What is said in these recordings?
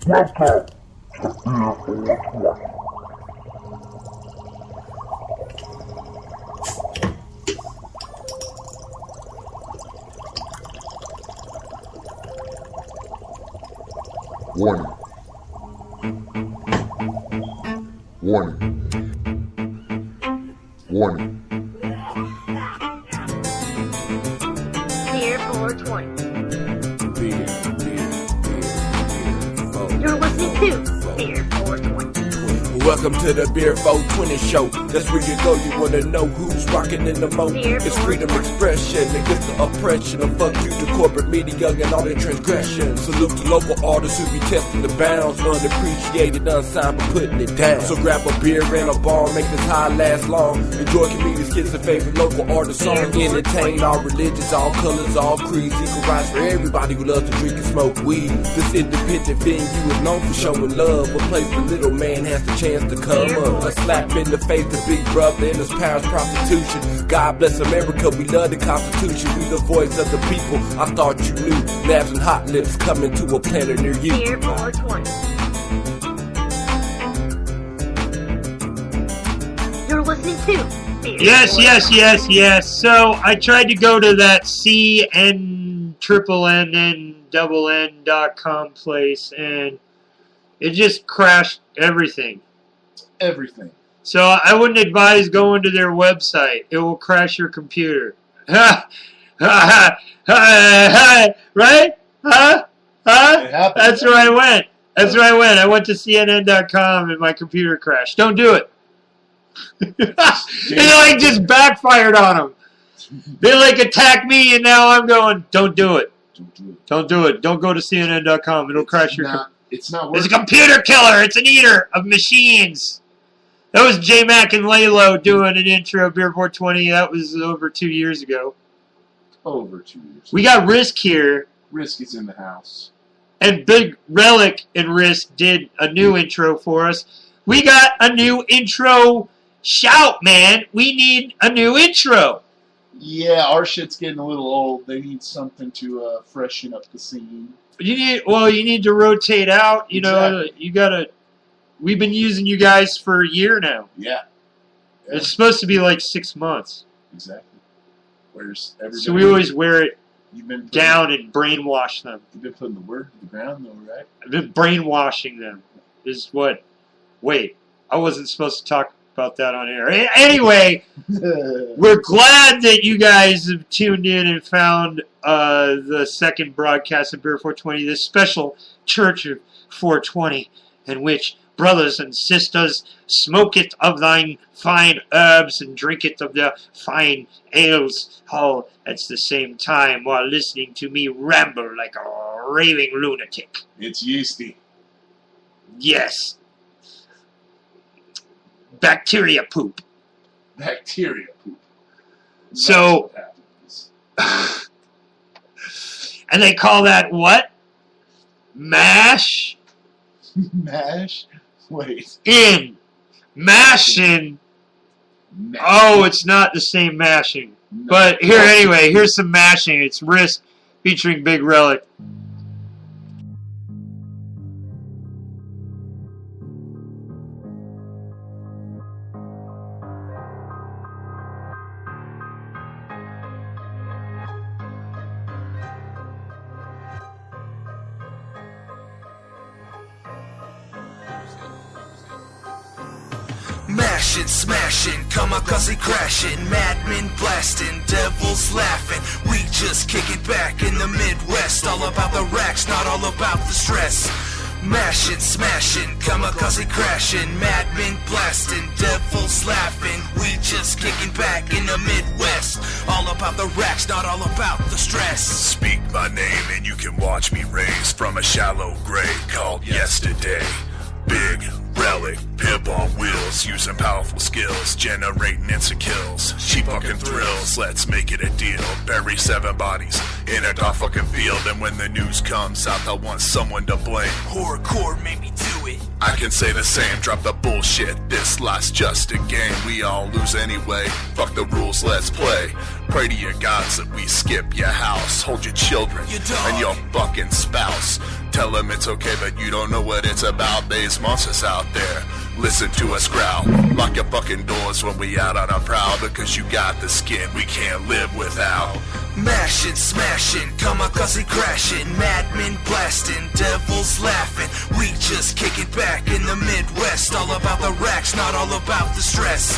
Warning. Warning. Warning. Beer 420. Beer. You're listening to Beer 420. Welcome to the Beer 420 show. That's where you go, you wanna know who's rocking in the mo. Beer It's freedom expression against the oppression of fuck you to corporate media and all their transgressions. Salute to local artists who be testing the bounds, unappreciated, unsigned, but putting it down. So grab a beer and a bar, make this high last long. Enjoy comedians, kids, and favorite local artist song. Entertain all religions, all colors, all creeds. Equal rights for everybody who loves to drink and smoke weed. This independent venue is known for showing love, a place the little man has the chance to come up. A slap in the face to Big Brother and his power's prostitution. God bless America, we love the Constitution. We the voice of the people, I thought you knew. Nabs and hot lips coming to a planet near you. Beer 420. You're listening to Beer Yes. So I tried to go to that CNNNNN.com place and it just crashed everything. Everything. So I wouldn't advise going to their website. It will crash your computer. Right? That's where I went. I went to CNN.com and my computer crashed. Don't do it. It just backfired on them. They attacked me and now I'm going, don't do it. Don't do it. Don't go to CNN.com. It'll crash your computer. It's not working. It's a computer killer. It's an eater of machines. That was J Mac and Lalo doing an intro of Beer 420. That was over 2 years ago. Over 2 years. We got RYSK here. RYSK is in the house. And Big Relic and RYSK did a new intro for us. We got a new intro. Shout, man. We need a new intro. Yeah, our shit's getting a little old. They need something to freshen up the scene. You need to rotate out. You know, you gotta. We've been using you guys for a year now. Yeah. It's supposed to be 6 months. Exactly. Where's everybody? So we always wear it You've down and brainwash them. You've been putting the word to the ground, though, right? I've been brainwashing them. Is what? Wait, I wasn't supposed to talk about that on air. Anyway, we're glad that you guys have tuned in and found the second broadcast of Beer 420, this special Church of 420, in which brothers and sisters smoke it of thine fine herbs and drink it of their fine ales, all at the same time, while listening to me ramble like a raving lunatic. It's yeasty. Yes. Bacteria poop. Bacteria poop. So, and they call that what? Mash? Mash? Wait. Mashing. Mash. Oh, it's not the same mashing. No. But here, anyway, here's some mashing. It's RYSK featuring Big Relic. Mashing, smashing, kamikaze crashing, madmen blasting, devils laughing. We just kick it back in the Midwest. All about the racks, not all about the stress. Mashing, smashing, kamikaze crashing, madmen blasting, devils laughing. We just kicking back in the Midwest. All about the racks, not all about the stress. Speak my name and you can watch me raise from a shallow grave called yesterday. Big Relic, pimp on wheels, using powerful skills, generating instant kills. She fucking thrills, let's make it a deal. Bury 7 bodies in a dark fucking field, and when the news comes out, they'll want someone to blame. Horrorcore made me do it. I can say the same, drop the bullshit. This life's just a game, we all lose anyway. Fuck the rules, let's play. Pray to your gods that we skip your house. Hold your children Your dog. and your fucking spouse. Tell them it's okay, but you don't know what it's about. There's monsters out there, listen to us growl. Lock your fucking doors when we out on our prowl, because you got the skin we can't live without. Mashing, smashing, kamikaze crashing, madmen blasting, devils laughing. We just kick it back in the Midwest. All about the racks, not all about the stress.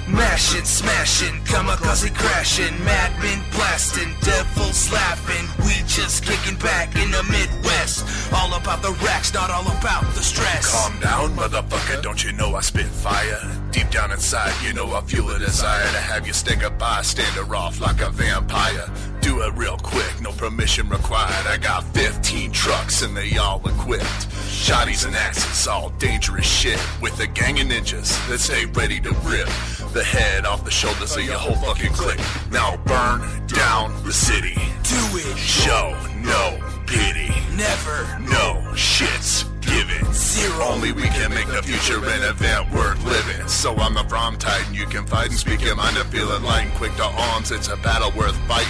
Mashing, smashing, kamikaze crashing, madmen blasting, devils laughing. We just kicking back in the Midwest. All about the racks, not all about the stress. Calm down, motherfucker, don't you know I spit fire? Deep down inside, you know I feel a desire to have you stick a bystander off like a vampire. Do it real quick, no permission required. I got 15 trucks and they all equipped. Shotties and axes, all dangerous shit. With a gang of ninjas that stay ready to rip the head off the shoulders of your whole fucking clique. Now burn down the city. Do it. Show no pity. Never. No shits given. Zero. Only we can make the future an event worth living. So I'm the From Titan, you can fight and speak your mind to feel enlightened. Quick to arms, it's a battle worth fighting.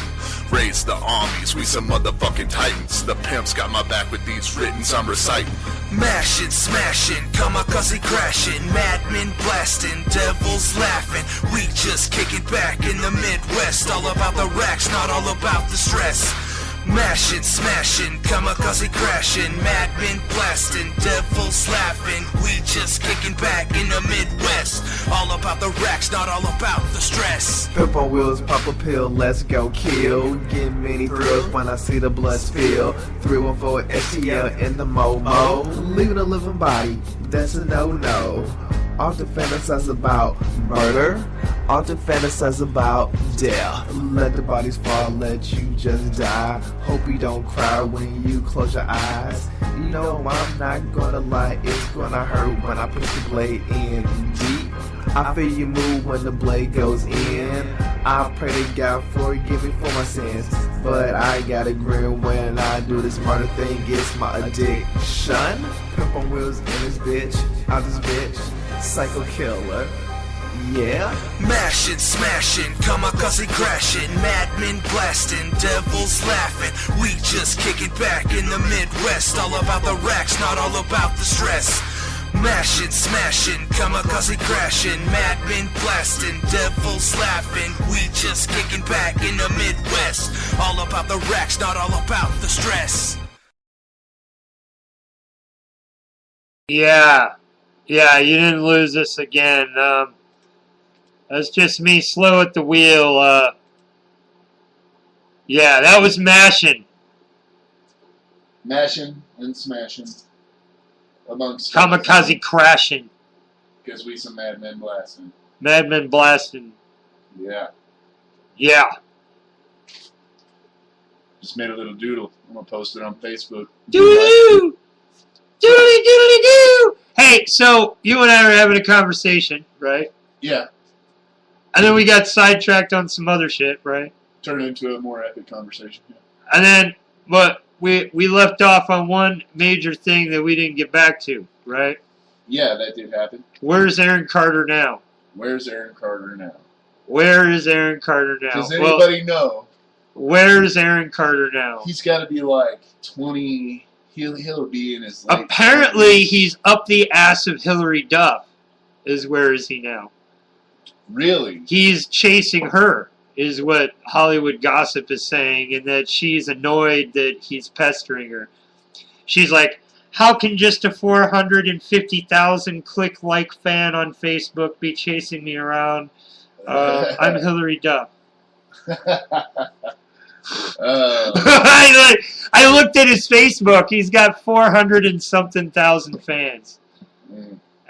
Raise the armies, we some motherfucking titans. The pimp's got my back with these writtens I'm reciting. Mashing, smashing, kamikaze crashing, madmen blasting, devils laughing. We just kick it back in the Midwest. All about the racks, not all about the stress. Mashing, smashing, kamikaze crashing, madmen blasting, devils laughing. We just kicking back in the Midwest. All about the racks, not all about the stress. Pimp on wheels, pop a pill, let's go kill. Get many thrills when I see the blood spill. 314 STL in the Momo. Leaving a living body, that's a no-no. Often fantasize about murder, often fantasize about death. Let the bodies fall, let you just die. Hope you don't cry when you close your eyes. You know I'm not gonna lie, it's gonna hurt when I push the blade in deep. I feel you move when the blade goes in. I pray to God forgive me for my sins, but I gotta grin when I do this murder thing. It's my addiction. Pimp on wheels in this bitch, out this bitch. Psycho killer, yeah. Mashing, smashing, kamikaze crashing, madmen blasting, devils laughing. We just kick it back in the Midwest. All about the racks, not all about the stress. Mashing, smashing, kamikaze crashing, madmen blasting, devils laughing. We just kicking back in the Midwest. All about the racks, not all about the stress. Yeah. Yeah, you didn't lose this again. That's just me slow at the wheel. Yeah, that was mashing. Mashing and smashing. Amongst Kamikaze crashing. because we some madmen blasting. Madmen blasting. Yeah. Yeah. Just made a little doodle. I'm gonna post it on Facebook. Doodle-doo! Doodly-doodly-doo! Hey, so you and I were having a conversation, right? Yeah. And then we got sidetracked on some other shit, right? Turn it into a more epic conversation. Yeah. And then, but we left off on one major thing that we didn't get back to, right? Yeah, that did happen. Where's Aaron Carter now? Where's Aaron Carter now? Where is Aaron Carter now? Does anybody know? Where's Aaron Carter now? He's got to be like 20. He'll be in his late Apparently, 20s. he's up the ass of Hillary Duff. Where is he now? Really? He's chasing her, is what Hollywood gossip is saying, and that she's annoyed that he's pestering her. She's like, how can just a 450,000 click-like fan on Facebook be chasing me around? I'm Hillary Duff. I looked at his Facebook. He's got 400 and something thousand fans.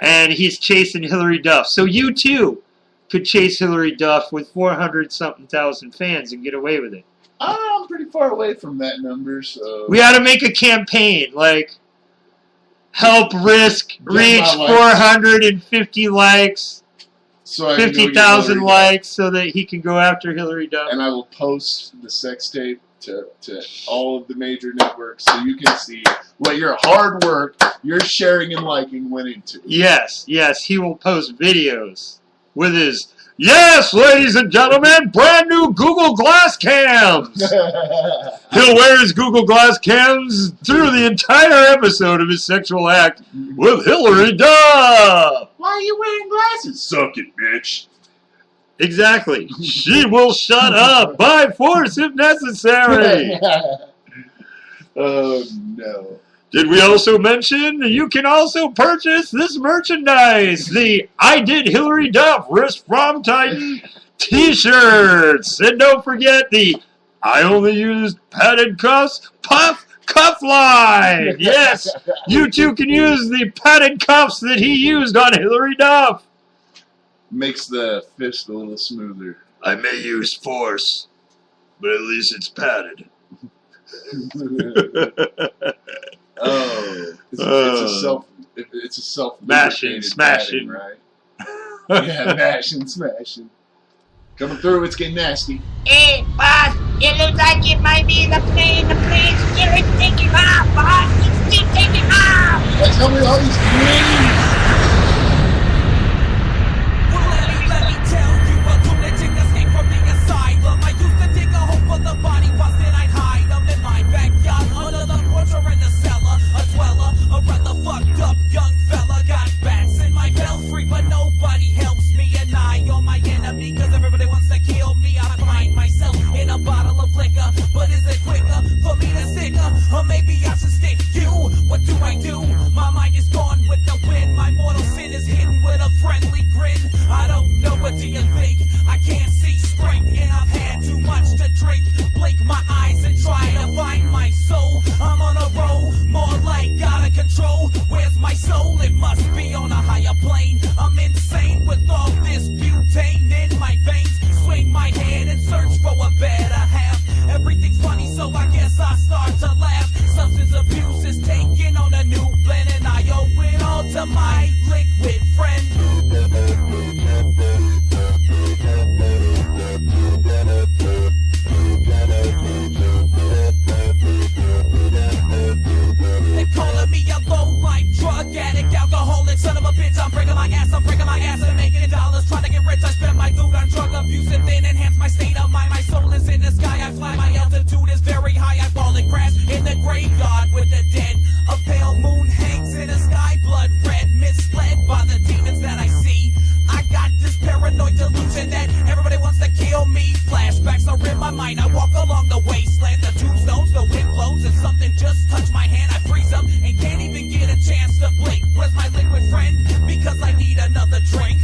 And he's chasing Hillary Duff. So you too could chase Hillary Duff with 400 something thousand fans and get away with it. I'm pretty far away from that number, so We ought to make a campaign like help RYSK reach my likes. 450 likes, so I can go get 50,000 Hillary likes so that he can go after Hillary Duff. Duff. And I will post the sex tape to all of the major networks so you can see what your hard work, your sharing and liking went into. Yes, he will post videos with his, yes, ladies and gentlemen, brand new Google Glass cams. He'll wear his Google Glass cams through the entire episode of his sexual act with Hillary Duff. Why are you wearing glasses? Suck it, bitch. Exactly. She will shut up by force if necessary. Oh, no. Did we also mention you can also purchase this merchandise, the I Did Hillary Duff Wrist from Titan t-shirts. And don't forget the I Only Used Padded Cuffs Puff Cuff Line. Yes, you too can use the padded cuffs that he used on Hillary Duff. Makes the fist a little smoother. I may use force, but at least it's padded. Oh, it's a self mashing, smashing, padding, right? Yeah, mashing, smashing. Coming through, it's getting nasty. Hey, boss, it looks like it might be the plane. The plane's still taking off, boss. It's still taking off. Tell me all these planes. Let me tell you, a lunatic escaped from the asylum. I used to dig a hole for the body parts, then I'd hide them in my backyard, under the porch or in the cellar. A dweller, a rather fucked up young fella. Got bats in my belfry, but nobody helps me. And I on my enemy, cause everybody wants to kill me. I find myself in a bottle of liquor, but is it quicker for me to stick her? Or maybe I should stick you. What do I do? My mind is gone with the wind. My mortal sin is hidden with a friendly grin. I don't know, what do you think? I can't see straight, and I've had too much to drink. Blink my eyes and try to find my soul. I'm on a roll, more like out of control. Where's my soul? It must be on a higher plane. I'm insane with all this butane in my veins. Swing my head and search for a better half. Everything's funny, so I guess I start to laugh. Substance abuse is taking on a new blend, and I owe it all to my liquid friend. They calling me a low-life drug addict, alcoholic, son of a bitch. I'm breaking my ass and making dollars. Trying to get rich, I spend my loot on drug abuse and then enhance my state of mind. My soul is in the sky, I fly, my altitude is very high. I fall and crash in the graveyard with the dead. A pale moon hangs in the sky, blood red, misled by the demons that I see. I got this paranoid delusion that everybody wants to kill me. Flashbacks are in my mind, I walk along the wasteland. The tombstones, the wind blows, and something just touched my hand. I freeze up and can't even get a chance to blink. Where's my liquid friend? Because I need another drink.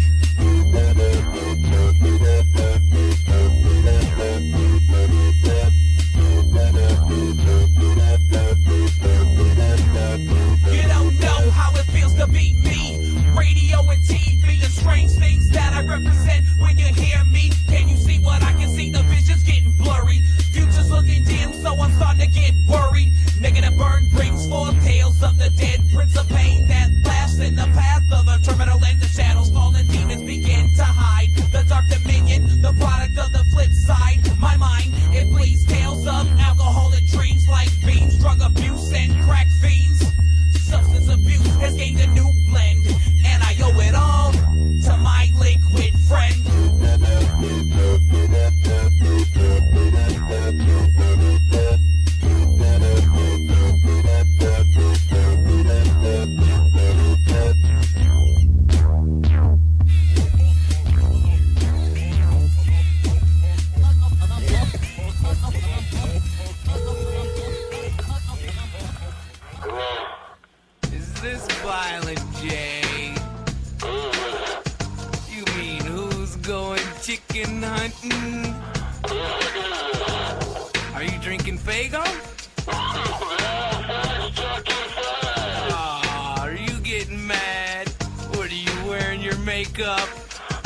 You don't know how it feels to be me. Radio and TV and strange things that I represent when you hear me. Can you see what I can see? The vision's getting blurry. Future's looking dim, so I'm starting to get worried. Negative burn brings forth tales of the dead. Prince of pain that laughs in the path of a terminal end. The shadows fall and demons begin to hide. The dark dominion, the product of the flip side. My mind, it bleeds tales of alcoholic dreams like beans, drug abuse, and crack fiends. Substance abuse has gained a new blend, and I owe it all to my liquid friend. Is this Violent J? You mean who's going chicken hunting? Are you drinking Faygo? Aw, are you getting mad? Or are you wearing your makeup?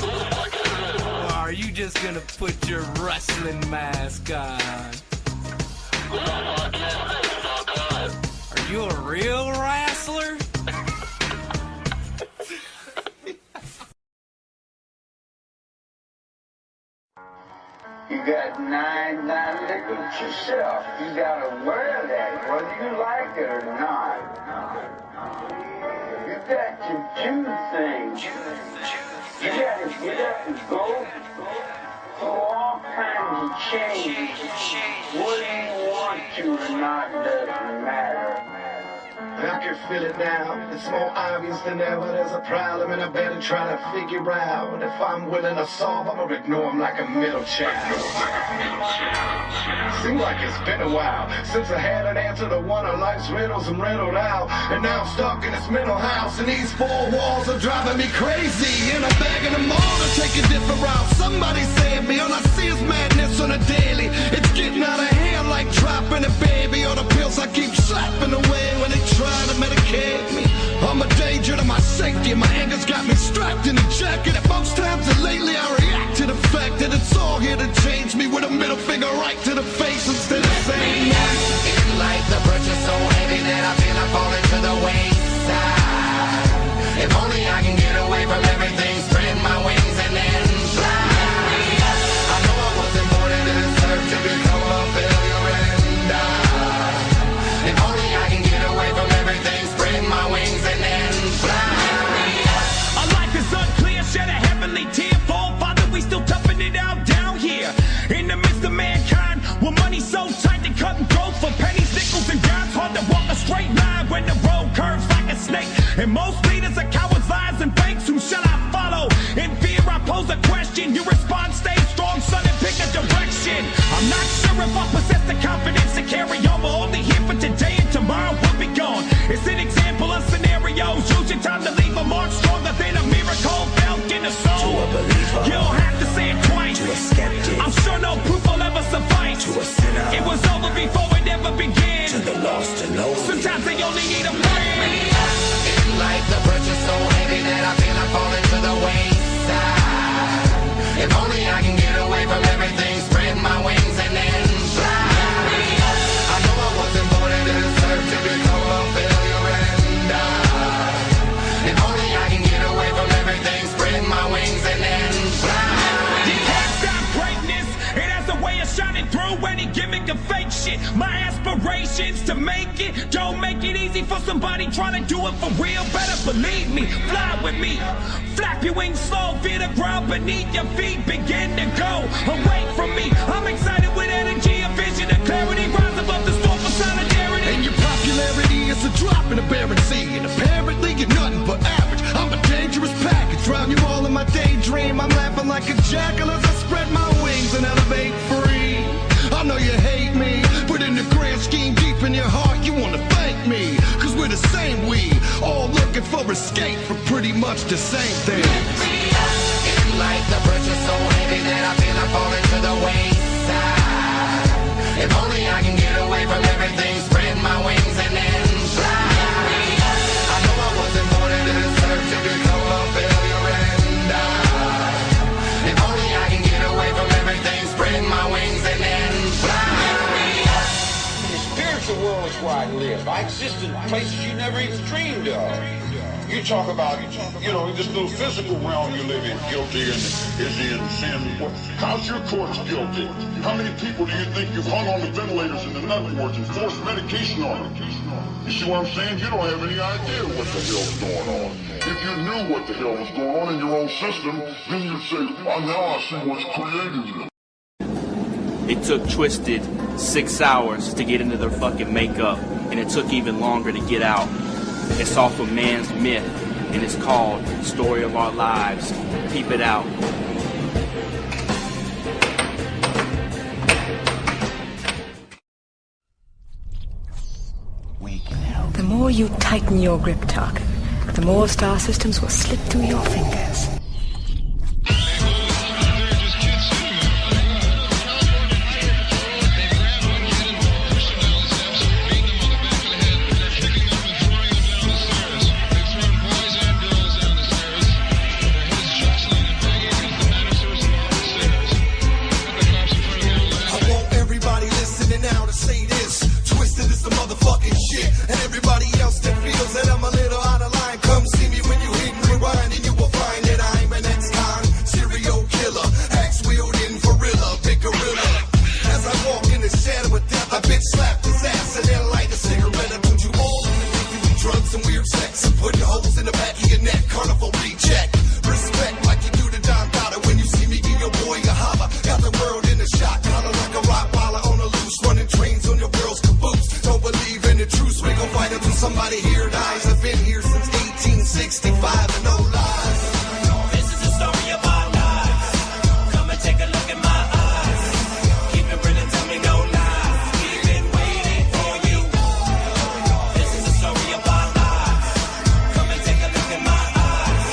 Or are you just gonna put your wrestling mask on? Are you a real wrestler? You got that nine, look at yourself. You gotta wear that, whether you like it or not. You got to do things. You gotta get up and go through all kinds of changes. Whether you want to or not doesn't matter. I can feel it now, it's more obvious than ever. There's a problem and I better try to figure out. If I'm willing to solve, I'ma ignore him like a middle child. Seems like it's been a while since I had an answer to one of life's riddles I'm riddled out. And now I'm stuck in this mental house, and these four walls are driving me crazy. And I'm begging them all to take a different route. Somebody save me, all I see is madness on a daily. It's getting out of hand like dropping a baby. All the pills I keep slapping away when they try to medicate me. I'm a danger to my safety, and my anger's got me strapped in a jacket. At most times and lately I react to the fact that it's all here to change me, with a middle finger right to the face instead of saying that. In life, the pressure's so heavy that I feel I'm falling to the wayside. If only I can get away from everything, spread my wings and then fly. I know I wasn't born in this earth to become a failure and die. If only I can get away from everything, spread my wings and then fly. Our life is unclear, shed a heavenly tear. Fall, Father, we still toughing it out down here. In the midst of mankind, with money so tight they cutting throats for pennies, nickels, and dimes. Hard to walk a straight line when the road curves like a snake. And most leaders are cowards, lies, and fakes. Who shall I follow? In fear, I pose a question. Your response stays strong, son, and pick a direction. I'm not sure if I possess the confidence to carry on. We're only here for today, and tomorrow we'll be gone. It's an example of scenarios. Use your time to leave a mark stronger than a miracle felt in the soul. To a believer, you don't have to say it twice. to a skeptic, I'm sure no proof will ever suffice. to a sinner, It was over before it ever began. to the lost and lonely. Sometimes they only need a friend. In life, the pressure's so heavy that I feel I'm falling to the wayside. If only I can get away from everything, spread my wings and then fly. I know I wasn't born in this earth to become a failure and die. If only I can get away from everything, spread my wings and then fly. You can't stop greatness. It has a way of shining through any gimmick of fake shit. My aspirations to make it don't make it easy for somebody trying to do it for real. Better believe me, fly with me. Flap your wings slow, feel the ground beneath your feet. Begin to go away from me. I'm excited with energy, a vision, and clarity. Rise above the storm for solidarity. And your popularity is a drop in a barren sea, and apparently you're nothing but average. I'm a dangerous package, drown you all in my daydream. I'm laughing like a jackal as I spread my wings and elevate free. I know you hate me, but in the grand scheme, deep in your heart, you wanna thank me. Cause we're the same, we all looking for escape for pretty much the same thing. In life, the pressure's so heavy that I feel I'm falling to the wayside. If only I can get away from everything, spread my wings and then fly. I know I wasn't born in this earth to become a failure and die. If only I can get away from everything, spread my wings and then fly. The spiritual world is where I live. I exist in places you never even dreamed of. You talk about, this little physical realm you live in, guilty and is he in sin? How's your courts guilty? How many people do you think you've hung on the ventilators in the nut wards and forced medication on them? You see what I'm saying? You don't have any idea what the hell's going on. If you knew what the hell was going on in your own system, then you'd say, oh, now I see what's created you. It took Twisted 6 hours to get into their fucking makeup, and it took even longer to get out. It's off of Man's Myth, and it's called Story of Our Lives. Peep it out. The more you tighten your grip, Tark, the more star systems will slip through your fingers. And everybody else that feels that I'm a little out of line, come see me when you hit and rewind, and you will find that I the truce, we gon' fight until somebody here dies. I've been here since 1865 and no lies. This is the story of our lives. Come and take a look at my eyes. Keep it real and tell me no lies. We've been waiting for you. This is the story of our lives. Come and take a look at my eyes.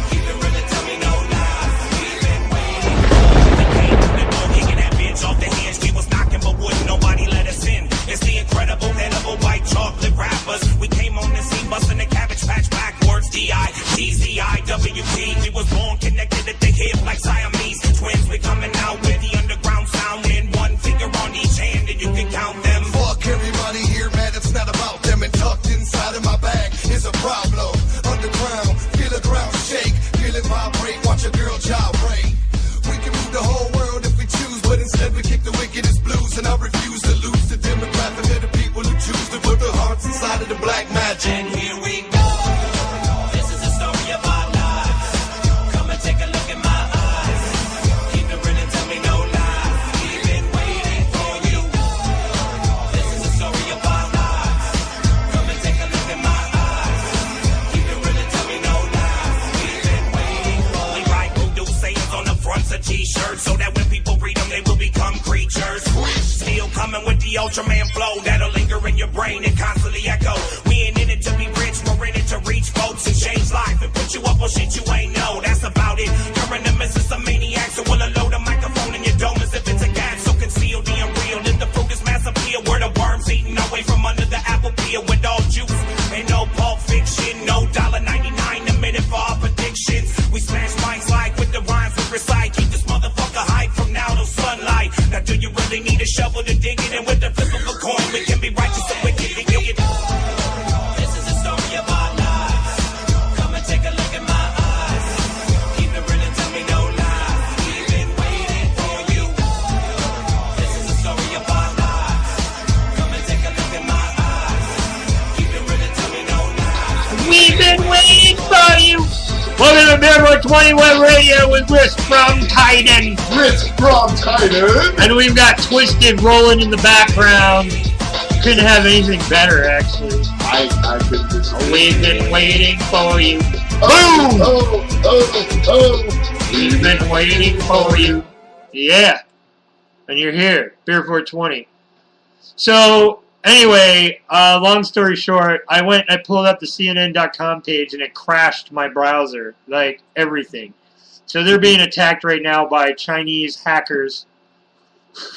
Keep it real and tell me no lies. We've been waiting for you. We came to the door, kicking that bitch off the hinge. We was knocking, but wouldn't nobody let us in. It's the incredible edible white chocolate rappers. We came on the scene, busting the cabbage patch backwards. D-I-T-Z-I-W-T. We was born connected at the hip like Siamese twins. We coming out with the underground sound in one finger on each hand, and you can count them. Fuck everybody here, man. It's not about them. And tucked inside of my bag is a problem. Underground, feel the ground shake, feel it vibrate. Watch a girl gyrate. We can move the whole world if we choose, but instead we kick the wickedest blues. And I refuse to lose the demographic of the people who choose to put their hearts inside of the black magic. And here we go. This is the story of our lives. Come and take a look at my eyes. Keep it real and tell me no lies. We've been waiting for you. This is the story of our lives. Come and take a look at my eyes. Keep it real and tell me no lies. We've been waiting for you. We write voodoo sayings on the fronts of t-shirts so that when people read them they will become creatures. Still coming with the Ultraman flow that'll linger in your brain and constantly echo. We ain't in it to be rich, we're in it to reach folks and change life and put you up on shit you ain't know. That's about it. You're in the midst of some maniac, so we'll load a microphone in your dome as if it's a gas. So conceal the unreal. If the fruit is mass appeal, where the worms eating away from under the apple peel with all juice. Ain't no Pulp Fiction, no $1.99 a minute for our predictions. We smash mics like with the rhymes we recite. Keep this motherfucker hype from now till sunlight. Now do you really need a shovel to dig it? And with the flip of a coin, we can be righteous and wicked. This is the story of our lives. Come and take a look at my eyes. Keep it real and tell me no lies. We've been waiting for you. This is the story of our lives. Come and take a look at my eyes. Keep it real and tell me no lies. We've been waiting for you. Welcome to Billboard 20 Web Radio with RYSK from Titan. RYSK from Titan. And we've got Twisted rolling in the background. Couldn't have anything better, actually. I couldn't disagree. We've been waiting for you. Oh, Boom! oh. We've been waiting for you. Yeah. And you're here. Beer 420. So, anyway, long story short, I pulled up the CNN.com page and it crashed my browser. Like, everything. So they're being attacked right now by Chinese hackers.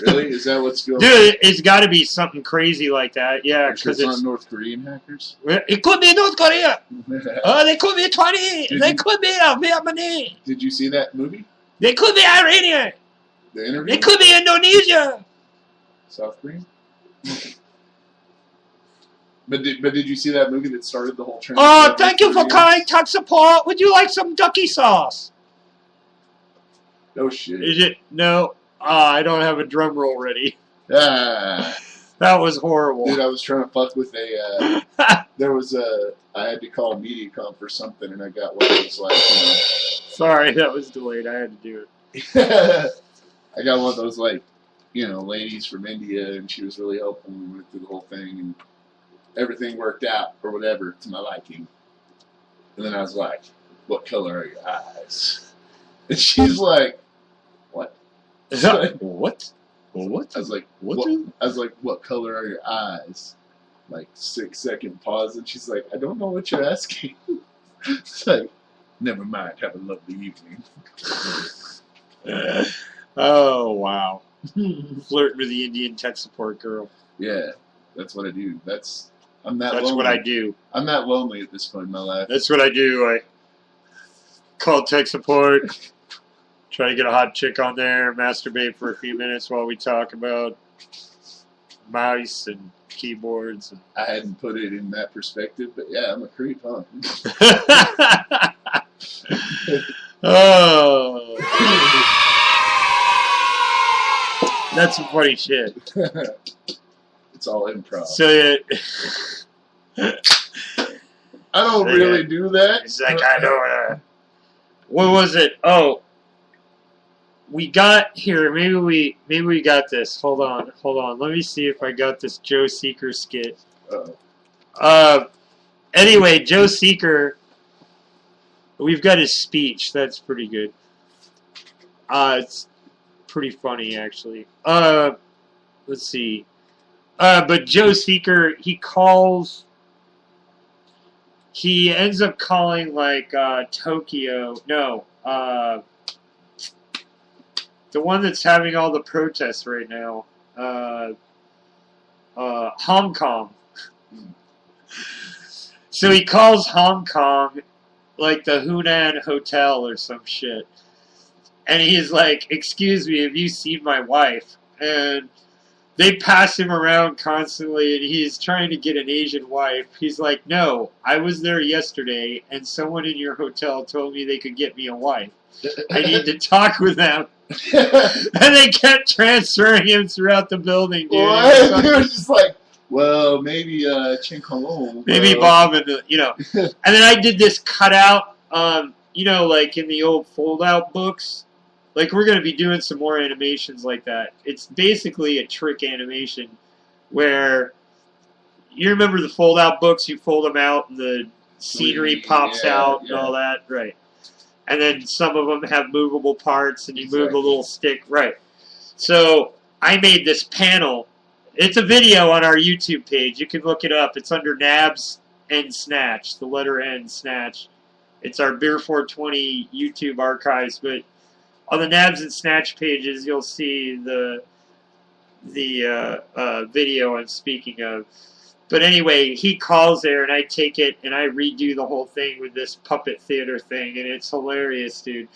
Really? Is that what's going on? Dude, it's got to be something crazy like that. Yeah, because it's not North Korean hackers. It could be North Korea. They could be Chinese. They could be Vietnamese. Did you see that movie? They could be Iranian. The interview? They could be Indonesia. South Korean? But did you see that movie that started the whole trend? Oh, thank you for calling tech support. Would you like some ducky sauce? No shit. Is it? No. I don't have a drum roll ready. Ah. That was horrible. Dude, I was trying to fuck with I had to call MediaCom for something, and I got one of those, like, Sorry, that was delayed. I had to do it. I got one of those, like, ladies from India, and she was really helping me with the whole thing, and everything worked out, or whatever, to my liking. And then I was like, what color are your eyes? And she's like, what? What? What? I was like, what? I was like, what color are your eyes? Like, 6-second pause, and she's like, I don't know what you're asking. It's like, never mind, have a lovely evening. Oh, wow. Flirting with the Indian tech support girl. Yeah, that's what I do. That's That's lonely. what I do. I'm that lonely at this point in my life. That's what I do. I call tech support, try to get a hot chick on there, masturbate for a few minutes while we talk about mice and keyboards. I hadn't put it in that perspective, but yeah, I'm a creep, huh? Oh. That's some funny shit. It's all improv. So I don't really do that. It's like, I don't what was it? Oh, we got here. Maybe we got this. Hold on. Let me see if I got this Joe Seeker skit. Anyway, Joe Seeker, we've got his speech. That's pretty good. It's pretty funny, actually. Let's see. But Joe Seeker, he ends up calling, like, Tokyo. No, the one that's having all the protests right now. Hong Kong. So he calls Hong Kong like the Hunan Hotel or some shit. And he's like, excuse me, have you seen my wife? And they pass him around constantly, and he's trying to get an Asian wife. He's like, no, I was there yesterday, and someone in your hotel told me they could get me a wife. I need to talk with them. And they kept transferring him throughout the building, dude. Well, they were just like, well, maybe Chen Kong. Maybe Bob, and you know. And then I did this cutout, you know, like in the old fold-out books. Like, we're going to be doing some more animations like that. It's basically a trick animation where you remember the fold-out books, you fold them out and the scenery pops out and all that, right? And then some of them have movable parts, and you move the little stick, right? So I made this panel. It's a video on our YouTube page. You can look it up. It's under Nabs and Snatch, the letter N, Snatch. It's our Beer 420 YouTube archives, but on the Nabs and Snatch pages, you'll see the video I'm speaking of. But anyway, he calls there, and I take it, and I redo the whole thing with this puppet theater thing, and it's hilarious, dude.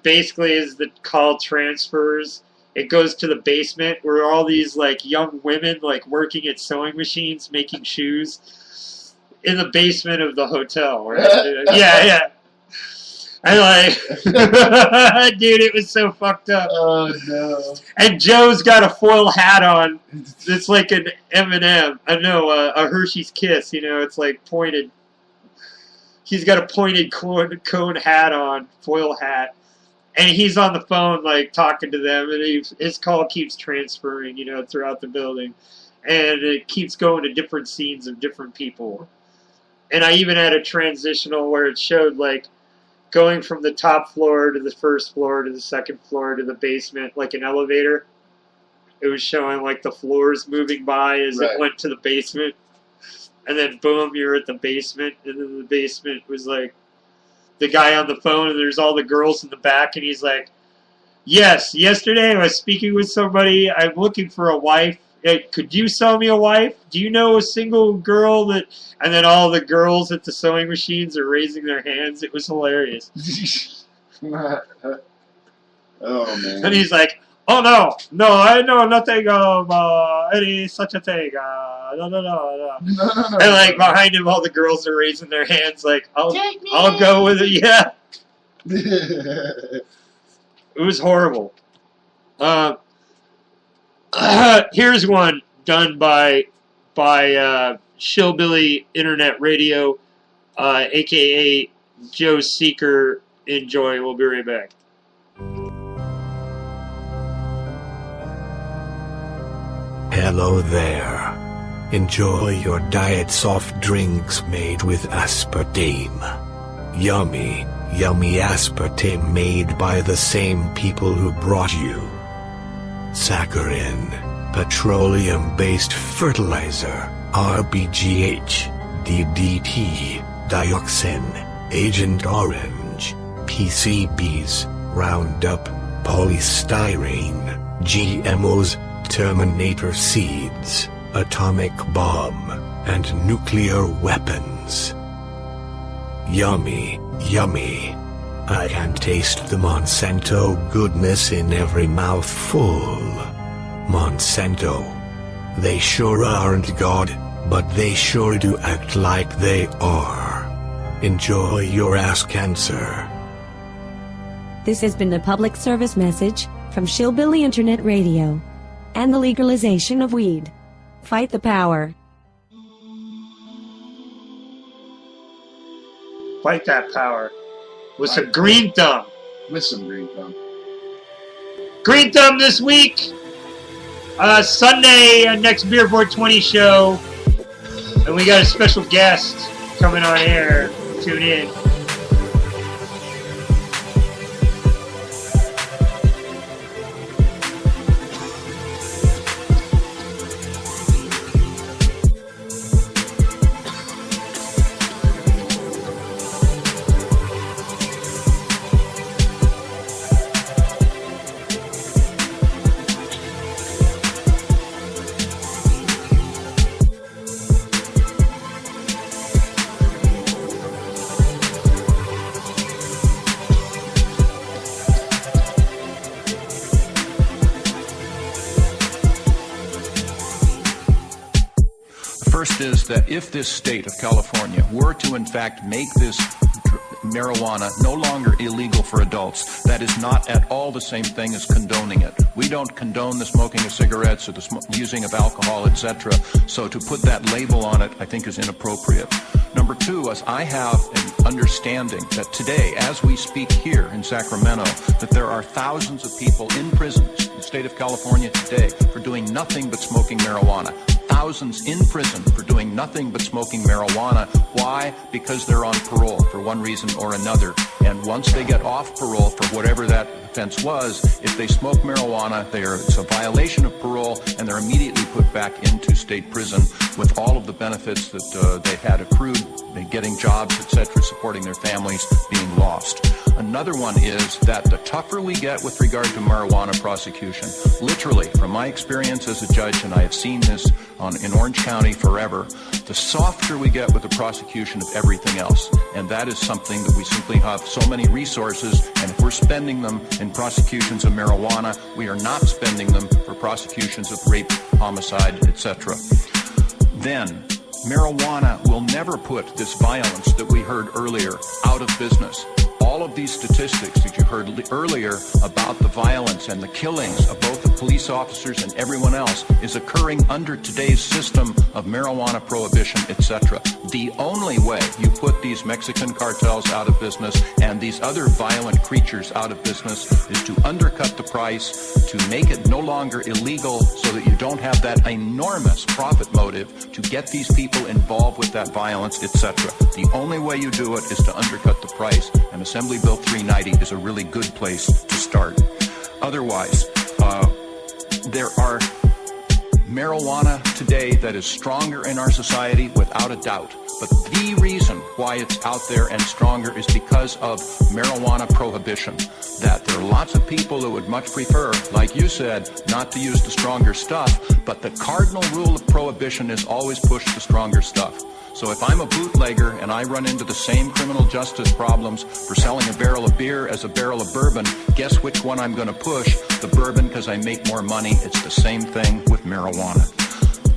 Basically, as the call transfers, it goes to the basement where all these, like, young women, like, working at sewing machines, making shoes, in the basement of the hotel, right? Yeah. And like, dude, it was so fucked up. Oh no! And Joe's got a foil hat on. It's like an M&M. I know, a Hershey's Kiss. You know, it's like pointed. He's got a pointed cone hat on, foil hat, and he's on the phone like talking to them. And his call keeps transferring, you know, throughout the building, and it keeps going to different scenes of different people. And I even had a transitional where it showed like going from the top floor to the first floor to the second floor to the basement, like an elevator. It was showing like the floors moving by as it went to the basement. And then boom, you're at the basement. And then the basement was like the guy on the phone, and there's all the girls in the back, and he's like, yes, yesterday I was speaking with somebody. I'm looking for a wife. Hey, could you sell me a wife? Do you know a single girl that... And then all the girls at the sewing machines are raising their hands. It was hilarious. Oh, man. And he's like, oh, no, I know nothing of any such a thing. No. And like behind him, all the girls are raising their hands like, I'll go with it, yeah. It was horrible. Here's one done by Shillbilly Internet Radio, a.k.a. Joe Seeker. Enjoy. We'll be right back. Hello there. Enjoy your diet soft drinks made with aspartame. Yummy aspartame made by the same people who brought you saccharin, petroleum-based fertilizer, RBGH, DDT, dioxin, Agent Orange, PCBs, Roundup, polystyrene, GMOs, Terminator seeds, atomic bomb, and nuclear weapons. Yummy. I can taste the Monsanto goodness in every mouthful. Monsanto. They sure aren't God, but they sure do act like they are. Enjoy your ass cancer. This has been a public service message from Shillbilly Internet Radio and the legalization of weed. Fight the power. Fight that power. With some Green Thumb. With some Green Thumb. Green Thumb this week. Sunday, next Beer 420 show. And we got a special guest coming on air. Tune in. First is that if this state of California were to in fact make this marijuana no longer illegal for adults, that is not at all the same thing as condoning it. We don't condone the smoking of cigarettes or the using of alcohol, etc. So to put that label on it, I think, is inappropriate. Number two, as I have an understanding that today, as we speak here in Sacramento, that there are thousands of people in prisons in the state of California today for doing nothing but smoking marijuana. Thousands in prison for doing nothing but smoking marijuana. Why? Because they're on parole for one reason or another. And once they get off parole for whatever that offense was, if they smoke marijuana, it's a violation of parole, and they're immediately put back into state prison with all of the benefits that they had accrued, getting jobs, etc., supporting their families, being lost. Another one is that the tougher we get with regard to marijuana prosecution, literally, from my experience as a judge, and I have seen this in Orange County forever, the softer we get with the prosecution of everything else. And that is something that we simply have so many resources, and if we're spending them in prosecutions of marijuana, we are not spending them for prosecutions of rape, homicide, etc. Then, marijuana will never put this violence that we heard earlier out of business. All of these statistics that you heard earlier about the violence and the killings of both the police officers and everyone else is occurring under today's system of marijuana prohibition, etc. The only way you put these Mexican cartels out of business and these other violent creatures out of business is to undercut the price, to make it no longer illegal so that you don't have that enormous profit motive to get these people involved with that violence, etc. The only way you do it is to undercut the price, and Assembly Bill 390 is a really good place to start. Otherwise, there are marijuana today that is stronger in our society without a doubt. But the reason why it's out there and stronger is because of marijuana prohibition. That there are lots of people who would much prefer, like you said, not to use the stronger stuff, but the cardinal rule of prohibition is always push the stronger stuff. So if I'm a bootlegger and I run into the same criminal justice problems for selling a barrel of beer as a barrel of bourbon, guess which one I'm going to push? The bourbon, because I make more money. It's the same thing with marijuana.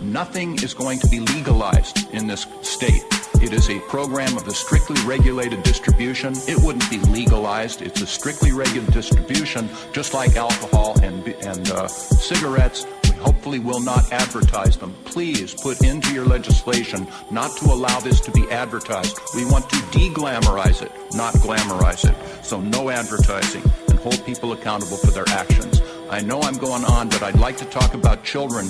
Nothing is going to be legalized in this state. It is a program of the strictly regulated distribution. It wouldn't be legalized. It's a strictly regulated distribution, just like alcohol and cigarettes. Hopefully will not advertise them. Please put into your legislation not to allow this to be advertised. We want to de-glamorize it, not glamorize it. So no advertising, and hold people accountable for their actions. I know I'm going on, but I'd like to talk about children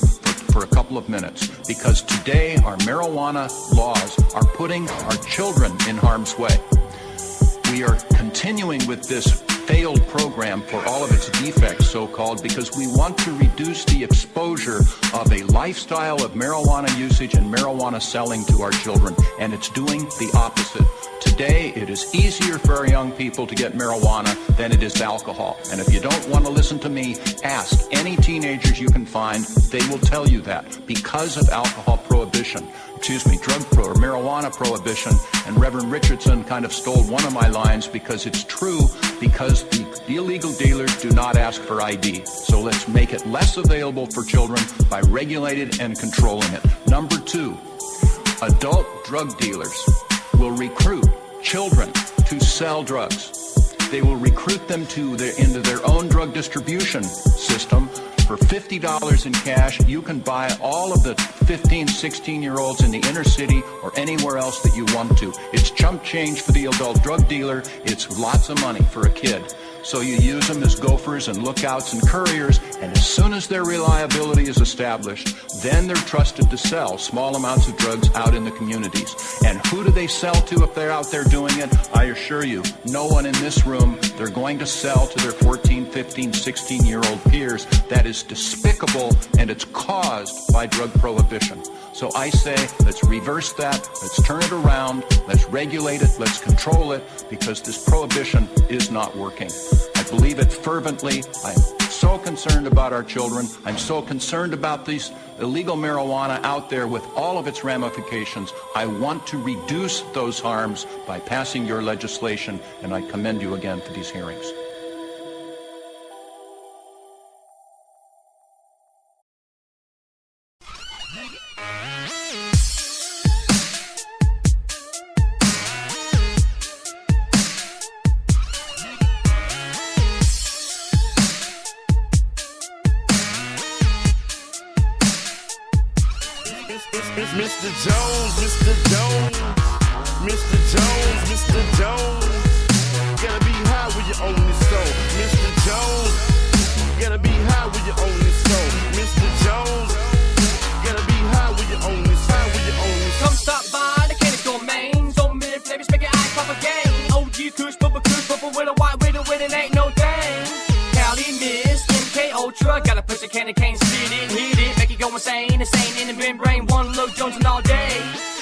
for a couple of minutes, because today our marijuana laws are putting our children in harm's way. We are continuing with this failed program for all of its defects, so-called, because we want to reduce the exposure of a lifestyle of marijuana usage and marijuana selling to our children, and it's doing the opposite. Today, it is easier for our young people to get marijuana than it is alcohol. And if you don't want to listen to me, ask any teenagers you can find. They will tell you that because of alcohol prohibition. Drug or marijuana prohibition, and Reverend Richardson kind of stole one of my lines because it's true, because the illegal dealers do not ask for ID. So let's make it less available for children by regulating and controlling it. Number two, adult drug dealers will recruit children to sell drugs. They will recruit them into their own drug distribution system. For $50 in cash, you can buy all of the 15, 16-year-olds in the inner city or anywhere else that you want to. It's chump change for the adult drug dealer. It's lots of money for a kid. So you use them as gophers and lookouts and couriers, and as soon as their reliability is established, then they're trusted to sell small amounts of drugs out in the communities. And who do they sell to if they're out there doing it? I assure you, no one in this room. They're going to sell to their 14, 15, 16-year-old peers. That is despicable, and it's caused by drug prohibition. So I say, let's reverse that, let's turn it around, let's regulate it, let's control it, because this prohibition is not working. I believe it fervently. I'm so concerned about our children. I'm so concerned about these illegal marijuana out there with all of its ramifications. I want to reduce those harms by passing your legislation, and I commend you again for these hearings. Mr. Jones, Mr. Jones, Mr. Jones, Mr. Jones. Gotta be high when you own this soul. Mr. Jones, gotta be high when you own this soul. Mr. Jones, gotta be high when you own this, high when you own this. Come stop by the candy store, main. So many flavors, make it eye pop again. OG Kush, Bubba with a white widow with it ain't no thing. Cali Mist, MK Ultra, got a push a candy cane, spit it, hit it, make it go insane, insane in the membrane. One look Jones and all day.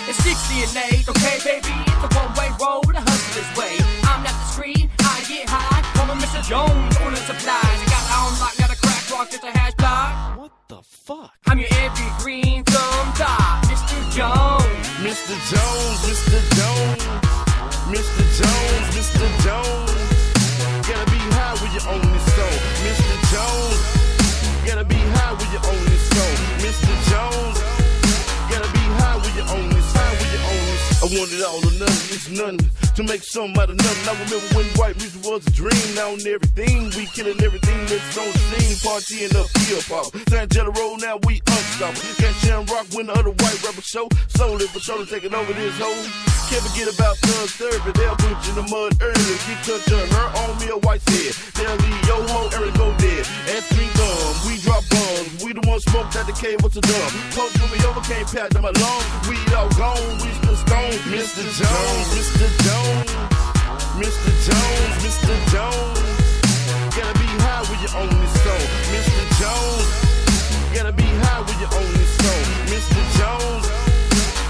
It's 60 and 8, okay, baby, it's a one-way road, I hustle this way. I'm not discreet, I get high, call me Mr. Jones, order supplies. I got my own lock, not a crack rock, just a hash block. What the fuck? I'm your evergreen thumb top, Mr. Jones. Mr. Jones, Mr. Jones, Mr. Jones, Mr. Jones. Gotta be high when you own this soul. Mr. Jones, gotta be high when you own this soul. Mr. Jones, gotta be high when you own this, high when you own this. I wanted all or nothing, it's nothing. To make something out of nothing. I remember when white music was a dream. Now on everything, we killing everything that's on the scene. Partying up hip-hop. San General, now we unstoppable. Can't share and rock when the other white rapper show. Sold it for sure to taking over this hole. Can't forget about Thug Therapy. They'll put you in the mud early. If you touch her on me, a white head. They'll leave your whole area go dead. Ask me dumb, we drop bombs. We the ones smoked at the cave, what's a dumb? Post when we over, can't pat them along. We all gone, we still stone. Mr. Jones, Mr. Jones, Mr. Jones, Mr. Jones. Gotta be high when you own this soul. Mr. Jones, gotta be high when you own this soul. Mr. Jones,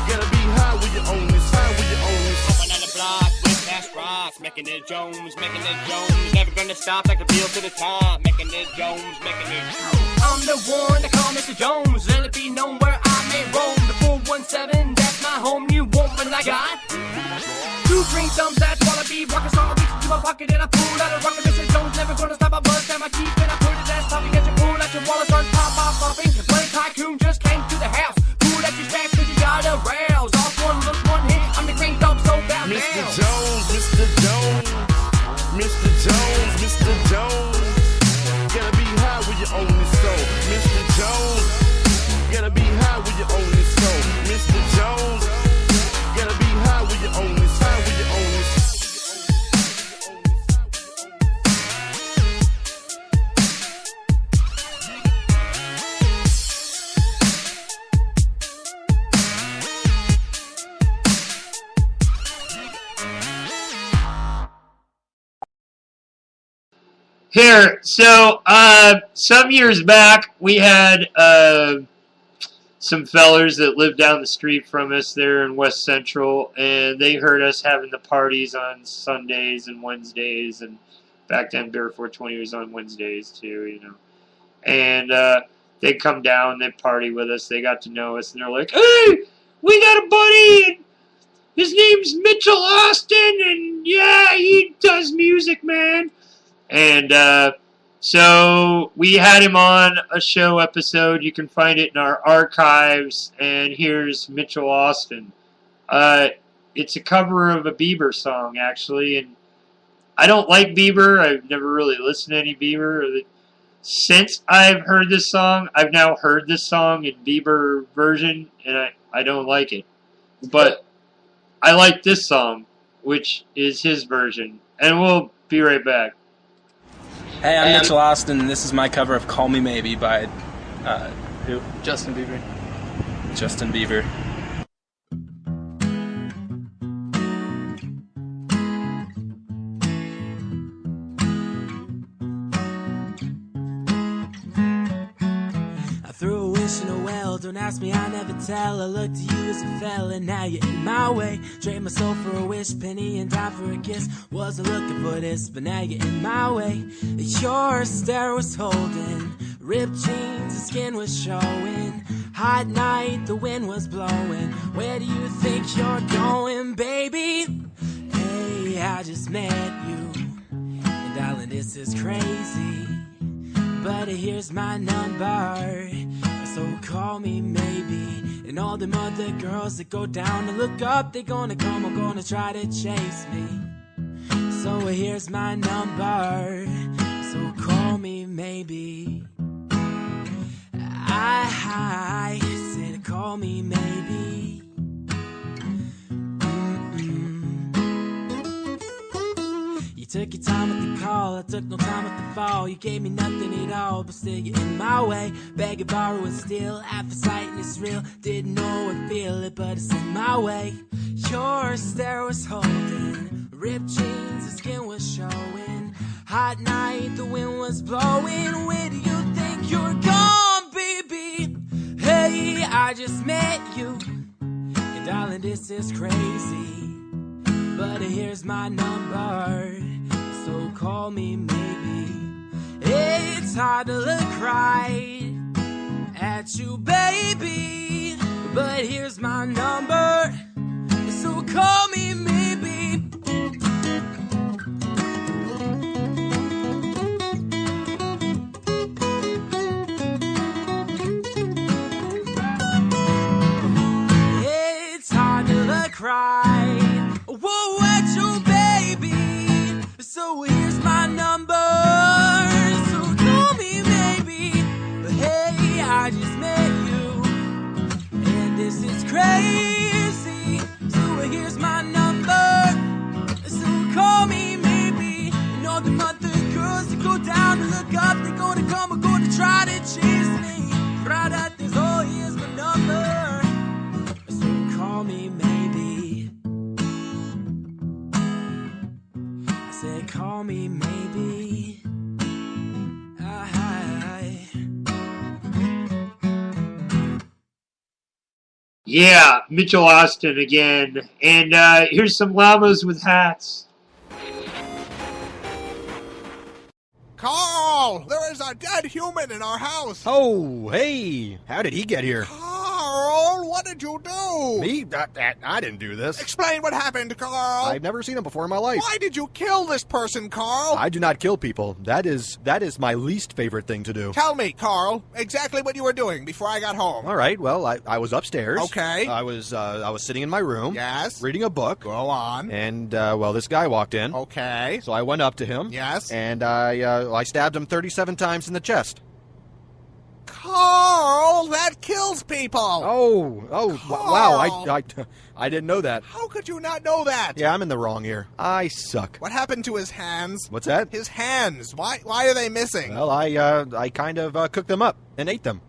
gotta be high when you own this, high when you own this. Up another block with fast rocks, making it Jones, making it Jones. Never gonna stop like the bill to the top, making it Jones, making it Jones. I'm the one they call Mr. Jones. Let it be known where I may roam. The 417, that's my home. You won't, but I got 2 green thumbs. That's what I be. Rock a star, reach into my pocket and I pull out a rocket. Mr. Jones never gonna stop. I buzz down my teeth and I put it as top. You get your pull out your wallet, start pop, popping. Money tycoon just came to the house. Pull out your stacks 'cause you got a rails. Off one look, one hit. I'm the green thumb, so down. Mr. Jones, Mr. Jones, Mr. Jones, Mr. Jones. Gotta be high when you own this soul. Mr. Jones, gotta be high when you own this soul. Mr. Jones, gotta be high when you own this, high when you own this. Here, so some years back, we had some fellers that lived down the street from us there in West Central, and they heard us having the parties on Sundays and Wednesdays, and back then Bear 420 was on Wednesdays too, you know. And they'd come down, they'd party with us, they got to know us, and they're like, "Hey, we got a buddy, and his name's Mitchell Austin, and yeah, he does music, man." And so we had him on a show episode. You can find it in our archives. And here's Mitchell Austin. It's a cover of a Bieber song, actually. And I don't like Bieber. I've never really listened to any Bieber. Since I've heard this song, I've now heard this song in Bieber version, and I don't like it. But I like this song, which is his version. And we'll be right back. Hey, I'm Mitchell Austin, and this is my cover of Call Me Maybe by, who? Justin Bieber. Justin Bieber. I threw a wish in a well, don't ask me, I never tell. I looked to you as a fella, now you're in my way. Trade my soul for a wish, penny and dime for a kiss. Wasn't looking for this, but now you're in my way. Your stare was holding, ripped jeans, the skin was showing. Hot night, the wind was blowing. Where do you think you're going, baby? Hey, I just met you, and darling, this is crazy. But here's my number, so call me maybe. And all them other girls that go down to look up, they gonna come, are gonna try to chase me. So here's my number, so call me maybe. I said call me maybe. You took your time with the call, I took no time with the fall. You gave me nothing at all, but still you're in my way. Beg and borrow and steal, half a sight and it's real. Didn't know or feel it, but it's in my way. Your stare was holding, ripped jeans, the skin was showing. Hot night, the wind was blowing. Where do you think you're gone, baby? Hey, I just met you, and darling, this is crazy. But here's my number, so call me maybe. It's hard to look right at you, baby, but here's my number, so call me maybe. It's hard to look right. Whoa, at you, baby. So here's my number, so call me maybe. But hey, I just met you, and this is crazy. So here's my number, so call me maybe. And all the other girls that go down to look up, they're gonna come, are gonna try to chase me. Right at this, oh, here's my number, so call me maybe. Said call me maybe. Yeah, Mitchell Austin again. And here's some llamas with hats. Carl, there is a dead human in our house. Oh, hey, how did he get here? Carl, what did you do? Me? I didn't do this. Explain what happened, Carl. I've never seen him before in my life. Why did you kill this person, Carl? I do not kill people. That is my least favorite thing to do. Tell me, Carl, exactly what you were doing before I got home. All right, well, I was upstairs. Okay. I was sitting in my room. Yes. Reading a book. Go on. And, well, this guy walked in. Okay. So I went up to him. Yes. And I stabbed him 37 times in the chest. Carl, that kills people. Oh, wow, I didn't know that. How could you not know that? Yeah, I'm in the wrong here. I suck. What happened to his hands? What's that? His hands. Why are they missing? Well, I kind of cooked them up and ate them.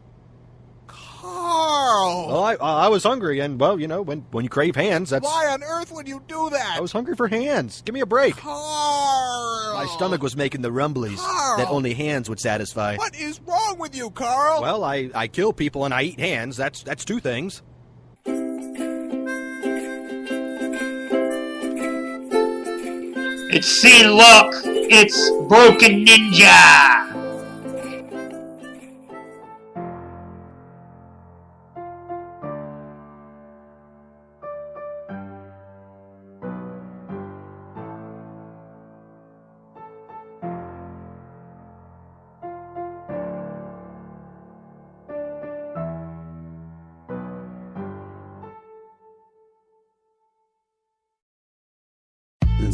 Carl! Well, I was hungry, and, well, you know, when you crave hands, that's... Why on earth would you do that? I was hungry for hands. Give me a break. Carl! My stomach was making the rumblies that only hands would satisfy. What is wrong with you, Carl? Well, I kill people and I eat hands. That's two things. It's See Look, it's Broken Ninja.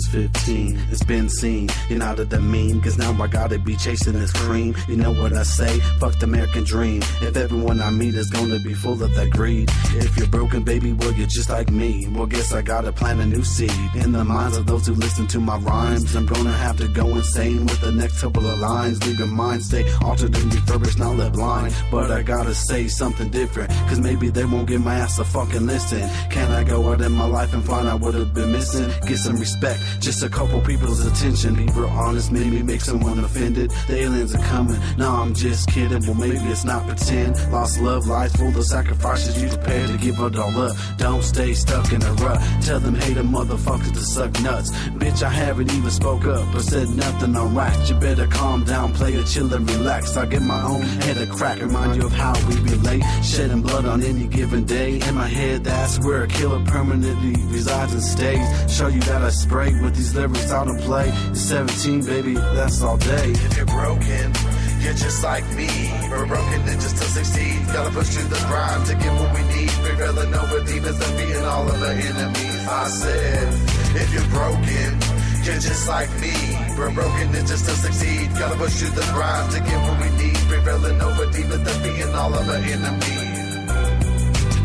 since 15. It's been seen, you know that the mean, cause now I gotta be chasing this cream. You know what I say? Fuck the American dream. If everyone I meet is gonna be full of that greed. If you're broken, baby, well, you're just like me. Well, guess I gotta plant a new seed in the minds of those who listen to my rhymes. I'm gonna have to go insane with the next couple of lines. Leave your mind stay altered and refurbished, not left blind. But I gotta say something different, cause maybe they won't give my ass a fucking listen. Can I go out in my life and find out what I've been missing? Get some respect, just a couple people's attention. Be real honest, maybe make someone offended. The aliens are coming, no, I'm just kidding. Well, maybe it's not pretend. Lost love, life full of sacrifices. You prepared to give it all up. Don't stay stuck in a rut. Tell them hater motherfuckers to suck nuts. Bitch, I haven't even spoke up or said nothing alright. You better calm down, play it, chill and relax. I get my own head a crack, remind you of how we relate. Shedding blood on any given day. In my head, that's where a killer permanently resides and stays. Show you that I spray with these lyrics out of play. You're 17, baby, that's all day. If you're broken, you're just like me. We're broken ninjas to succeed. Gotta push through the grind to get what we need. Prevailing over demons and beating all of our enemies. I said, if you're broken, you're just like me. We're broken ninjas to succeed. Gotta push through the grind to get what we need. Prevailing over demons and beating all of our enemies.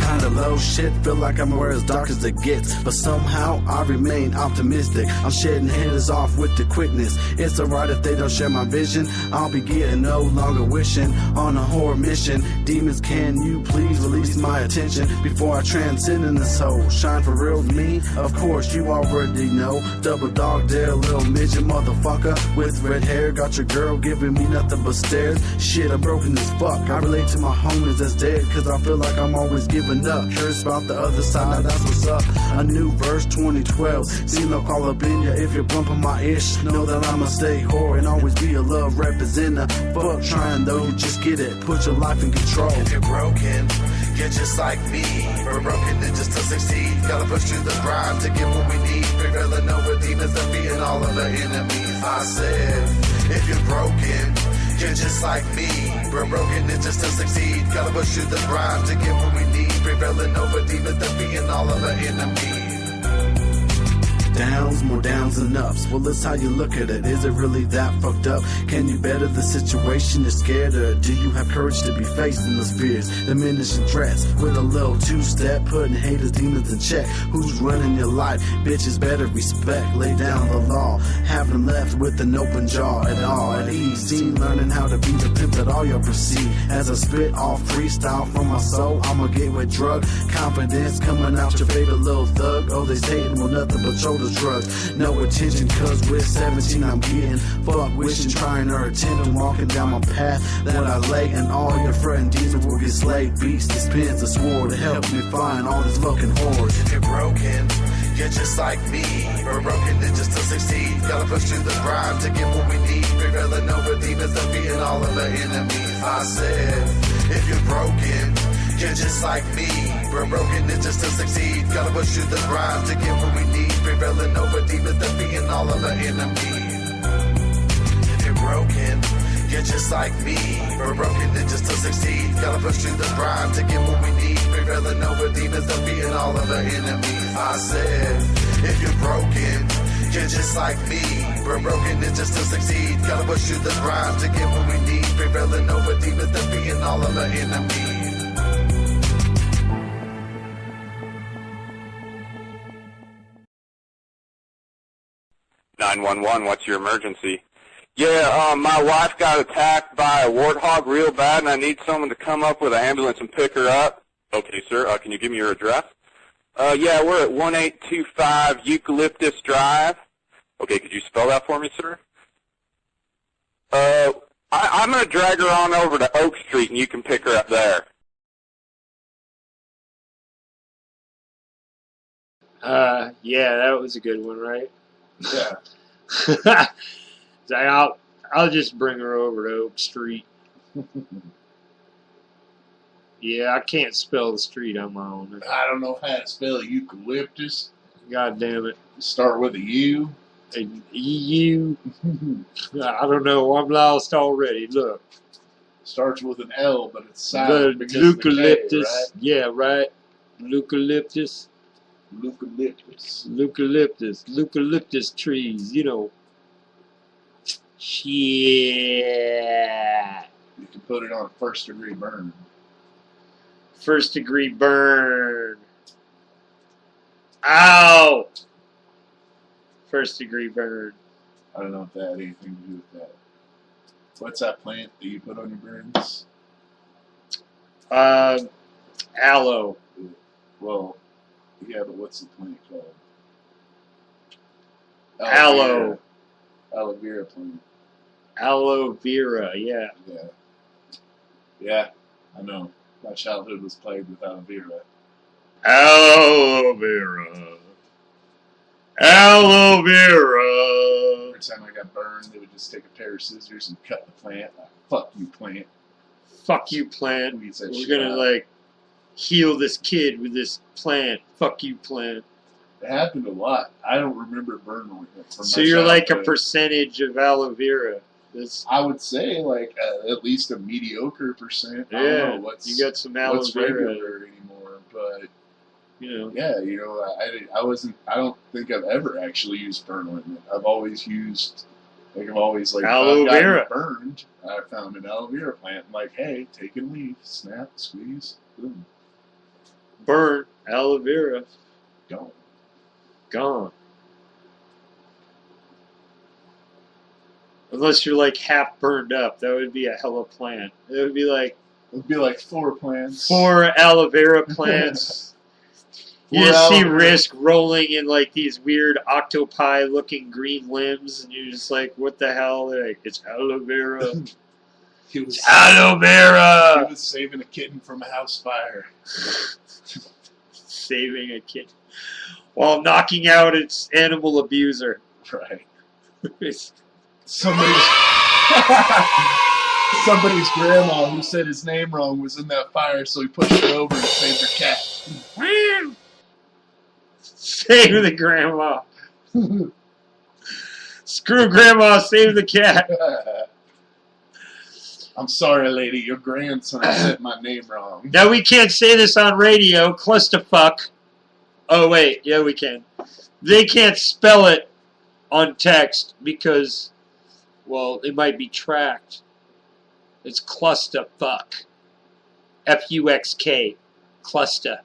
Kinda low shit, feel like I'm where as dark as it gets, but somehow I remain optimistic. I'm shedding haters off with the quickness. It's alright if they don't share my vision. I'll be getting no longer wishing on a horror mission. Demons, can you please release my attention before I transcend in this hole? Shine for real with me? Of course, you already know. Double dog dare, little midget motherfucker with red hair. Got your girl giving me nothing but stares. Shit, I'm broken as fuck. I relate to my homies that's dead, cause I feel like I'm always giving up. Curious about the other side, now that's what's up. A new verse 2012. See no call up in ya if you're bumping my ish. Know that I'ma stay whore and always be a love representative. Fuck trying though, just get it. Put your life in control. If you're broken, you're just like me. We're broken ninjas to succeed. Gotta push through the grind to get what we need. Prevailing over demons and beating all of our enemies. I said, if you're broken, you're just like me. We're broken ninjas to succeed. Gotta push through the grind to get what we need. Prevailing over demons and beating all of our enemies. Downs, more downs than ups. Well, it's how you look at it. Is it really that fucked up? Can you better the situation? You're scared, or do you have courage to be facing those fears? Diminishing threats with a little two-step, putting haters, demons in check. Who's running your life? Bitches better respect. Lay down the law. Haven't left with an open jaw at all. At ease, seen learning how to be the pimp that all y'all perceive. As I spit off freestyle from my soul, I'm a gateway drug. Confidence coming out your favorite little thug. Oh, they hating with nothing but shoulders drugs. No attention, cause with 17 I'm getting fuck wishing, trying her attention, walking down my path that I lay, and all your friend demons will get slayed. Beasts, these pins, a sword to help me find all these fucking whores. If you're broken, you're just like me. We're broken ninjas to succeed. Gotta push through the grind to get what we need. Prevailing over demons and beating all of our enemies. I said, if you're broken, you're just like me. We're broken ninjas to succeed. Gotta push through the grind to get what we need. Prevailing over demons and beating all of our enemies. If you're broken, you're just like me. We're broken ninjas to succeed. Gotta push through the grind to get what we need. Prevailing over demons and beating all of our enemies. I said, if you're broken, you're just like me. We're broken ninjas to succeed. Gotta push through the grind to get what we need. Prevailing over demons and beating all of our enemies. 911, what's your emergency? Yeah, my wife got attacked by a warthog real bad, and I need someone to come up with an ambulance and pick her up. Okay, sir. Can you give me your address? Yeah, we're at 1825 Eucalyptus Drive. Okay, could you spell that for me, sir? I'm going to drag her on over to Oak Street, and you can pick her up there. Yeah, that was a good one, right? Yeah. I'll just bring her over to Oak Street. Yeah, I can't spell the street on my own. I don't know how to spell eucalyptus. God damn it. Start with a U. A U. I don't know. I'm lost already. Look. Starts with an L, but it's silent The because of the K, eucalyptus. right? Yeah, right. Eucalyptus. Eucalyptus trees, you know. Yeah. You can put it on first degree burn. First degree burn. Ow! First degree burn. I don't know if that had anything to do with that. What's that plant that you put on your burns? Aloe. Well, yeah, but what's the plant called? Aloe. Aloe vera plant. Aloe vera, yeah. Yeah. Yeah, I know. My childhood was plagued with aloe vera. Aloe vera. Aloe vera. Every time I got burned, they would just take a pair of scissors and cut the plant. Like, fuck you, plant. Fuck you, plant. We're We're gonna, like, heal this kid with this plant. Fuck you, plant. It happened a lot. I don't remember burning it. So you're like a percentage of aloe vera. I would say like at least a mediocre percent. Yeah, I don't know you got some aloe what's vera regular anymore, but you know. Yeah, you know, I don't think I've ever actually used burn ointment. I've always used aloe vera burned. I found an aloe vera plant. I'm like, hey, take and leave, snap, squeeze, boom. Burn aloe vera. Gone. Unless you're like half burned up, that would be a hella plant. It would be like 4 plants. 4 aloe vera plants. You just see RYSK rolling in like these weird octopi-looking green limbs, and you're just like, "What the hell?" They're like, it's aloe vera. It's aloe vera. He was saving a kitten from a house fire. Saving a kitten while knocking out its animal abuser. Right. Somebody's grandma who said his name wrong was in that fire, so he pushed her over and saved her cat. Save the grandma. Screw grandma, save the cat. I'm sorry, lady. Your grandson said my name wrong. Now we can't say this on radio. Clusterfuck. Oh, wait. Yeah, we can. They can't spell it on text because, well, it might be tracked. It's clusterfuck. F-U-X-K. Cluster.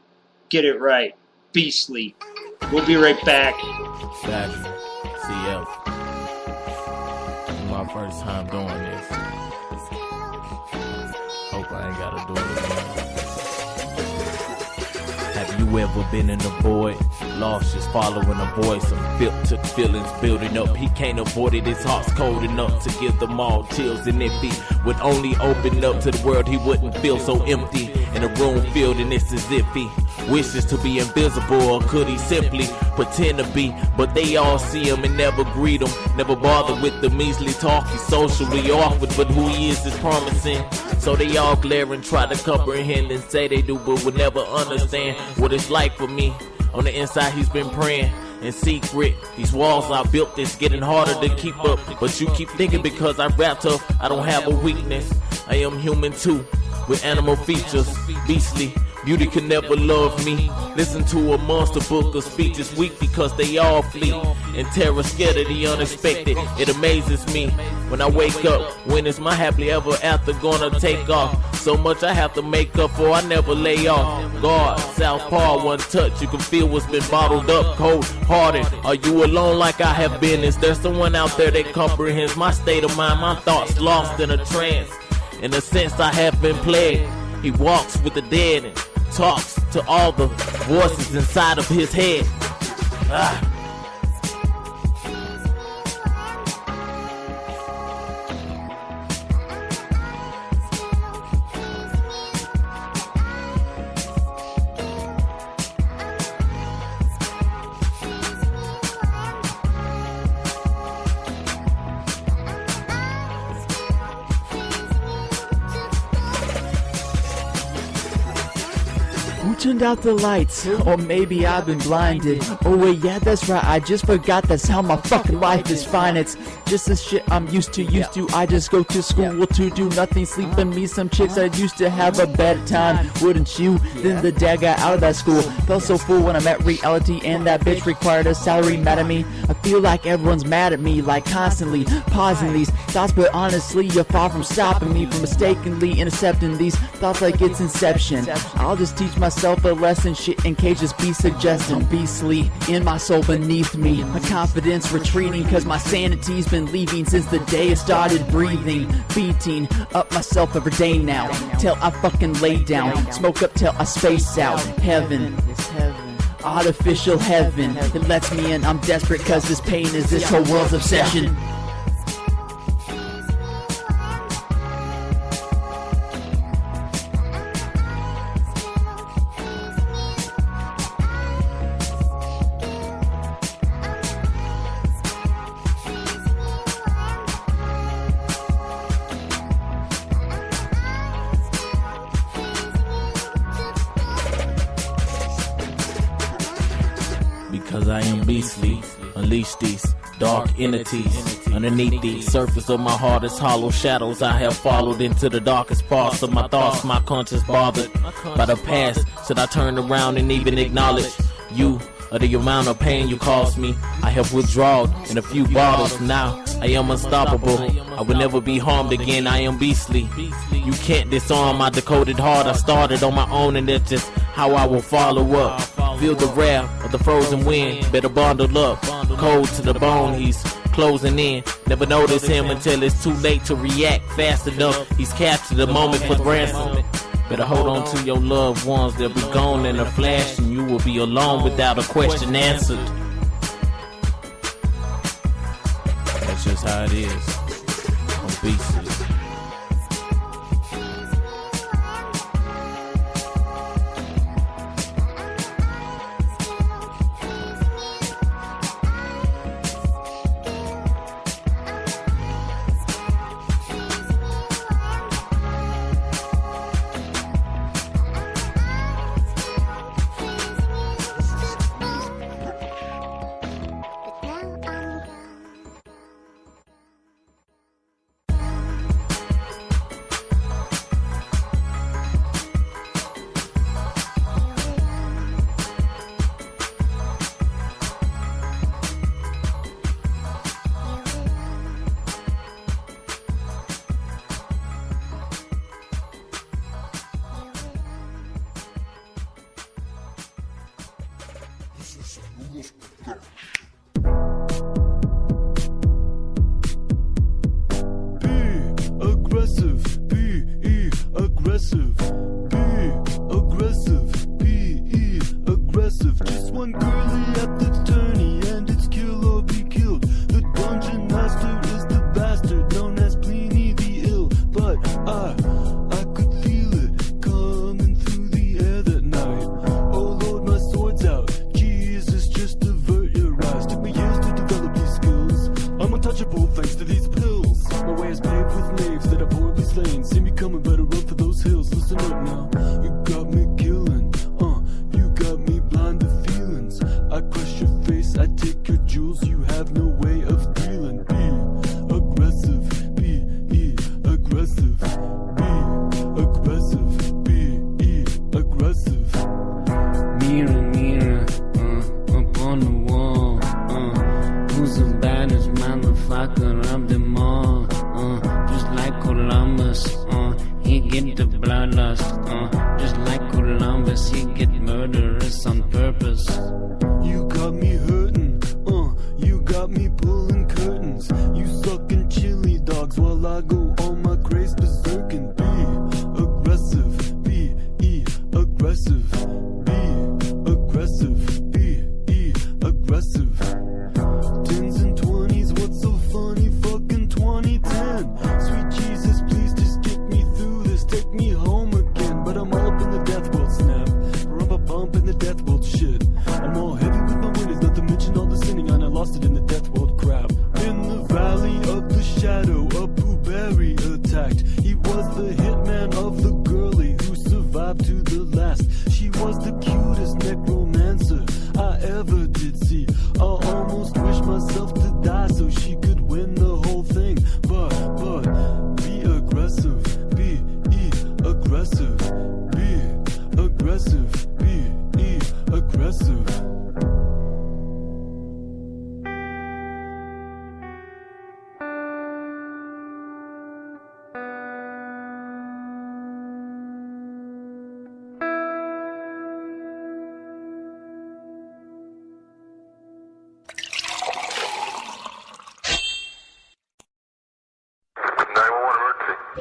Get it right. Beastly. We'll be right back. Gotcha. CF. This is my first time doing this. Hope I ain't gotta do it again. Have you ever been in the void? Lost just following a voice. Some took feelings building up. He can't avoid it. His heart's cold enough to give them all chills. And if he would only open up to the world, he wouldn't feel so empty. In a room filled, and it's as if he wishes to be invisible, or could he simply pretend to be? But they all see him and never greet him, never bother with the measly talk. He's socially awkward, but who he is promising. So they all glare and try to comprehend and say they do, but would never understand what it's like for me. On the inside, he's been praying in secret. These walls I built, it's getting harder to keep up. But you keep thinking because I rap tough, I don't have a weakness. I am human too, with animal features, beastly. Beauty can never love me. Listen to a monster book of speeches weak because they all flee. And terror scared of the unexpected. It amazes me when I wake up. When is my happily ever after gonna take off? So much I have to make up for, I never lay off. God, Southpaw, one touch, you can feel what's been bottled up, cold hearted. Are you alone like I have been? Is there someone out there that comprehends my state of mind? My thoughts lost in a trance. In a sense I have been plagued. He walks with the dead and talks to all the voices inside of his head. turned out the lights? Or maybe I've been blinded. Oh wait, yeah, that's right, I just forgot that's how my fucking life is fine. It's just the shit I'm used to. I just go to school to do nothing, sleep and meet some chicks. I used to have a better time, wouldn't you? Then the day I got out of that school, felt so full when I met reality, and that bitch required a salary mad at me. I feel like everyone's mad at me, like constantly pausing these thoughts, but honestly you're far from stopping me from mistakenly intercepting these thoughts like it's Inception. I'll just teach myself a lesson, shit in cages be suggesting. Beastly in my soul beneath me, my confidence retreating, cause my sanity's been leaving since the day I started breathing. Beating up myself every day now, till I fucking lay down. Smoke up till I space out. Heaven is heaven, artificial heaven. It lets me in, I'm desperate cause this pain is this whole world's obsession. Because I am beastly, unleash these dark entities. Underneath the surface of my heart is hollow shadows. I have followed into the darkest parts of my thoughts. My conscience bothered by the past. Should I turn around and even acknowledge you or the amount of pain you caused me? I have withdrawn in a few bottles. Now I am unstoppable. I will never be harmed again. I am beastly. You can't disarm my decoded heart. I started on my own, and that's just how I will follow up. Feel the wrath of the frozen wind. Better bundle up, cold to the bone. He's closing in. Never notice him until it's too late to react fast enough. He's captured the moment for ransom. Better hold on to your loved ones. They'll be gone in a flash, and you will be alone without a question answered. That's just how it is. I'm beastly.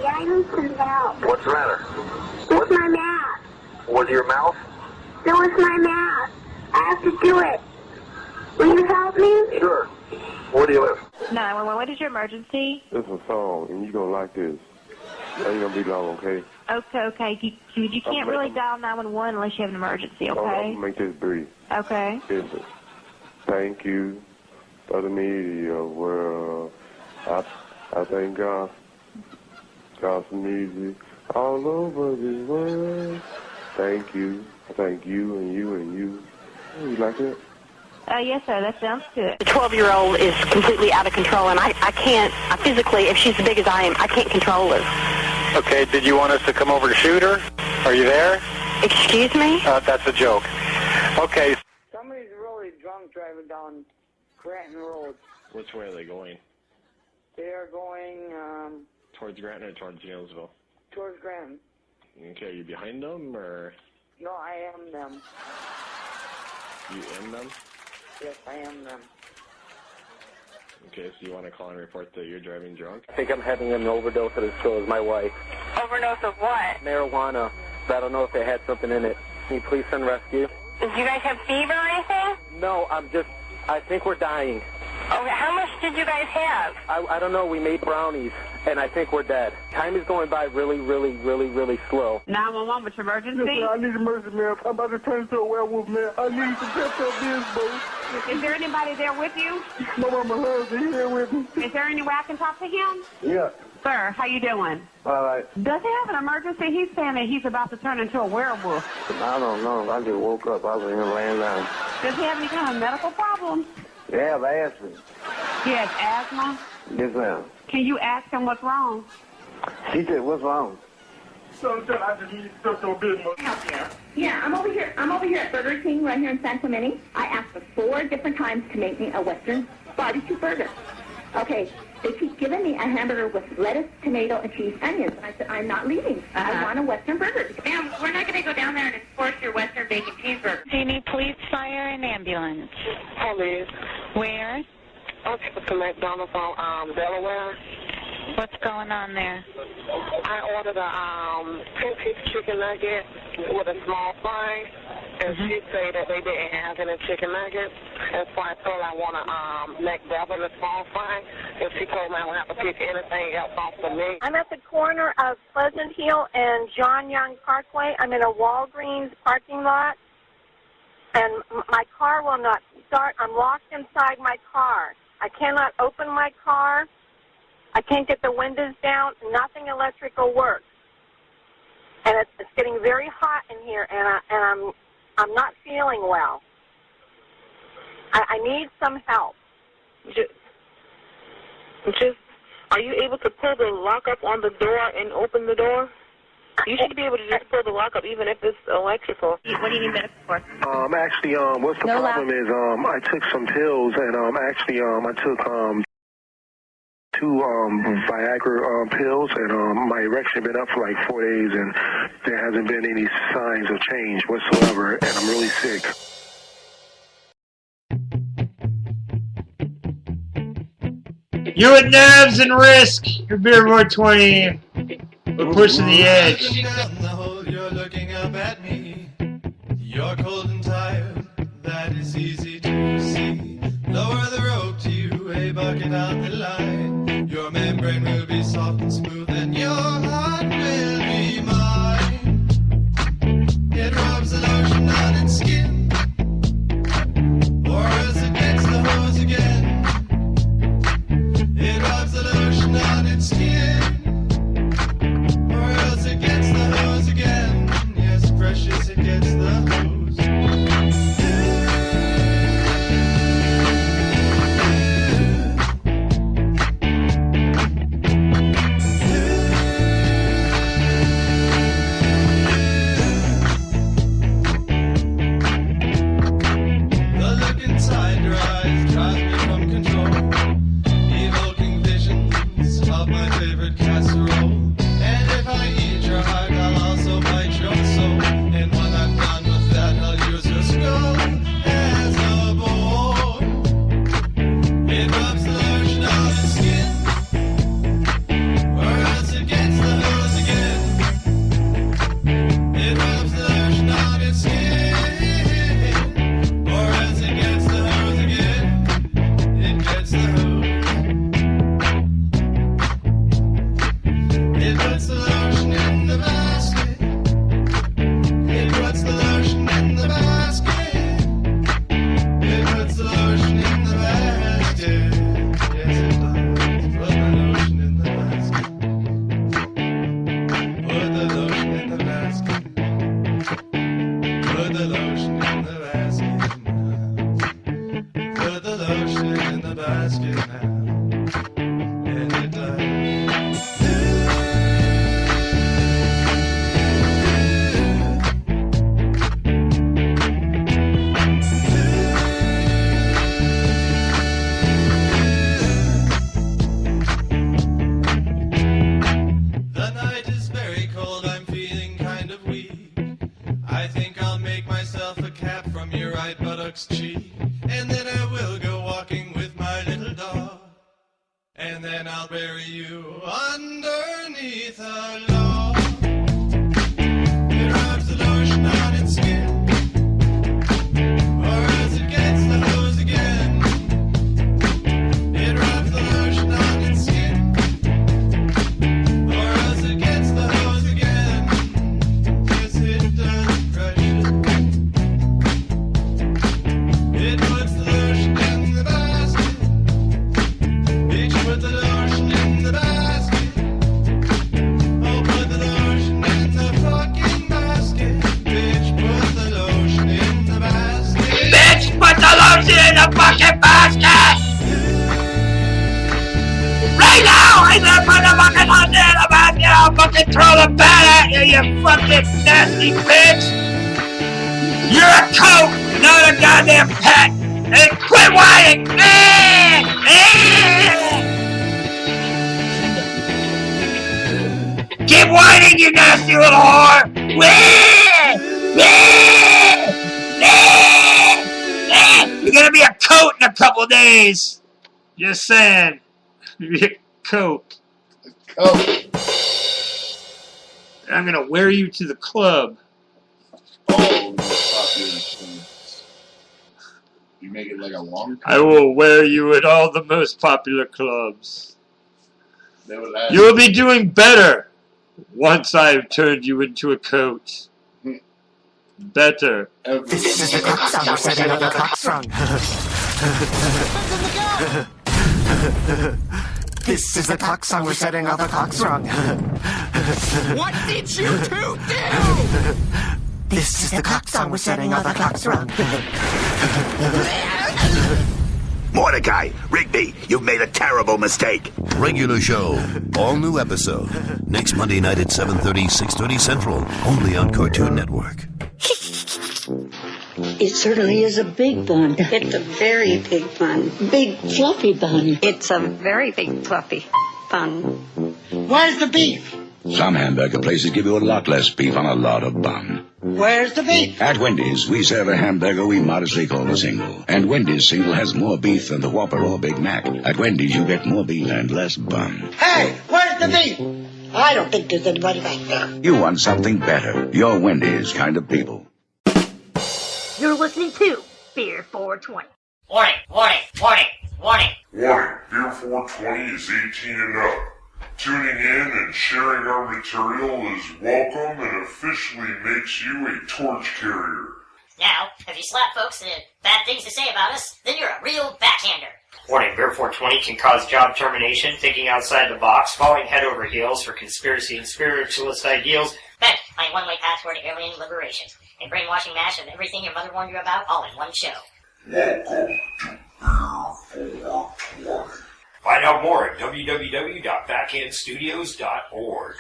Yeah, I need some help. What's the matter? With my math. With your mouth? No, with my math. I have to do it. Will you help me? Sure. Where do you live? 911, what is your emergency? This is a song, and you're going to like this. It ain't going to be long, okay? Okay. You can't really dial 911 unless you have an emergency, okay? I'm going to make this brief. Okay. Listen. Thank you for the media world. I thank God. God's music all over this world. Thank you. I thank you and you and you. You like it? Yes, sir. That sounds good. The 12-year-old is completely out of control, and I can't, physically, if she's as big as I am, I can't control her. Okay, did you want us to come over to shoot her? Are you there? Excuse me? That's a joke. Okay. Somebody's really drunk driving down Granton Road. Which way are they going? They are going, Towards Granton or towards Yalesville? towards Granton. Okay, are you behind them or No, I am them. you in them? Yes, I am them. Okay, so you want to call and report that you're driving drunk? I think I'm having an overdose at a store with my wife. Overdose of what? Marijuana. But I don't know if they had something in it. Can you please send rescue? Do you guys have fever or anything? No, I think we're dying. Okay, how much did you guys have? I don't know, we made brownies, and I think we're dead. Time is going by really slow. 911, what's your emergency? Listen, I need emergency, man. I'm about to turn into a werewolf, man. I need some Pepto Bismol, bro. Is there anybody there with you? My mama husband here with me. Is there any way I can talk to him? Yeah. Sir, how you doing? All right. Does he have an emergency? He's saying that he's about to turn into a werewolf. I don't know. I just woke up. I was in the landline. Does he have any kind of medical problems? Yeah, I've asked me. He has asthma? Yes, ma'am. Can you ask him what's wrong? She said, what's wrong? So I just need Pepto Bismol. Help you. Yeah, I'm over here at Burger King right here in San Clemente. I asked for 4 different times to make me a Western barbecue burger. Okay, they keep giving me a hamburger with lettuce, tomato, and cheese onions. I said, I'm not leaving. I want a Western burger. Ma'am, we're not going to go down there and enforce your Western bacon cheeseburger. Do you need police, fire, and ambulance? Police. Where? Okay, to McDonald's on Delaware. What's going on there? I ordered a 10-piece chicken nugget with a small fry, and she said that they didn't have any chicken nuggets. And so I told her I want a McDouble, a small fry, and she told me I would have to pick anything else off the menu. I'm at the corner of Pleasant Hill and John Young Parkway. I'm in a Walgreens parking lot, and my car will not start. I'm locked inside my car. I cannot open my car. I can't get the windows down. Nothing electrical works. And it's getting very hot in here, and I'm not feeling well. I need some help. Just, are you able to pull the lock up on the door and open the door? You should be able to just pull the lock up even if it's electrical. What do you need medical for? Actually, what's the problem is, I took some pills, and I took, 2 Viagra pills, and my erection been up for like 4 days, and there hasn't been any signs of change whatsoever, and I'm really sick. You at Nabs and RYSK, your Beerboard 20. We're pushing the edge. You're looking up at me. You're cold and tired. That is easy to see. Lower the rope to you, a bucket on the line. Your membrane will be soft and smooth, and your heart will be mine. It rubs the lotion on its skin, or else it gets the hose again. It rubs the lotion on its skin, or else it gets the hose again. Yes, precious, it gets the hose. basket now. And it died. The night is very cold, I'm feeling kind of weak. I think I'll make myself a cap from your right buttock's cheek. And then I will go walking with my little dog. And then I'll bury you underneath a log. It rubs the lotion on its skin, or as it gets the hose again. It rubs the lotion on its skin, or as it gets the hose again. Yes, it does crush it. It puts the lotion in the basket. Bitch, put the lotion in the basket. Oh, put the lotion in the fucking basket. Bitch, put the lotion in the basket. Bitch, put the lotion in the fucking basket! Right now! I said put the fucking lotion in the basket! I'll fucking throw the bat at you, you fucking nasty bitch! You're a coat, not a goddamn pet! And quit whining! Keep whining, you nasty little whore! You're gonna be a coat in a couple days! Just saying. Be a coat. I'm gonna wear you to the club. Oh, you make it like a long time. I will wear you at all the most popular clubs. You will be doing better once I've turned you into a coat. Better. This is the clock song. We're setting another clock song. This is the clock song. We're setting all the clocks wrong. What did you two do? This is the clock song. We're setting all the clocks wrong. Mordecai, Rigby, you've made a terrible mistake. Regular show, all new episode. Next Monday night at 7:30, 6:30 Central, only on Cartoon Network. It certainly is a big bun. It's a very big bun. Big fluffy bun. It's a very big fluffy bun. Where's the beef? Some hamburger places give you a lot less beef on a lot of bun. Where's the beef? At Wendy's, we serve a hamburger we modestly call a single. And Wendy's single has more beef than the Whopper or Big Mac. At Wendy's, you get more beef and less bun. Hey, where's the beef? I don't think there's anybody back there. You want something better. You're Wendy's kind of people. You're listening to Beer 420. Warning, warning, warning, warning. Warning, Beer 420 is 18 and up. Tuning in and sharing our material is welcome and officially makes you a torch carrier. Now, if you slap folks that have bad things to say about us, then you're a real backhander. Warning, Beer 420 can cause job termination, thinking outside the box, falling head over heels for conspiracy and spiritualist ideals, Bent, my one-way path toward alien liberation. A brainwashing mash of everything your mother warned you about, all in one show. Find out more at www.backhandstudios.org.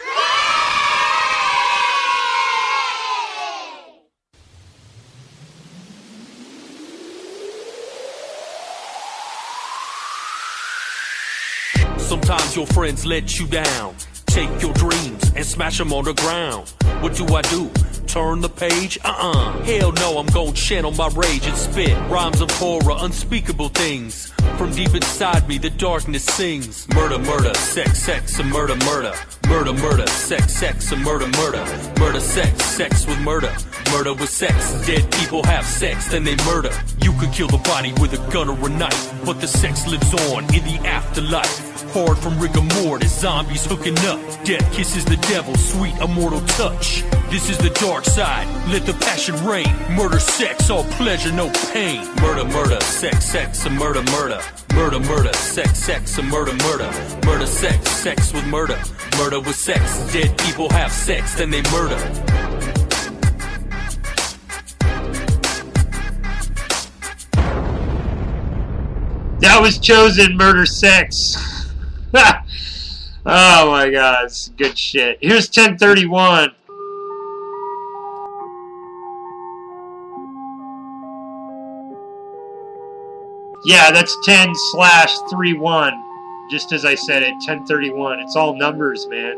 Sometimes your friends let you down. Take your dreams and smash them on the ground. What do? Turn the page? Hell no, I'm gon' channel my rage and spit rhymes of horror, unspeakable things. From deep inside me, the darkness sings. Murder, murder, sex, sex, and murder, murder. Murder, murder, sex, sex, and murder, murder. Murder, sex, sex with murder. Murder with sex. Dead people have sex, then they murder. You could kill the body with a gun or a knife, but the sex lives on in the afterlife. Hard from rigor mortis, zombies hooking up. Death kisses the devil, sweet immortal touch. This is the dark side, let the passion reign. Murder, sex, all pleasure, no pain. Murder, murder, sex, sex, and murder, murder. Murder, murder, sex, sex, and murder, murder. Murder, sex, sex with murder. Murder with sex. Dead people have sex, then they murder. Now I was chosen, murder 6. Oh my god, it's good shit. Here's 1031. Yeah, that's 10/31. Just as I said it, 1031. It's all numbers, man.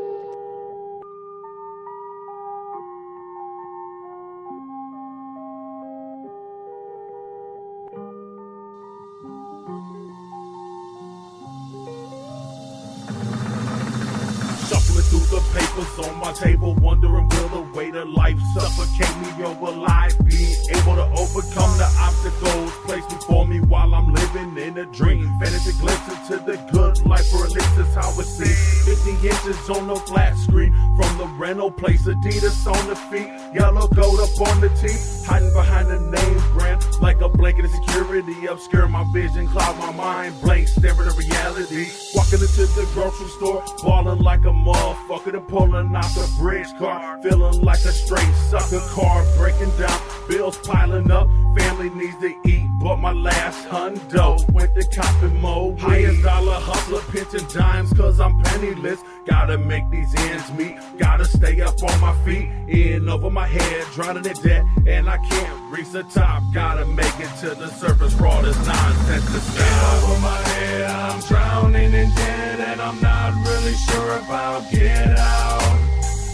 Shuffling through the papers on my table, wondering will the weight of life suffocate me, or will I be able to overcome the obstacles placed before me while I'm living in a dream? Fantasy glimpse into the good life, or at least that's how it seems. 50 inches on the flat screen from the rental place, Adidas on the feet, yellow gold up on the teeth, hiding behind the name brand like a blanket of security, obscure my vision, cloud my mind, blank staring at reality. Walking into the grocery store, balling like a motherfucker, to pulling out the bridge car, feeling like a straight sucker. Car breaking down, bills piling up, family needs to eat, but my last hundo went to copping mode. Highest dollar hustler, pinching dimes cause I'm penniless. Gotta make these ends meet, gotta stay up on my feet, in over my head, drowning in debt, and I can't reach the top. Gotta make it to the surface for all this nonsense to stop. In over my head, I'm drowning in debt, and I'm not really sure if I'll get out.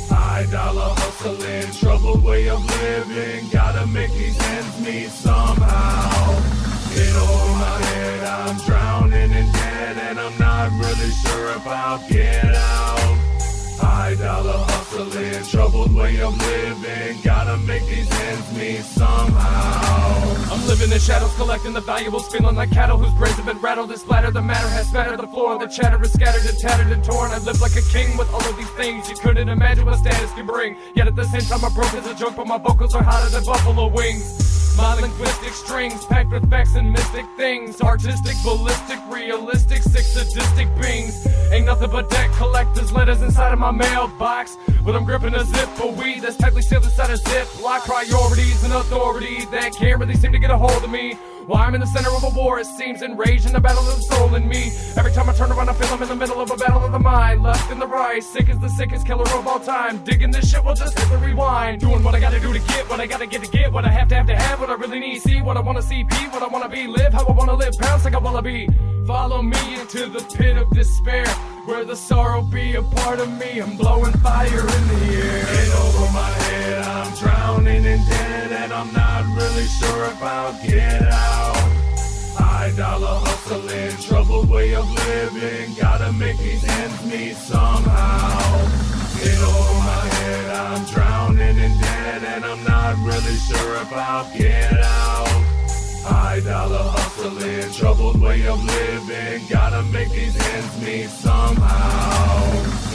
High dollar hustling, troubled way of living, gotta make these ends meet somehow. In over my head, I'm drowning in debt, and I'm not really sure if I'll get out. High dollar hustling, troubled way of living, gotta make these ends meet somehow. I'm living in shadows, collecting the valuables, feeling like cattle whose brains have been rattled and splattered. The matter has spattered the floor, the chatter is scattered and tattered and torn. I live like a king with all of these things you couldn't imagine what status can bring. Yet at the same time I'm broke as a joke, but my vocals are hotter than buffalo wings. My linguistic strings packed with facts and mystic things, artistic, ballistic, realistic, sick, sadistic beings. Ain't nothing but debt collectors' letters inside of my mailbox, but I'm gripping a zip of weed that's tightly sealed inside a ziplock. Priorities and authority that can't really seem to get a hold of me. While I'm in the center of a war, it seems, enraged in the battle of the soul in me. Every time I turn around, I feel I'm in the middle of a battle of the mind. Lust in the right, sick as the sickest killer of all time. Digging this shit, we'll just hit the rewind. Doing what I gotta do to get what I gotta get to get. What I have to have, what I really need, see. What I wanna see, be, what I wanna be, live how I wanna live, pounce like I wanna be. Follow me into the pit of despair, where the sorrow be a part of me. I'm blowing fire in the air. In over my head, I'm drowning in debt, and I'm not really sure if I'll get out. High dollar hustling, troubled way of living, gotta make these ends meet somehow. In over my head, I'm drowning in debt, and I'm not really sure if I'll get out. High dollar hustling, troubled way of living, gotta make these ends meet somehow.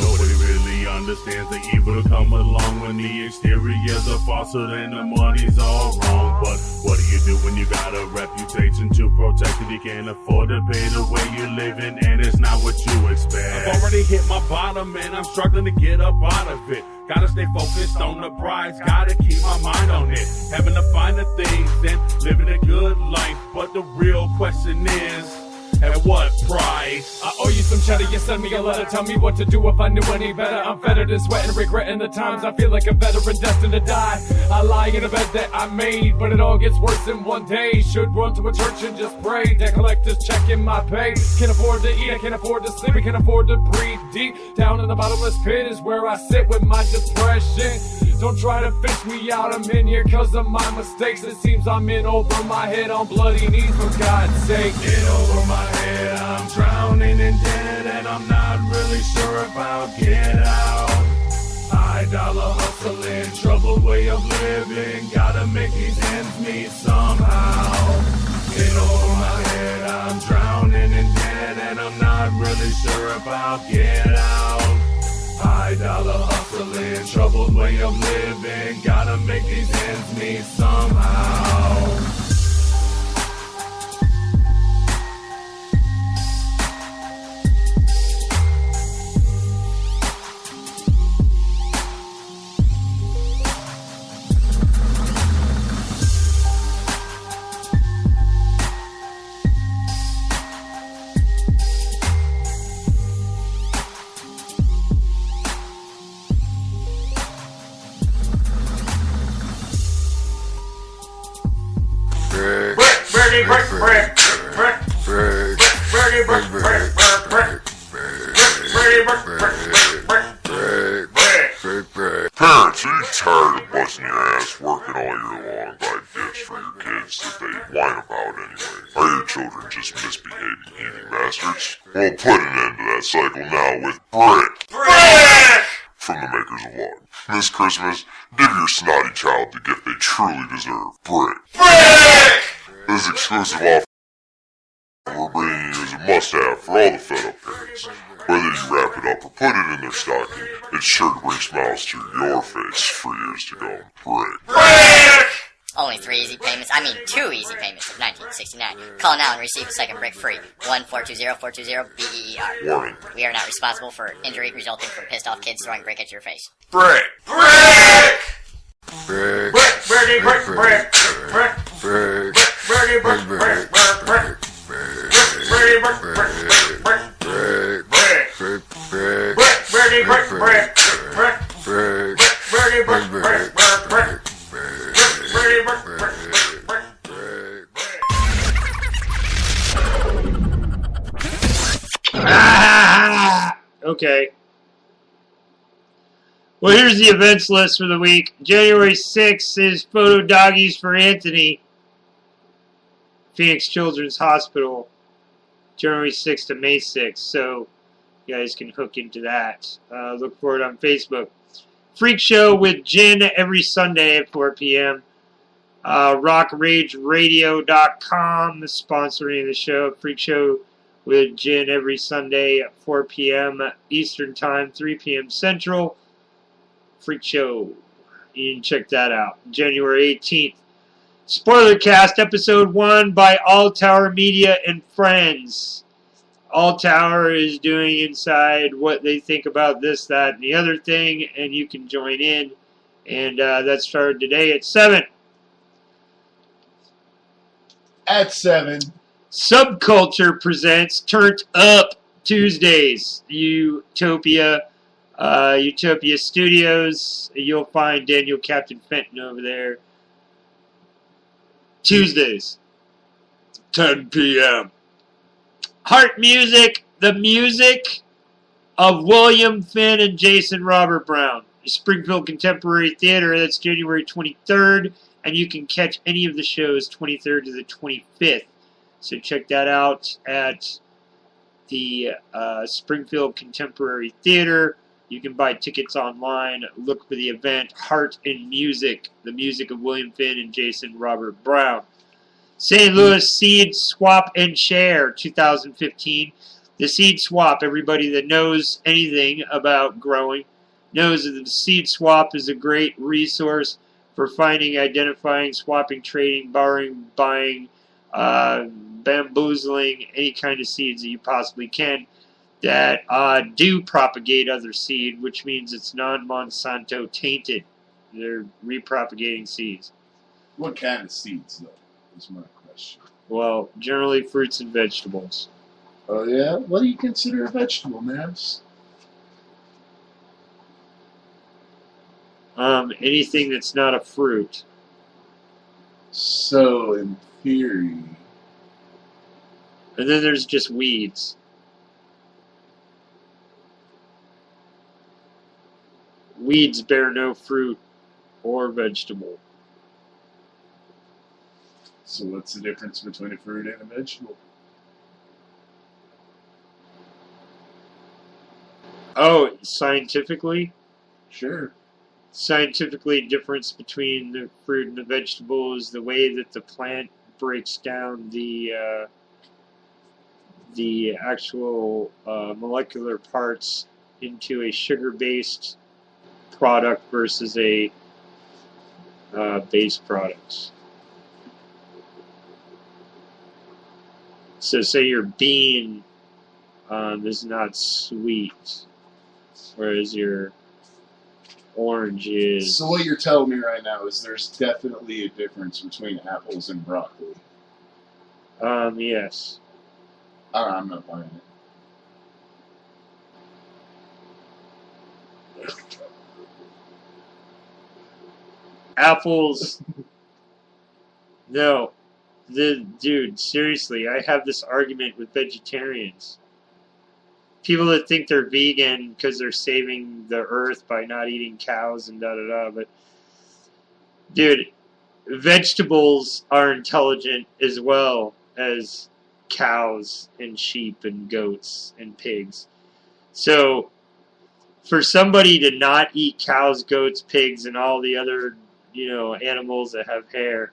Nobody really understands the evil to come along when the exterior's a falsehood and the money's all wrong. But what do you do when you got a reputation to protect if you can't afford to pay the way you're living and it's not what you expect? I've already hit my bottom and I'm struggling to get up out of it. Gotta stay focused on the prize, gotta keep my mind on it. Having to find the things and living a good life, but the real question is, at what price? I owe you some cheddar, you send me a letter, tell me what to do if I knew any better. I'm fettered and sweating, regretting the times I feel like a veteran destined to die. I lie in a bed that I made, but it all gets worse in one day. Should run to a church and just pray. Debt collectors checking my pay. Can't afford to eat, I can't afford to sleep, I can't afford to breathe deep. Down in the bottomless pit is where I sit with my depression. Don't try to fish me out, I'm in here cause of my mistakes. It seems I'm in over my head on bloody knees, for God's sake. In over my head, I'm drowning in debt, and I'm not really sure if I'll get out. High dollar hustling, troubled way of living, gotta make these ends meet somehow. In over my head, I'm drowning in debt, and I'm not really sure if I'll get out. High dollar hustling, troubled way of living, gotta make these ends meet somehow. Parents, are you tired of busting your ass working all year long by gifts for your kids that they whine about anyway? Are your children just misbehaving eating bastards? We'll put an end to that cycle now with Brick! Brick! From the makers of Log. This Christmas, give your snotty child the gift they truly deserve. Brick! Brick! This exclusive offer we're bringing you is a must-have for all the fed-up parents. Whether you wrap it up or put it in their stocking, it's sure to bring smiles to your face for years to come. Brick! Brick! Only 3 easy payments, 2 easy payments of $19.69. Call now and receive a second brick free. 1-420-420-BEER. Warning. We are not responsible for injury resulting from pissed off kids throwing brick at your face. Brick! Brick! Brick! Brick! Brick! Brick! Brick! Brick! Brick! Brick! Brick! Brick! Brick! Okay. Well, here's the events list for the week. January 6th is Photo Doggies for Anthony, Phoenix Children's Hospital. January 6th to May 6th, so you guys can hook into that. Look for it on Facebook. Freak Show with Jen every Sunday at 4 p.m. RockRageRadio.com is sponsoring the show. Freak Show with Jen every Sunday at 4 p.m. Eastern Time, 3 p.m. Central. Freak Show. You can check that out. January 18th. Spoilercast Episode 1 by All Tower Media and Friends. All Tower is doing inside what they think about this, that, and the other thing, and you can join in. And that started today at 7. At 7. Subculture presents Turned Up Tuesdays. Utopia Studios. You'll find Daniel Captain Fenton over there. Tuesdays, 10 p.m. Heart Music, the music of William Finn and Jason Robert Brown. Springfield Contemporary Theater, that's January 23rd, and you can catch any of the shows 23rd to the 25th. So check that out at the Springfield Contemporary Theater. You can buy tickets online. Look for the event, Heart and Music, the music of William Finn and Jason Robert Brown. St. Louis Seed Swap and Share 2015. The Seed Swap, everybody that knows anything about growing knows that the Seed Swap is a great resource for finding, identifying, swapping, trading, borrowing, buying, bamboozling, any kind of seeds that you possibly can that do propagate other seed, which means it's non-Monsanto tainted. They're repropagating seeds. What kind of seeds, though, is my question. Well, generally fruits and vegetables. Oh, yeah? What do you consider a vegetable, Nabs? Anything that's not a fruit. So, in theory... And then there's just weeds. Weeds bear no fruit or vegetable. So what's the difference between a fruit and a vegetable? Oh, scientifically? Sure. Scientifically, difference between the fruit and the vegetable is the way that the plant breaks down the actual molecular parts into a sugar-based product versus a base product. So say your bean is not sweet, whereas your orange is... So what you're telling me right now is there's definitely a difference between apples and broccoli. Yes. I'm not buying it. Apples... No. Dude, seriously, I have this argument with vegetarians. People that think they're vegan because they're saving the earth by not eating cows and da-da-da. But, dude, vegetables are intelligent as well as cows and sheep and goats and pigs. So, for somebody to not eat cows, goats, pigs, and all the other, animals that have hair,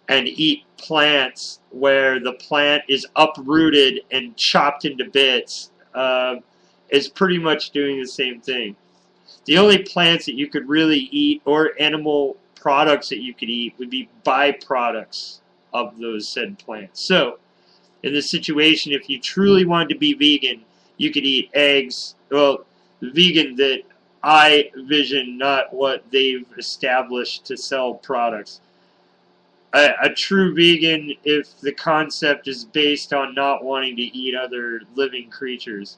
and eat plants where the plant is uprooted and chopped into bits, is pretty much doing the same thing. The only plants that you could really eat or animal products that you could eat would be byproducts of those said plants. So, in this situation, if you truly wanted to be vegan, you could eat eggs. Well, vegan that I vision, not what they've established to sell products. A true vegan, if the concept is based on not wanting to eat other living creatures,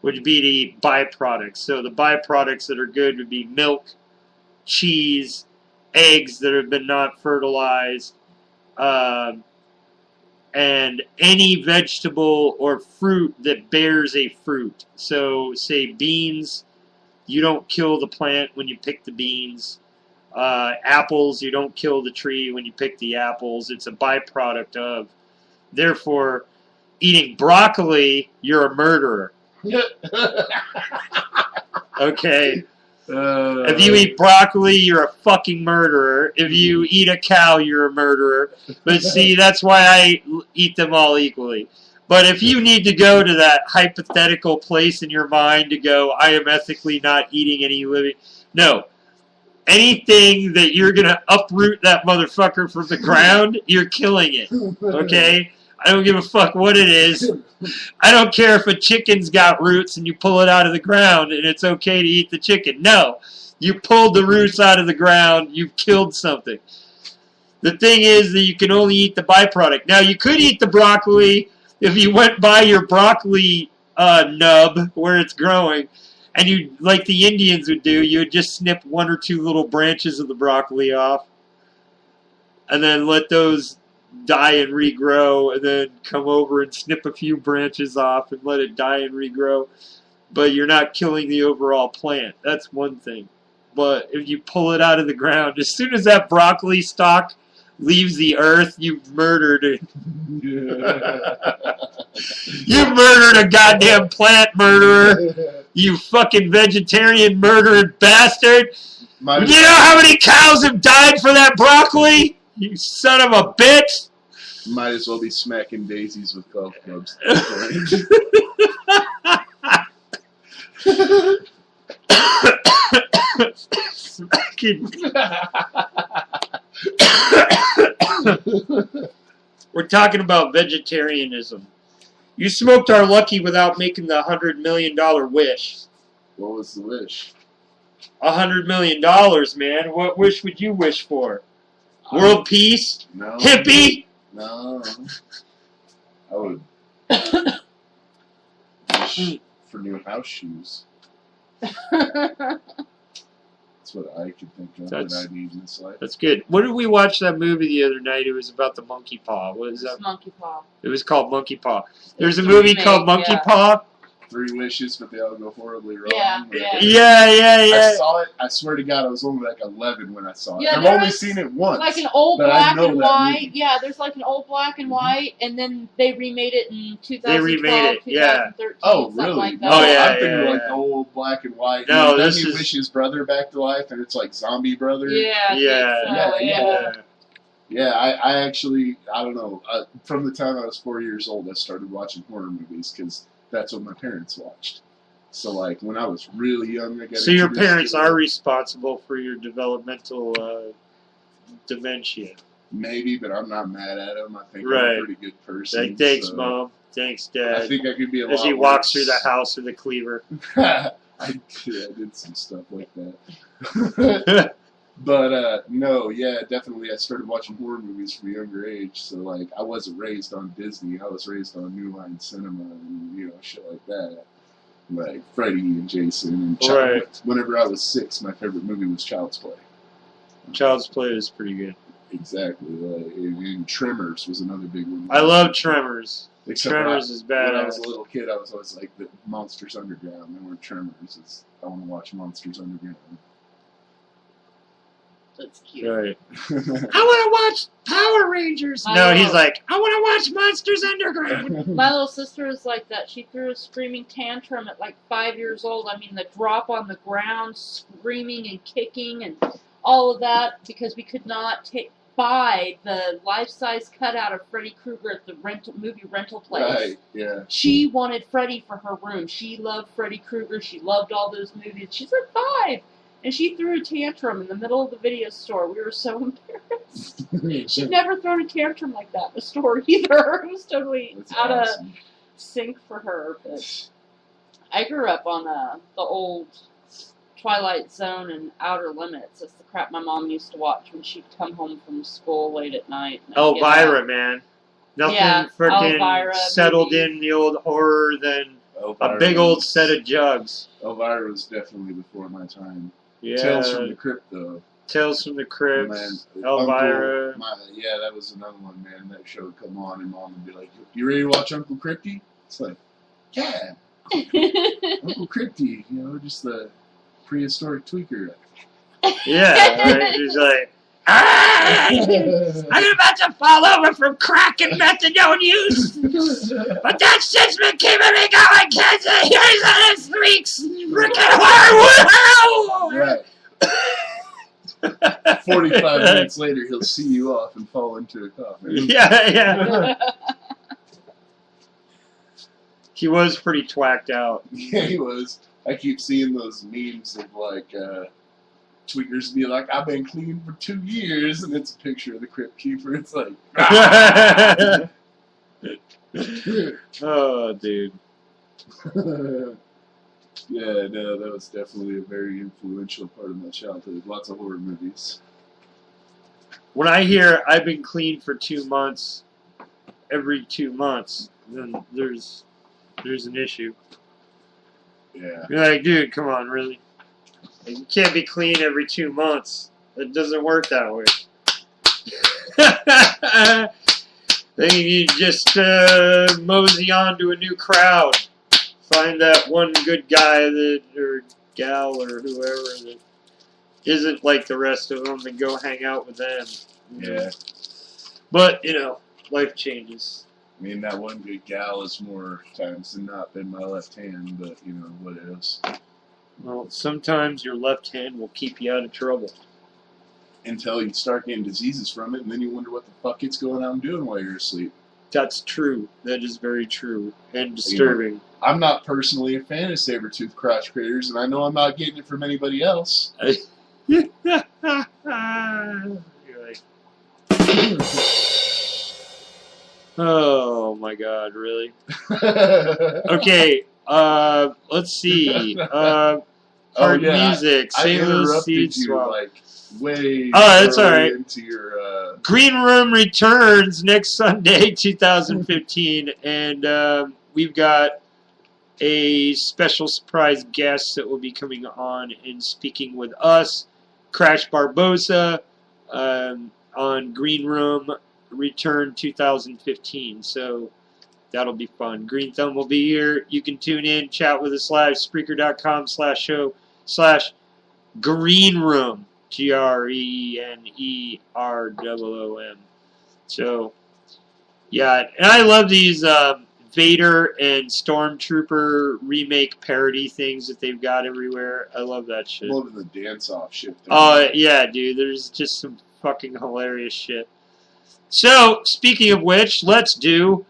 would be to eat byproducts. So the byproducts that are good would be milk, cheese, eggs that have been not fertilized, and any vegetable or fruit that bears a fruit. So, say beans, you don't kill the plant when you pick the beans. Apples, you don't kill the tree when you pick the apples. It's a byproduct of. Therefore, eating broccoli, you're a murderer. Okay? If you eat broccoli, you're a fucking murderer. If you eat a cow, you're a murderer. But see, that's why I eat them all equally. But if you need to go to that hypothetical place in your mind to go, I am ethically not eating any living. No. Anything that you're going to uproot that motherfucker from the ground, you're killing it. Okay? I don't give a fuck what it is. I don't care if a chicken's got roots and you pull it out of the ground and it's okay to eat the chicken. No. You pulled the roots out of the ground, you've killed something. The thing is that you can only eat the byproduct. Now, you could eat the broccoli if you went by your broccoli nub where it's growing, and you, like the Indians would do, you would just snip one or two little branches of the broccoli off, and then let those die and regrow, and then come over and snip a few branches off and let it die and regrow. But you're not killing the overall plant. That's one thing. But if you pull it out of the ground, as soon as that broccoli stalk leaves the earth, you've murdered it. You murdered a goddamn plant murderer. You fucking vegetarian murdering bastard. You know how many cows have died for that broccoli? You son of a bitch. Might as well be smacking daisies with golf clubs. We're talking about vegetarianism. You smoked our Lucky without making the $100 million wish. What was the wish? $100 million, man. What wish would you wish for? World peace? No. Hippie? No. I would wish for new house shoes. That's what I could think of that I need in this life. That's good. What did we watch that movie the other night? It was about the monkey paw. What is that? Monkey Paw. It was called Monkey Paw. There's a movie called Monkey Paw. 3 wishes, but they all go horribly wrong. Yeah. I saw it. I swear to God, I was only like 11 when I saw it. Yeah, I've only seen it once. Like an old but black I know and that white. movie. Yeah, there's like an old black and white, and then they remade it in 2012, They remade it, yeah. 2013, Oh, something really? like that. Oh, yeah, I'm thinking like the old black and white. No, and then this he is- wishes brother back to life, and it's like zombie brother. Yeah, I think so, Yeah, I actually, I don't know. From the time I was 4 years old, I started watching horror movies because that's what my parents watched. So, like, when I was really young, I got So your introduced parents to are responsible for your developmental dementia. Maybe, but I'm not mad at them. I think I'm Right. a pretty good person. Like, thanks, so Mom. Thanks, Dad. I think I could be a As lot he walks worse. through the house with a cleaver. I did some stuff like that. But, no, yeah, definitely I started watching horror movies from a younger age. So, like, I wasn't raised on Disney. I was raised on New Line Cinema and, you know, shit like that. Like Freddy and Jason. And Right. Whenever I was 6, my favorite movie was Child's Play. Child's Play was pretty good. Exactly. And Tremors was another big one. I love Tremors. Except Tremors is badass. When I was a little kid, I was always like, the Monsters Underground. They weren't Tremors. I want to watch Monsters Underground. That's cute. Right. I want to watch Power Rangers. No, he's like, I want to watch Monsters Underground. My little sister is like that. She threw a screaming tantrum at like 5 years old. I mean, the drop on the ground, screaming and kicking and all of that because we could not buy the life-size cutout of Freddy Krueger at the movie rental place. Right, yeah. She wanted Freddy for her room. She loved Freddy Krueger. She loved all those movies. She's like 5. And she threw a tantrum in the middle of the video store. We were so embarrassed. She'd never thrown a tantrum like that in the store either. It was totally out of sync for her. But I grew up on the old Twilight Zone and Outer Limits. That's the crap my mom used to watch when she'd come home from school late at night. Elvira, man. Nothing freaking Elvira, settled in the old horror than a big old set of jugs. Elvira was definitely before my time. Yeah. Tales from the Crypt, though. Tales from the Crypt, Man, Elvira. Yeah, that was another one, man. That show would come on and Mom would be like, "You ready to watch Uncle Crypty?" It's like, yeah. Uncle Crypty, you know, just the prehistoric tweaker. Yeah, right? He's like, I'm about to fall over from crack and methadone use. But that shit's been keeping me going, kids. And here's this week's freaking horror. Right. 45 minutes later, he'll see you off and fall into a coffin. Yeah. He was pretty twacked out. Yeah, he was. I keep seeing those memes of like tweakers be like, "I've been clean for 2 years," and it's a picture of the Crypt Keeper. It's like, oh, dude. Yeah, no, that was definitely a very influential part of my childhood. Lots of horror movies. When I hear I've been clean for 2 months, every 2 months, then there's an issue. Yeah. You're like, dude, come on, really? Like, you can't be clean every 2 months. It doesn't work that way. Then you just mosey on to a new crowd. Find that one good guy or gal or whoever that isn't like the rest of them and go hang out with them. Yeah. But, life changes. I mean, that one good gal is more times than not been my left hand, but, what else? Well, sometimes your left hand will keep you out of trouble. Until you start getting diseases from it, and then you wonder what the fuck it's going out and doing while you're asleep. That's true. That is very true. And disturbing. I'm not personally a fan of saber-toothed crotch critters, and I know I'm not getting it from anybody else. You're like, oh my god, really? Okay, let's see. Hard music. St. Louis Seed Swap. Way that's alright. Into your, Green Room returns next Sunday, 2015, and we've got a special surprise guest that will be coming on and speaking with us, Crash Barbosa, on Green Room Return 2015. So that'll be fun. Green Thumb will be here. You can tune in, chat with us live, Spreaker.com/show/Green Room. GREENEROOM. So, yeah, and I love these Vader and Stormtrooper remake parody things that they've got everywhere. I love that shit. I love the dance-off shit. Yeah, dude, there's just some fucking hilarious shit. So, speaking of which, let's do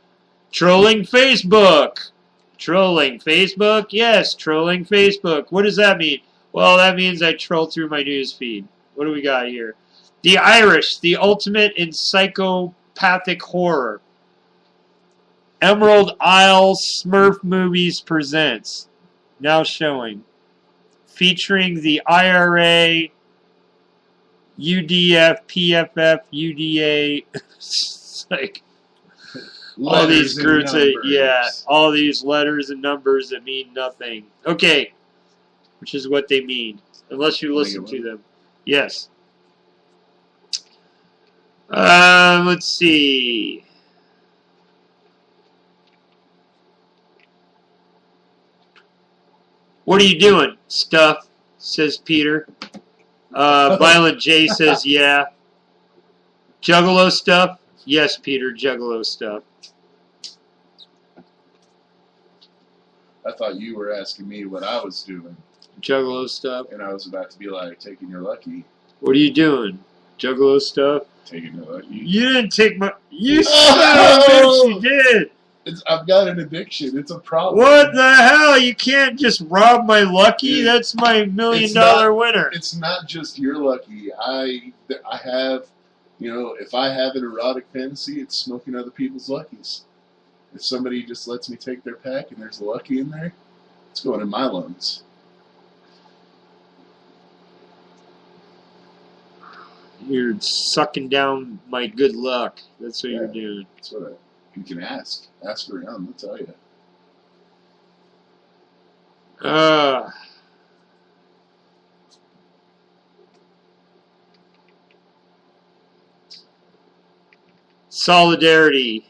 Trolling Facebook. Trolling Facebook? Yes, trolling Facebook. What does that mean? Well, that means I troll through my news feed. What do we got here? The Irish, the ultimate in psychopathic horror. Emerald Isle Smurf Movies presents. Now showing. Featuring the IRA, UDF, PFF, UDA. It's like all these groups all these letters and numbers that mean nothing. Okay. Which is what they mean. Unless you listen to them. Yes. Let's see. What are you doing? Stuff, says Peter. Violent J says, yeah. Juggalo stuff? Yes, Peter, Juggalo stuff. I thought you were asking me what I was doing. Juggalo stuff? And I was about to be like, taking your lucky. What are you doing? Juggalo stuff? Taking your lucky. You didn't take my... You son of a bitch, you did! I've got an addiction. It's a problem. What the hell? You can't just rob my lucky? That's my $1 million winner. It's not just your lucky. I have, you know, if I have an erotic fantasy, it's smoking other people's luckies. If somebody just lets me take their pack and there's a lucky in there, it's going in my lungs. You're sucking down my good luck. That's what you're doing. That's what you can ask. Ask around, they'll tell you. Solidarity.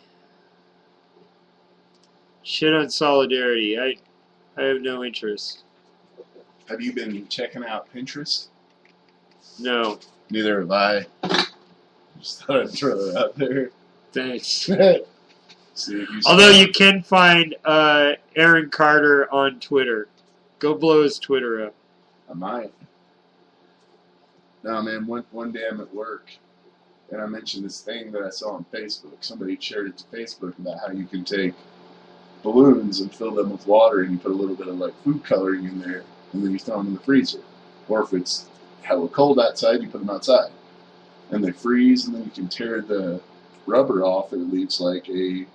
Shit on solidarity. I have no interest. Have you been checking out Pinterest? No. Neither have I. Just thought I'd throw it out there. Thanks. Although you can find Aaron Carter on Twitter. Go blow his Twitter up. I might. No, man, one day I'm at work, and I mentioned this thing that I saw on Facebook. Somebody shared it to Facebook about how you can take balloons and fill them with water, and you put a little bit of like food coloring in there, and then you throw them in the freezer. Or if it's hella cold outside, you put them outside. And they freeze, and then you can tear the rubber off, and it leaves like a,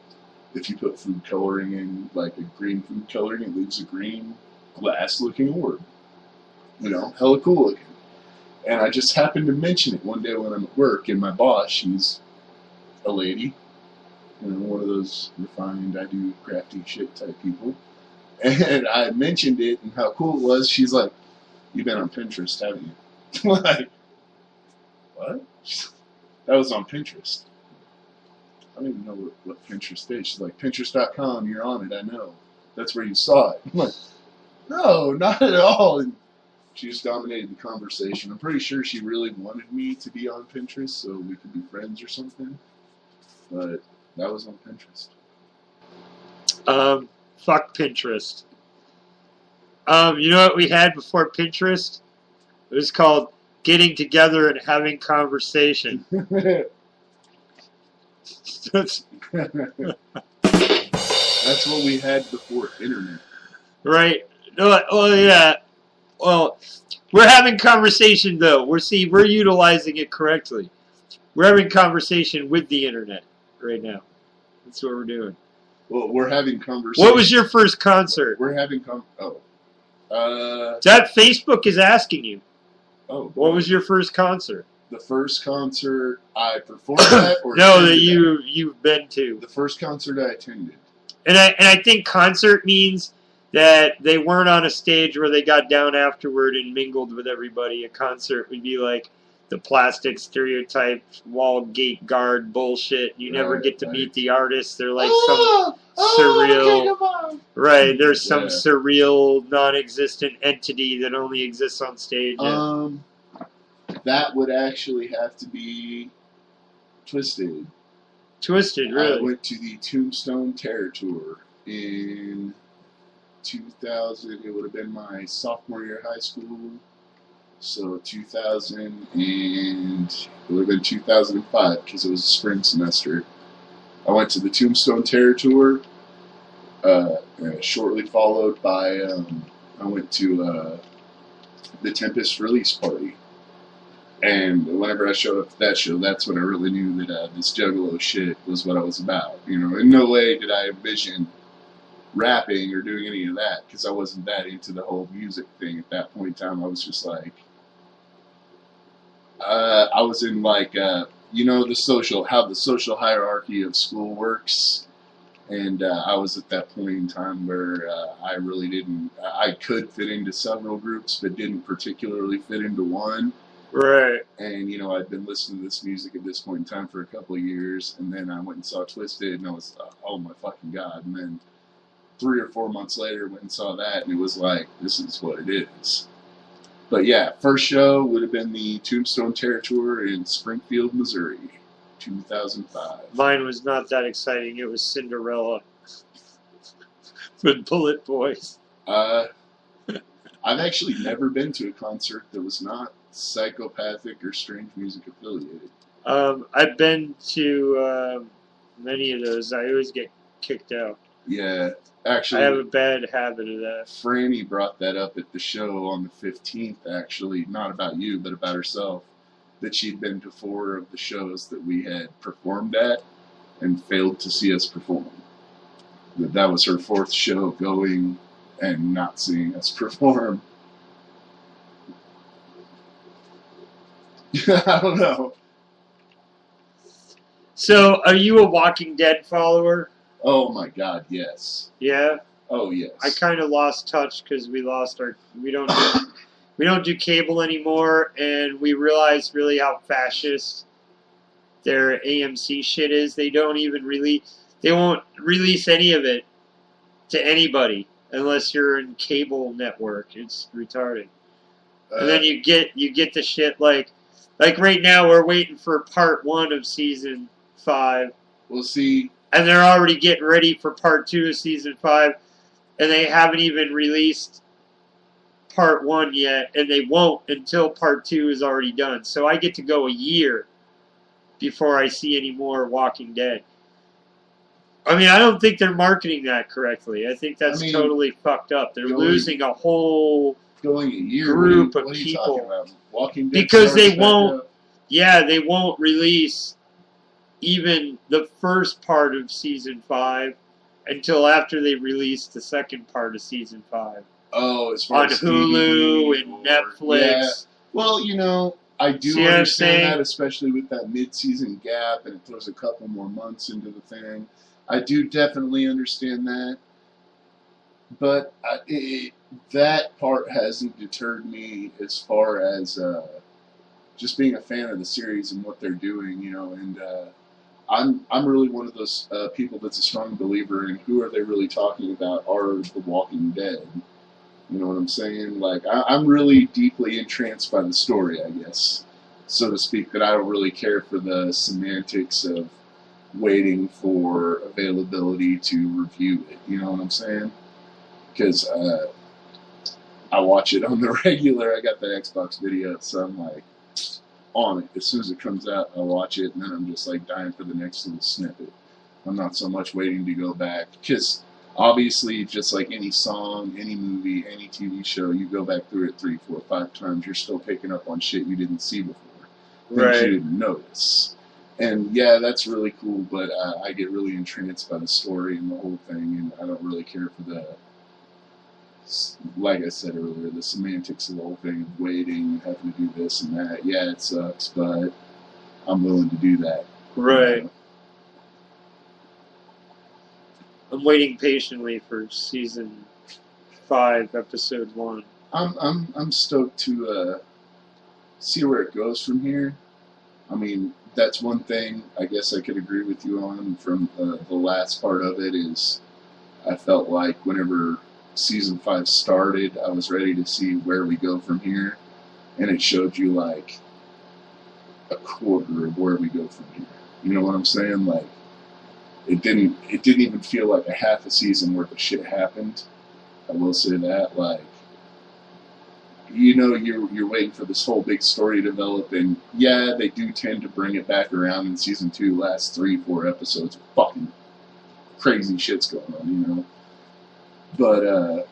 if you put food coloring in, like a green food coloring, it leaves a green glass-looking orb. You know, hella cool looking. And I just happened to mention it one day when I'm at work, and my boss, she's a lady, you know, one of those refined, I do crafty shit type people. And I mentioned it and how cool it was. She's like, "You've been on Pinterest, haven't you?" I'm like, what? That was on Pinterest. I don't even know what Pinterest is. She's like, Pinterest.com, you're on it, I know. That's where you saw it. I'm like, no, not at all. And she just dominated the conversation. I'm pretty sure she really wanted me to be on Pinterest so we could be friends or something. But that was on Pinterest. Fuck Pinterest. You know what we had before Pinterest? It was called Getting Together and Having Conversation. That's what we had before internet. Right. Well, yeah. Well, we're having conversation, though. We're utilizing it correctly. We're having conversation with the internet right now. That's what we're doing. Well, we're having conversation. What was your first concert? We're having that Facebook is asking you. Oh. What was your first concert? The first concert I performed at, or no, that you've been to. The first concert I attended. And I think concert means that they weren't on a stage where they got down afterward and mingled with everybody. A concert would be like the plastic stereotype wall gate guard bullshit. You never get to meet the artists. They're like some surreal. Right, there's some surreal, non-existent entity that only exists on stage. That would actually have to be Twisted. Twisted, really? I went to the Tombstone Terror Tour in 2000. It would have been my sophomore year of high school. So 2000 and it would have been 2005 because it was a spring semester. I went to the Tombstone Terror Tour. Shortly followed by I went to the Tempest release party. And whenever I showed up to that show, that's when I really knew that this Juggalo shit was what I was about. You know, in no way did I envision rapping or doing any of that because I wasn't that into the whole music thing at that point in time. I was just like, I was in like, you know, how the social hierarchy of school works. And I was at that point in time where I really didn't, I could fit into several groups, but didn't particularly fit into one. Right. And, you know, I'd been listening to this music at this point in time for a couple of years, and then I went and saw Twisted, and I was, oh my fucking God. And then 3 or 4 months later, went and saw that, and it was like, this is what it is. But yeah, first show would have been the Tombstone Terror Tour in Springfield, Missouri, 2005. Mine was not that exciting. It was Cinderella with Bullet Boys. I've actually never been to a concert that was not psychopathic or strange music affiliated. I've been to many of those. I always get kicked out. Yeah, actually, I have a bad habit of that. Franny brought that up at the show on the 15th, actually, not about you, but about herself, that she'd been to 4 of the shows that we had performed at and failed to see us perform. That was her 4th show going and not seeing us perform. I don't know. So, are you a Walking Dead follower? Oh my God, yes. Yeah? Oh yes. I kind of lost touch because we don't do cable anymore, and we realized really how fascist their AMC shit is. They won't release any of it to anybody unless you're in cable network. It's retarded. And then you get the shit like right now we're waiting for part 1 of season 5. We'll see. And they're already getting ready for part 2 of season 5, and they haven't even released part 1 yet, and they won't until part 2 is already done. So I get to go a year before I see any more Walking Dead. I mean, I don't think they're marketing that correctly. I think that's totally fucked up. They're losing a whole group of people Walking Dead because they won't release even the first part of season 5 until after they release the second part of season 5. Oh, as far on as Hulu and Netflix. Yeah. Well, you know, I do understand that, especially with that mid-season gap, and it throws a couple more months into the thing. I do definitely understand that, but that part hasn't deterred me as far as just being a fan of the series and what they're doing, you know, and I'm really one of those people that's a strong believer in who are they really talking about are the Walking Dead. You know what I'm saying? Like, I'm really deeply entranced by the story, I guess, so to speak, that I don't really care for the semantics of waiting for availability to review it. You know what I'm saying? Because I watch it on the regular. I got the Xbox video, so I'm like on it. As soon as it comes out, I watch it, and then I'm just like dying for the next little snippet. I'm not so much waiting to go back, because obviously, just like any song, any movie, any TV show, you go back through it 3, 4, 5 times, you're still picking up on shit you didn't see before, things you didn't notice. And yeah, that's really cool, but I get really entranced by the story and the whole thing, and I don't really care for the, like I said earlier, the semantics of the whole thing of waiting, having to do this and that. Yeah, it sucks, but I'm willing to do that. Right. You know? I'm waiting patiently for season 5, episode 1. I'm stoked to see where it goes from here. I mean, that's one thing I guess I could agree with you on from the last part of it is I felt like whenever season 5 started, I was ready to see where we go from here, and it showed you like a quarter of where we go from here. You know what I'm saying? Like, it didn't even feel like a half a season worth of shit happened. I will say that. Like, you know, you're waiting for this whole big story to develop, and yeah, they do tend to bring it back around in season 2. Last 3, 4 episodes, fucking crazy shit's going on, you know. But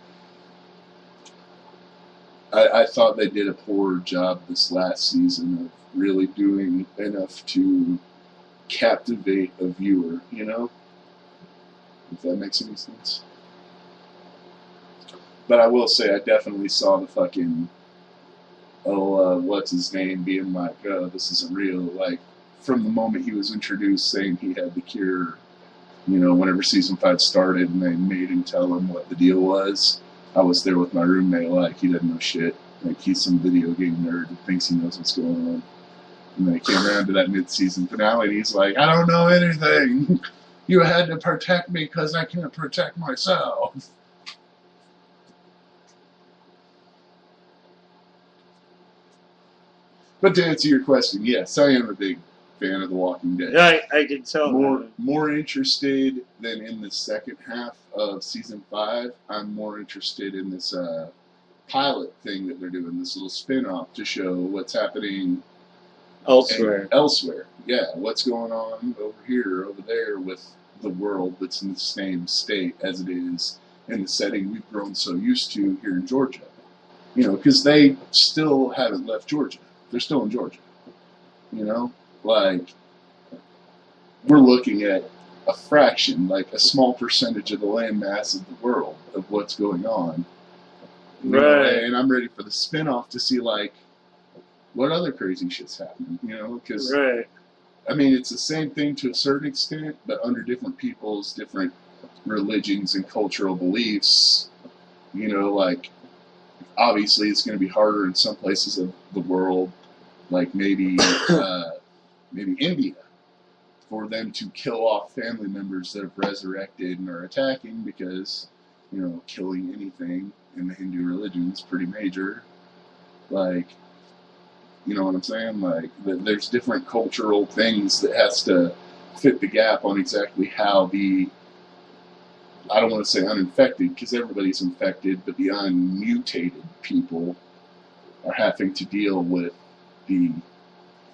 I thought they did a poor job this last season of really doing enough to captivate a viewer, you know? If that makes any sense. But I will say, I definitely saw the fucking, what's his name, being like, oh, this isn't real. Like, from the moment he was introduced saying he had the cure, you know, whenever season 5 started and they made him tell him what the deal was, I was there with my roommate, like, he doesn't know shit. Like, he's some video game nerd that thinks he knows what's going on. And then he came around to that mid-season finale, and he's like, I don't know anything. You had to protect me because I can't protect myself. But to answer your question, yes, I am a big fan of The Walking Dead. I can tell. More interested than in the second half of season 5. I'm more interested in this pilot thing that they're doing, this little spin-off to show what's happening elsewhere. Yeah, what's going on over here, over there with the world that's in the same state as it is in the setting we've grown so used to here in Georgia. You know, because they still haven't left Georgia. They're still in Georgia. You know? Like, we're looking at a fraction, like a small percentage of the landmass of the world of what's going on. You know, and I'm ready for the spin-off to see, like, what other crazy shit's happening, you know? Because, I mean, it's the same thing to a certain extent, but under different people's different religions and cultural beliefs. You know, like, obviously it's going to be harder in some places of the world, like maybe India, for them to kill off family members that have resurrected and are attacking, because, you know, killing anything in the Hindu religion is pretty major. Like, you know what I'm saying? Like, there's different cultural things that has to fit the gap on exactly how the, I don't want to say uninfected, because everybody's infected, but the unmutated people are having to deal with the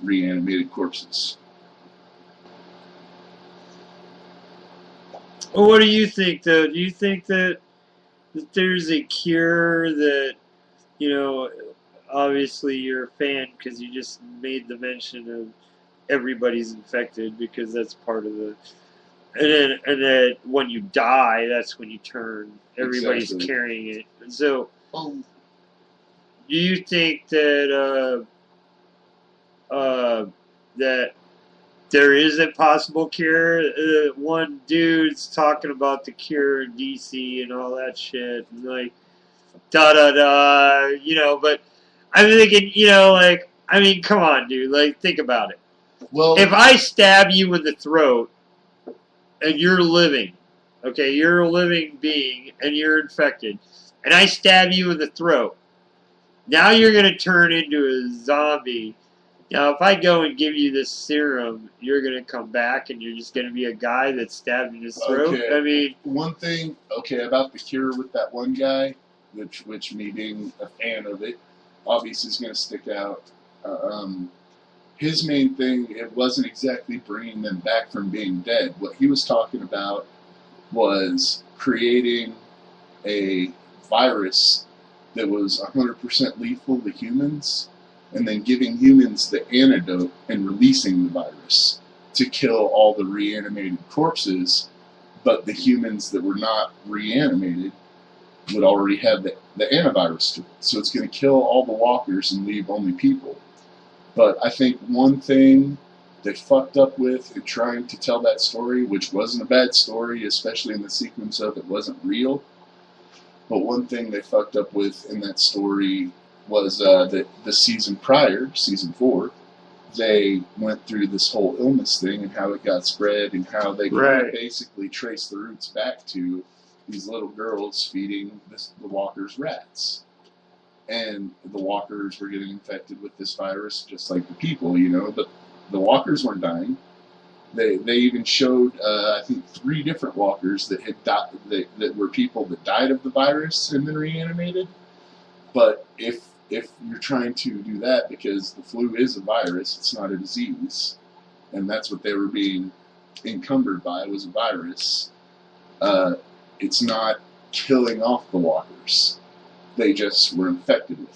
reanimated corpses. Well, what do you think, though? Do you think that there's a cure that, you know, obviously you're a fan because you just made the mention of everybody's infected, because that's part of the, and then when you die, that's when you turn. Everybody's carrying it. So, do you think that that there is a possible cure? One dude's talking about the cure in DC and all that shit, and like, you know, but I'm thinking, you know, like, I mean, come on, dude, like, think about it. Well, if I stab you in the throat and you're living, okay, you're a living being and you're infected, and I stab you in the throat, now you're going to turn into a zombie. Now, if I go and give you this serum, you're going to come back and you're just going to be a guy that's stabbed in his throat? Okay. I mean, one thing, about the cure with that one guy, which me being a fan of it, obviously is going to stick out. His main thing, it wasn't exactly bringing them back from being dead. What he was talking about was creating a virus that was 100% lethal to humans, and then giving humans the antidote and releasing the virus to kill all the reanimated corpses, but the humans that were not reanimated would already have the antivirus to it. So it's going to kill all the walkers and leave only people. But I think one thing they fucked up with in trying to tell that story, which wasn't a bad story, especially in the sequence of it wasn't real, but one thing they fucked up with in that story was that the season prior, season 4, they went through this whole illness thing and how it got spread and how they could basically trace the roots back to these little girls feeding the walkers rats. And the walkers were getting infected with this virus just like the people, you know, but the walkers weren't dying. They even showed, I think, 3 different walkers that had died, that were people that died of the virus and then reanimated. But if you're trying to do that, because the flu is a virus, it's not a disease, and that's what they were being encumbered by, was a virus, it's not killing off the walkers. They just were infected with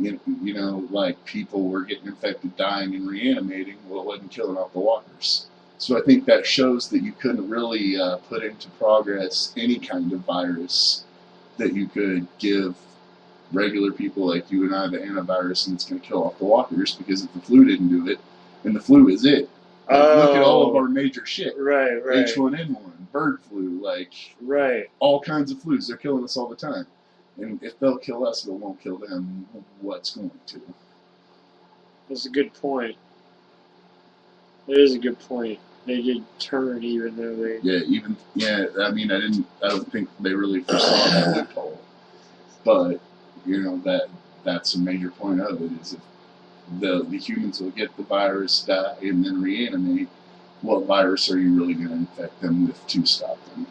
it. You know, like people were getting infected, dying, and reanimating. Well, it wasn't killing off the walkers. So I think that shows that you couldn't really put into progress any kind of virus that you could give regular people like you and I the antivirus and it's going to kill off the walkers, because if the flu didn't do it, and the flu is it. Look at all of our major shit. H1N1, bird flu, all kinds of flus. They're killing us all the time. And if they'll kill us, but it won't kill them, what's going to? That's a good point. It is a good point. They did turn even though they... I mean, I don't think they really foresaw that loophole. But, that's a major point of it, is if the humans will get the virus, die, and then reanimate, what virus are you really going to infect them with to stop them?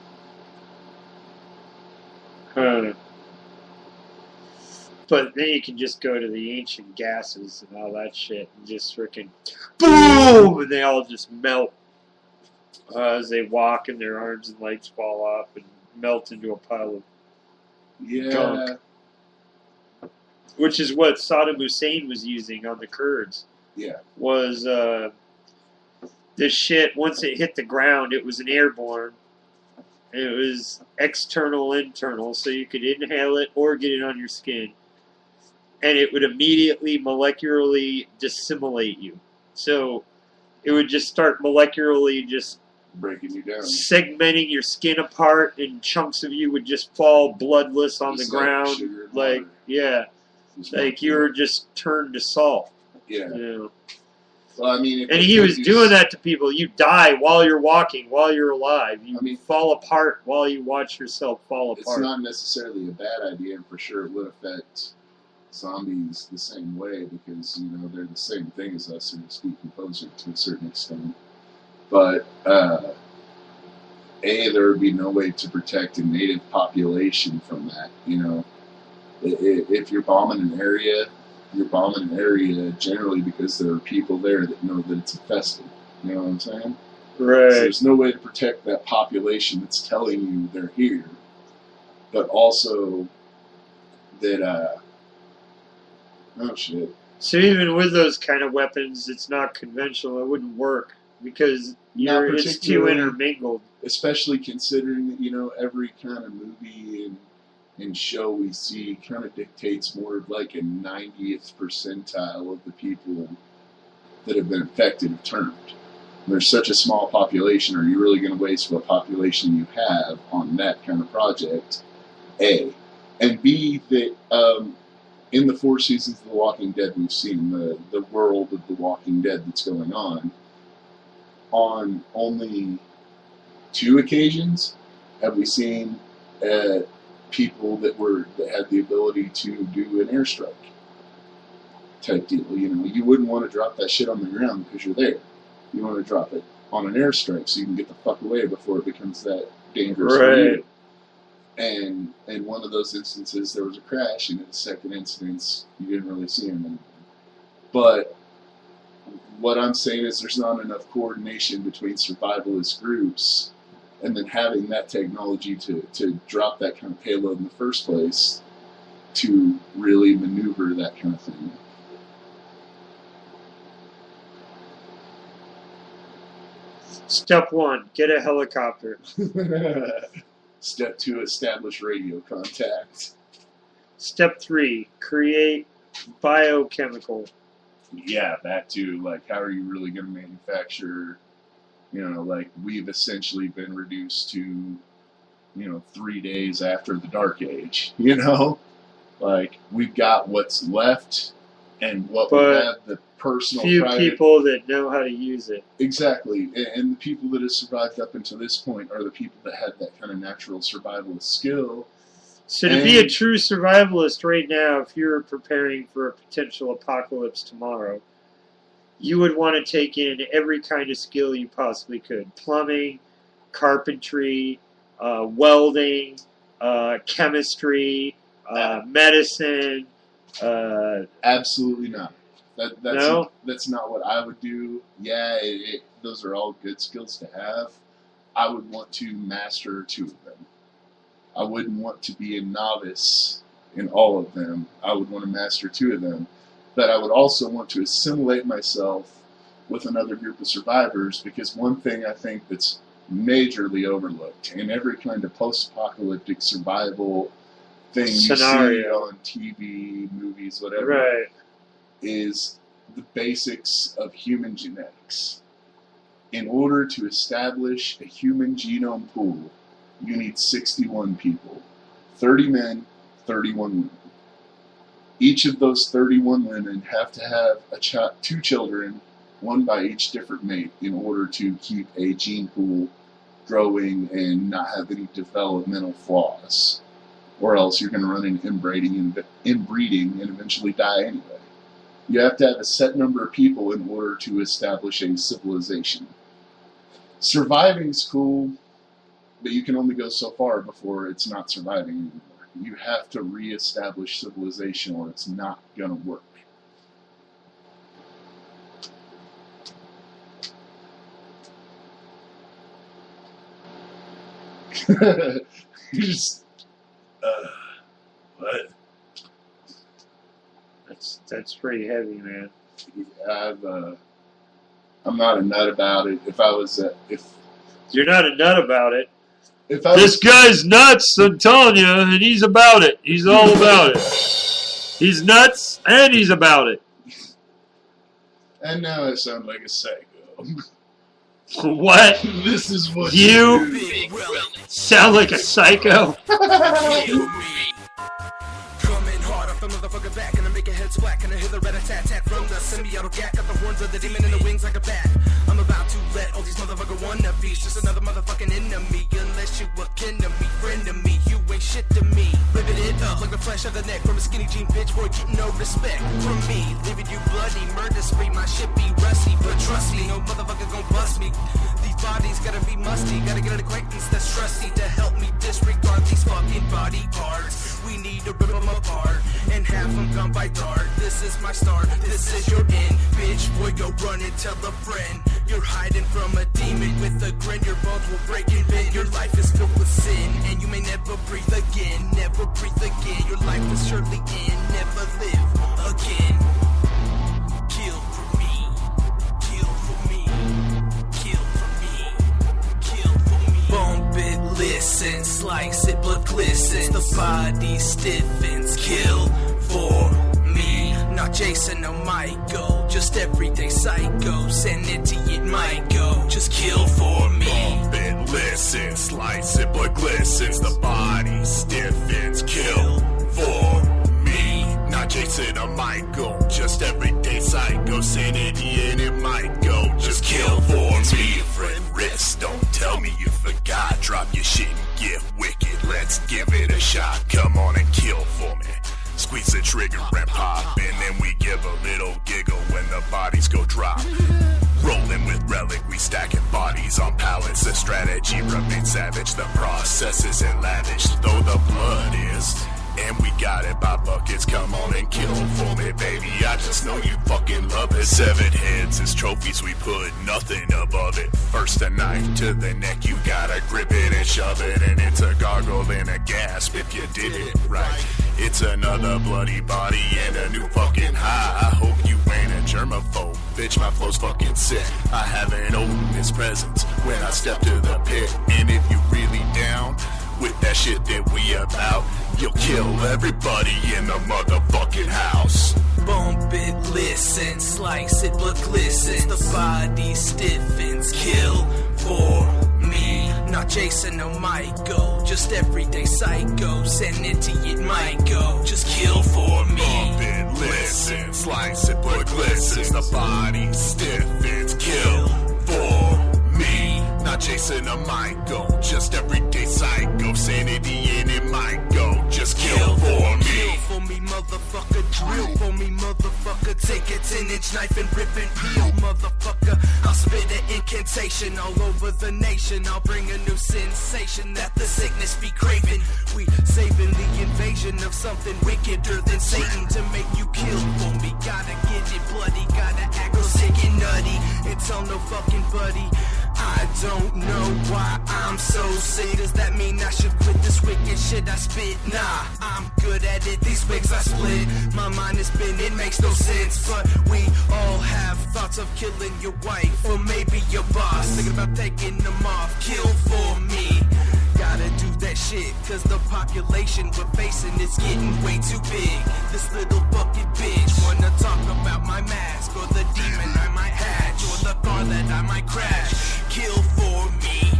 But then you can just go to the ancient gases and all that shit and just freaking boom, and they all just melt as they walk, and their arms and legs fall off and melt into a pile of gunk. Which is what Saddam Hussein was using on the Kurds. Yeah. Was this shit, once it hit the ground, it was an airborne. It was external, internal, so you could inhale it or get it on your skin. And it would immediately molecularly dissimulate you. So it would just start molecularly just breaking you down, segmenting your skin apart, and chunks of you would just fall bloodless on the ground. Like you were just turned to salt. Yeah. You know? Well, I mean, and he was doing that to people. You die while you're walking, while you're alive. You fall apart while you watch yourself fall apart. It's not necessarily a bad idea, and for sure it would affect zombies the same way, because they're the same thing as us, and just decomposing to a certain extent. But there would be no way to protect a native population from that. If you're bombing an area, generally because there are people there that know that it's infested. You know what I'm saying? Right. So there's no way to protect that population that's telling you they're here, but also that oh shit. So even with those kind of weapons, it's not conventional. It wouldn't work because it's too intermingled. Especially considering that every kind of movie and show we see kind of dictates more of like a 90th percentile of the people that have been infected have turned. There's such a small population. Are you really going to waste what population you have on that kind of project? A. And B, that in the 4 seasons of The Walking Dead we've seen, the world of The Walking Dead that's going on only 2 occasions have we seen people that had the ability to do an airstrike type deal. You wouldn't want to drop that shit on the ground because you're there. You want to drop it on an airstrike so you can get the fuck away before it becomes that dangerous for you. And in one of those instances, there was a crash, and in the second instance, you didn't really see him anymore. But what I'm saying is there's not enough coordination between survivalist groups, and then having that technology to drop that kind of payload in the first place to really maneuver that kind of thing. Step 1, get a helicopter. Step 2, establish radio contact. Step 3, create biochemical. Yeah, that too. Like, how are you really going to manufacture, like, we've essentially been reduced to, 3 days after the Dark Age, Like, we've got what's left, and what we have, the personal people that know how to use it. Exactly. And the people that have survived up until this point are the people that had that kind of natural survivalist skill. So to be a true survivalist right now, if you're preparing for a potential apocalypse tomorrow, you would want to take in every kind of skill you possibly could. Plumbing, carpentry, welding, chemistry, medicine. Absolutely not. No? That's not what I would do. Yeah, those are all good skills to have. I would want to master 2 of them. I wouldn't want to be a novice in all of them. I would want to master 2 of them. But I would also want to assimilate myself with another group of survivors, because one thing I think that's majorly overlooked in every kind of post-apocalyptic survival thing scenario you see on TV, movies, whatever, is the basics of human genetics. In order to establish a human genome pool, you need 61 people, 30 men, 31 women. Each of those 31 women have to have two children, one by each different mate, in order to keep a gene pool growing and not have any developmental flaws. Or else you're going to run into inbreeding and eventually die anyway. You have to have a set number of people in order to establish a civilization. Surviving's cool, but you can only go so far before it's not surviving anymore. You have to reestablish civilization or it's not going to work. You just... what? That's pretty heavy, man. I'm not a nut about it. If you're not a nut about it, this guy's nuts, I'm telling you, and he's about it. He's all about it. He's nuts, and he's about it. And now I sound like a psycho. What? This is what you do. Sound like a psycho? Motherfucker back and I make your head slack and I hear the rat-a-tat-tat from the symbiotic yak. Got the horns of the demon in the wings like a bat. I'm about to let all these motherfucker wannabes just another motherfucking enemy. Unless you a kin to me, friend to me, you ain't shit to me. Ripping it up like the flesh of the neck from a skinny jean bitch boy, getting no respect from me. Leaving you bloody, murder spree, my shit be rusty, but trust me, no motherfucker gon' bust me. These bodies gotta be musty, gotta get an acquaintance that's trusty to help me disregard these fucking body parts. We need to rip them apart and have them gone by dart. This is my start, this is your end. Bitch, boy, go run and tell a friend. You're hiding from a demon with a grin. Your bones will break and bend. Your life is filled with sin, and you may never breathe again. Never breathe again. Your life is surely end. Never live again. Kill for me. Kill for me. Kill for me. Kill for me. Bump it, listen, slice it, blood glistens. The body stiffens. Kill for me. Not Jason or Michael, just everyday psycho. Sanity, it might go. Just kill for me. Bump it, listen, slice it, blood glistens. The body stiffens. Kill for me. Not Jason or Michael, just everyday psycho. Sanity and it might go. Just kill for me. Friend, RYSK, don't tell me you forgot. Drop your shit and get wicked. Let's give it a shot. Come on and kill for me. Squeeze the trigger and pop, and then we give a little giggle when the bodies go drop. Rolling with relic, we stacking bodies on pallets. The strategy remains savage, the process isn't lavish, though the blood is. And we got it by buckets, come on and kill for me, baby. I just know you fucking love it. Severed heads as trophies, we put nothing above it. First a knife to the neck, you gotta grip it and shove it. And it's a gargle and a gasp if you did it right. It's another bloody body and a new fucking high. I hope you ain't a germaphobe, bitch, my flow's fucking sick. I haven't opened his presence when I step to the pit. And if you really down with that shit that we about, you'll kill everybody in the motherfucking house. Bump it, listen, slice it, blood glistens. The body stiffens. Kill for me. Not Jason or Michael, just everyday psycho. Sanity, it might go. Just kill for me. Bump it, listen, slice it, blood glistens. The body stiffens. Kill for me. Not Jason or Michael, just everyday psycho. Sanity and it might go. Just kill for me. Kill for me, motherfucker. Drill for me, motherfucker. Take a 10-inch knife and rip and peel, motherfucker. I'll spit an incantation all over the nation. I'll bring a new sensation that the sickness be craving. We saving the invasion of something wickeder than Satan to make you kill for me. Gotta get it bloody, gotta act real sick and nutty and tell no fucking buddy. I don't know why I'm so sick. Does that mean I should quit this wicked shit I spit? Nah, I'm good at it. These wigs I split. My mind is spinning, it makes no sense. But we all have thoughts of killing your wife or maybe your boss. Thinking about taking them off. Kill for me. Gotta do that shit, cause the population we're facing is getting way too big. This little bucket bitch wanna talk about my mask or the demon I might hatch or the car that I might crash. Kill for me.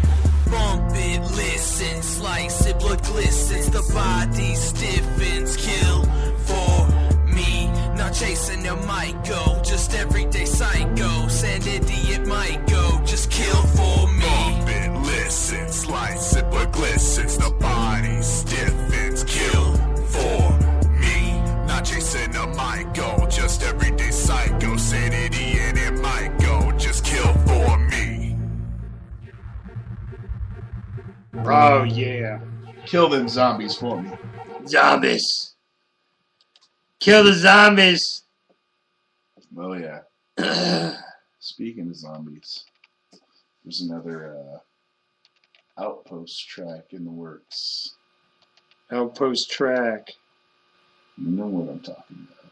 Bump it, listen, slice it, blood glistens, the body stiffens, kill for me. Not chasing a might go, just everyday psycho. Sanity it might go, just kill for me. Bump it, listen, slice it, blood glistens, the body stiffens, kill for me. Not chasing a might go, just everyday psycho. Sanity and it might go, just kill for me. Oh, yeah. Kill them zombies for me. Zombies. Kill the zombies. Oh, yeah. Speaking of zombies, there's another Outpost track in the works. Outpost track. You know what I'm talking about.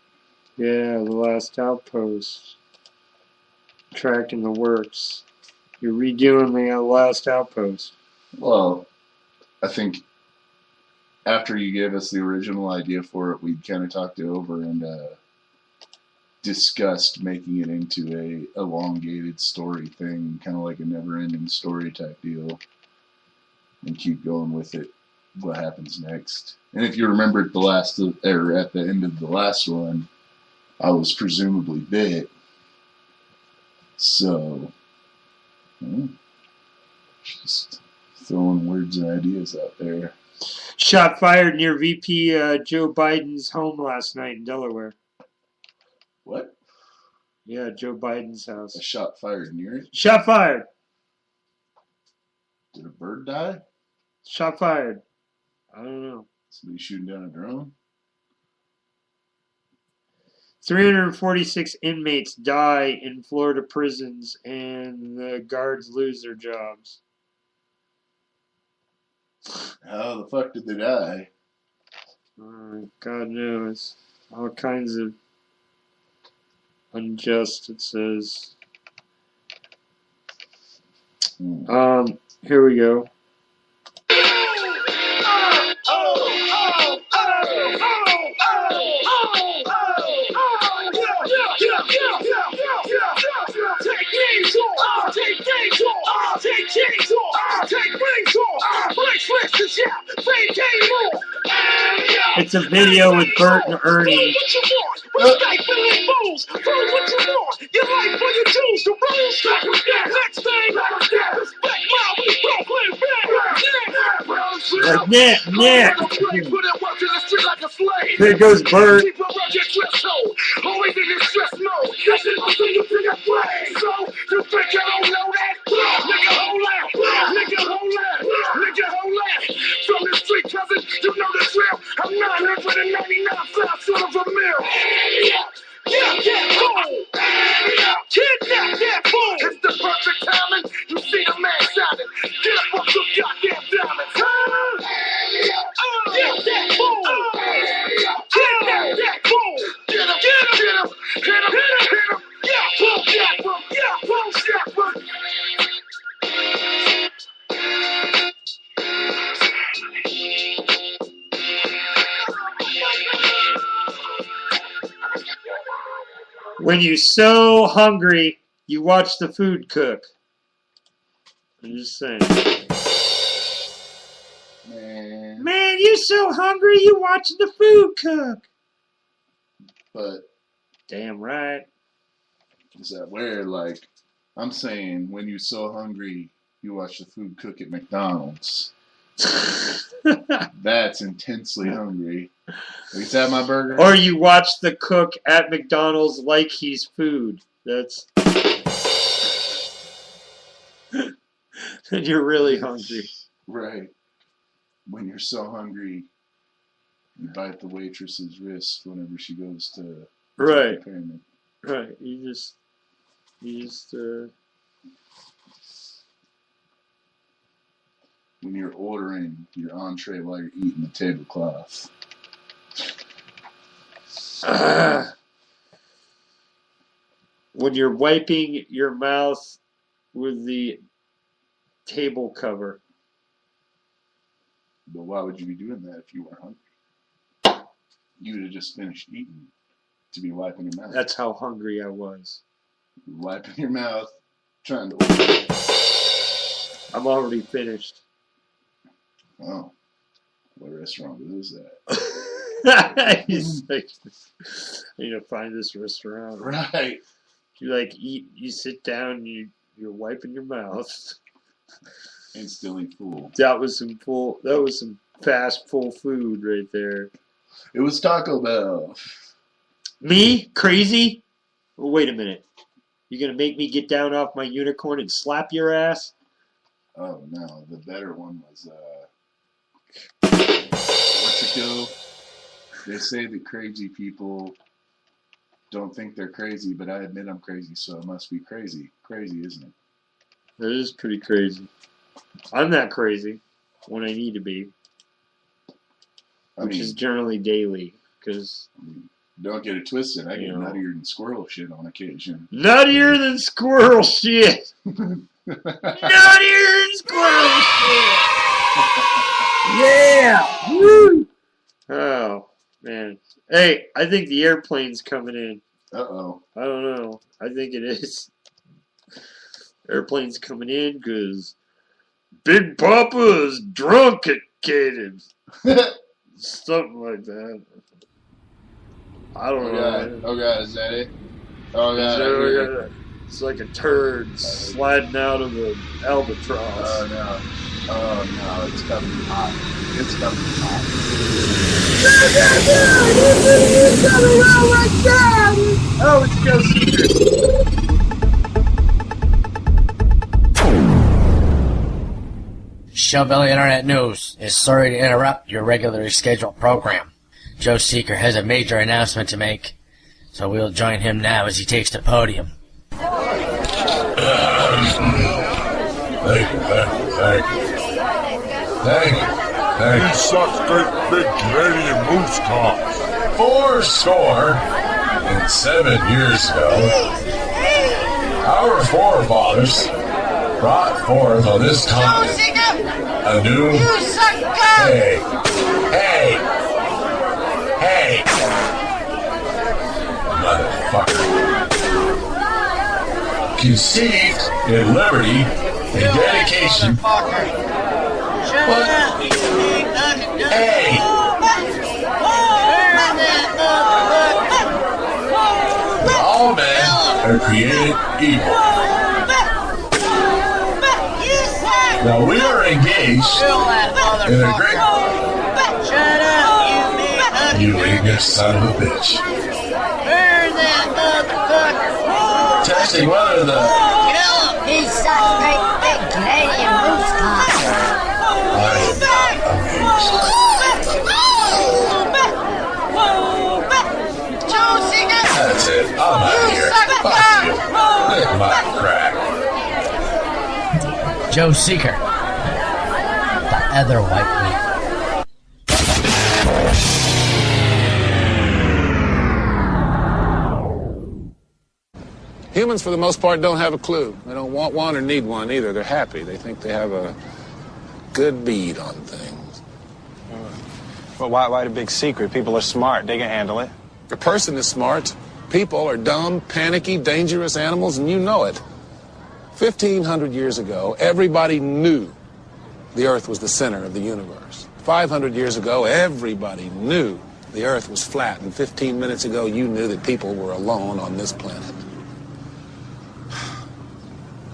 Yeah, the last Outpost track in the works. You're redoing the last Outpost. Well, I think after you gave us the original idea for it, we kind of talked it over and discussed making it into a elongated story thing, kind of like a never-ending story type deal, and keep going with it. What happens next? And if you remember at at the end of the last one, I was presumably bit. So, just throwing words and ideas out there. Shot fired near VP Joe Biden's home last night in Delaware. What? Yeah, Joe Biden's house. A shot fired near it? Shot fired. Did a bird die? Shot fired. I don't know. Somebody shooting down a drone? 346 inmates die in Florida prisons, and the guards lose their jobs. How the fuck did they die? God knows. All kinds of unjust, it says. Here we go. It's a video with Bert and Ernie. Like Nick. There goes Bert. From the street, cousin, you know the drill. I'm 999 son of a mill. Get that fool! Kidnap that fool! It's the perfect timing. You see the man shining. Get up off some goddamn diamonds. Get that fool! Kidnap that fool! Get him! Hit him! Yeah, boom, When you're so hungry, you watch the food cook. I'm just saying. Man, you're so hungry, you watching the food cook. But damn right. Is that where, like, I'm saying when you're so hungry, you watch the food cook at McDonald's. That's intensely hungry. Is that my burger? Or you watch the cook at McDonald's like he's food. That's... and you're really hungry. Right. When you're so hungry, you bite the waitress's wrist whenever she goes to right. payment. Right. You just when you're ordering your entree while you're eating the tablecloth. When you're wiping your mouth with the table cover. But why would you be doing that if you were hungry? You would have just finished eating to be wiping your mouth. That's how hungry I was. Wiping your mouth, trying to order. I'm already finished. Oh. What restaurant is that? He's like, I need to find this restaurant. Right. You like eat, you sit down, you're wiping your mouth. Instantly full. That was some fast, full food right there. It was Taco Bell. Me? Crazy? Well, wait a minute. You gonna make me get down off my unicorn and slap your ass? Oh no, the better one was what's it go? They say that crazy people don't think they're crazy, but I admit I'm crazy, so it must be crazy. Crazy, isn't it? That is pretty crazy. I'm not crazy when I need to be, which is generally daily. Because don't get it twisted. I get nuttier than squirrel shit on occasion. Nuttier than squirrel shit. Nuttier than squirrel shit. Yeah. Woo. Oh man. Hey, I think the airplane's coming in. Uh-oh. I don't know. I think it is. Airplane's coming in because Big Papa's drunkicated. Something like that. I don't know. Oh god, is that it? Oh god. It's like a turd sliding out of an albatross. Oh no. Oh no, it's coming hot. It's coming hot. Oh, it's Joe Seeker. Showbelly Internet News is sorry to interrupt your regularly scheduled program. Joe Seeker has a major announcement to make, so we'll join him now as he takes the podium. Thank you. These such great big Canadian moose cocks. 407 years ago, our forefathers brought forth on this continent a new... Hey! Motherfucker. Conceived in liberty and dedication... Hey! All men are created equal. Now we are engaged in a great... Shut up, you ignorant son of a bitch. Burn that motherfucker. Testing whether the... He's such great big Canadian moose cock. I am not amused. That's it. I'm out here. Fuck you. Lick my crack. Joe Seeker, the other white meat. Humans, for the most part, don't have a clue. They don't want one or need one either. They're happy. They think they have a good bead on things. Well, why the big secret? People are smart. They can handle it. A person is smart. People are dumb, panicky, dangerous animals, and you know it. 1,500 years ago, everybody knew the Earth was the center of the universe. 500 years ago, everybody knew the Earth was flat. And 15 minutes ago, you knew that people were alone on this planet.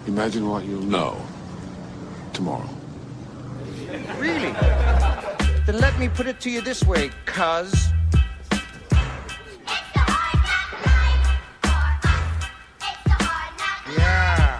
Imagine what you'll know tomorrow. Really? Then let me put it to you this way, cuz. Yeah.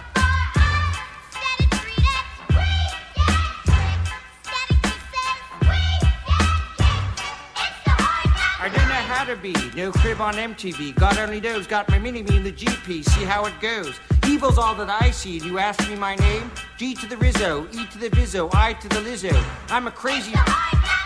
I don't know how to be. No crib on MTV. God only knows. Got my mini-me in the GP. See how it goes. Evil's all that I see. You ask me my name? G to the Rizzo, E to the Vizzo, I to the Lizzo. I'm a crazy...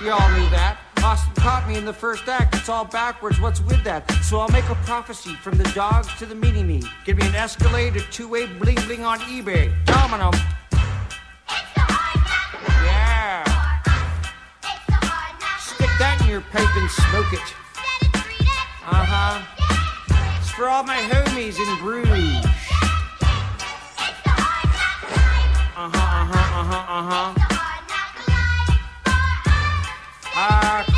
You all knew that. Austin caught me in the first act. It's all backwards. What's with that? So I'll make a prophecy from the dogs to the mini-me. Give me an Escalade, a two-way bling-bling on eBay. Domino. Yeah. Stick that in your pipe and smoke it. Uh-huh. It's for all my homies in Bruges.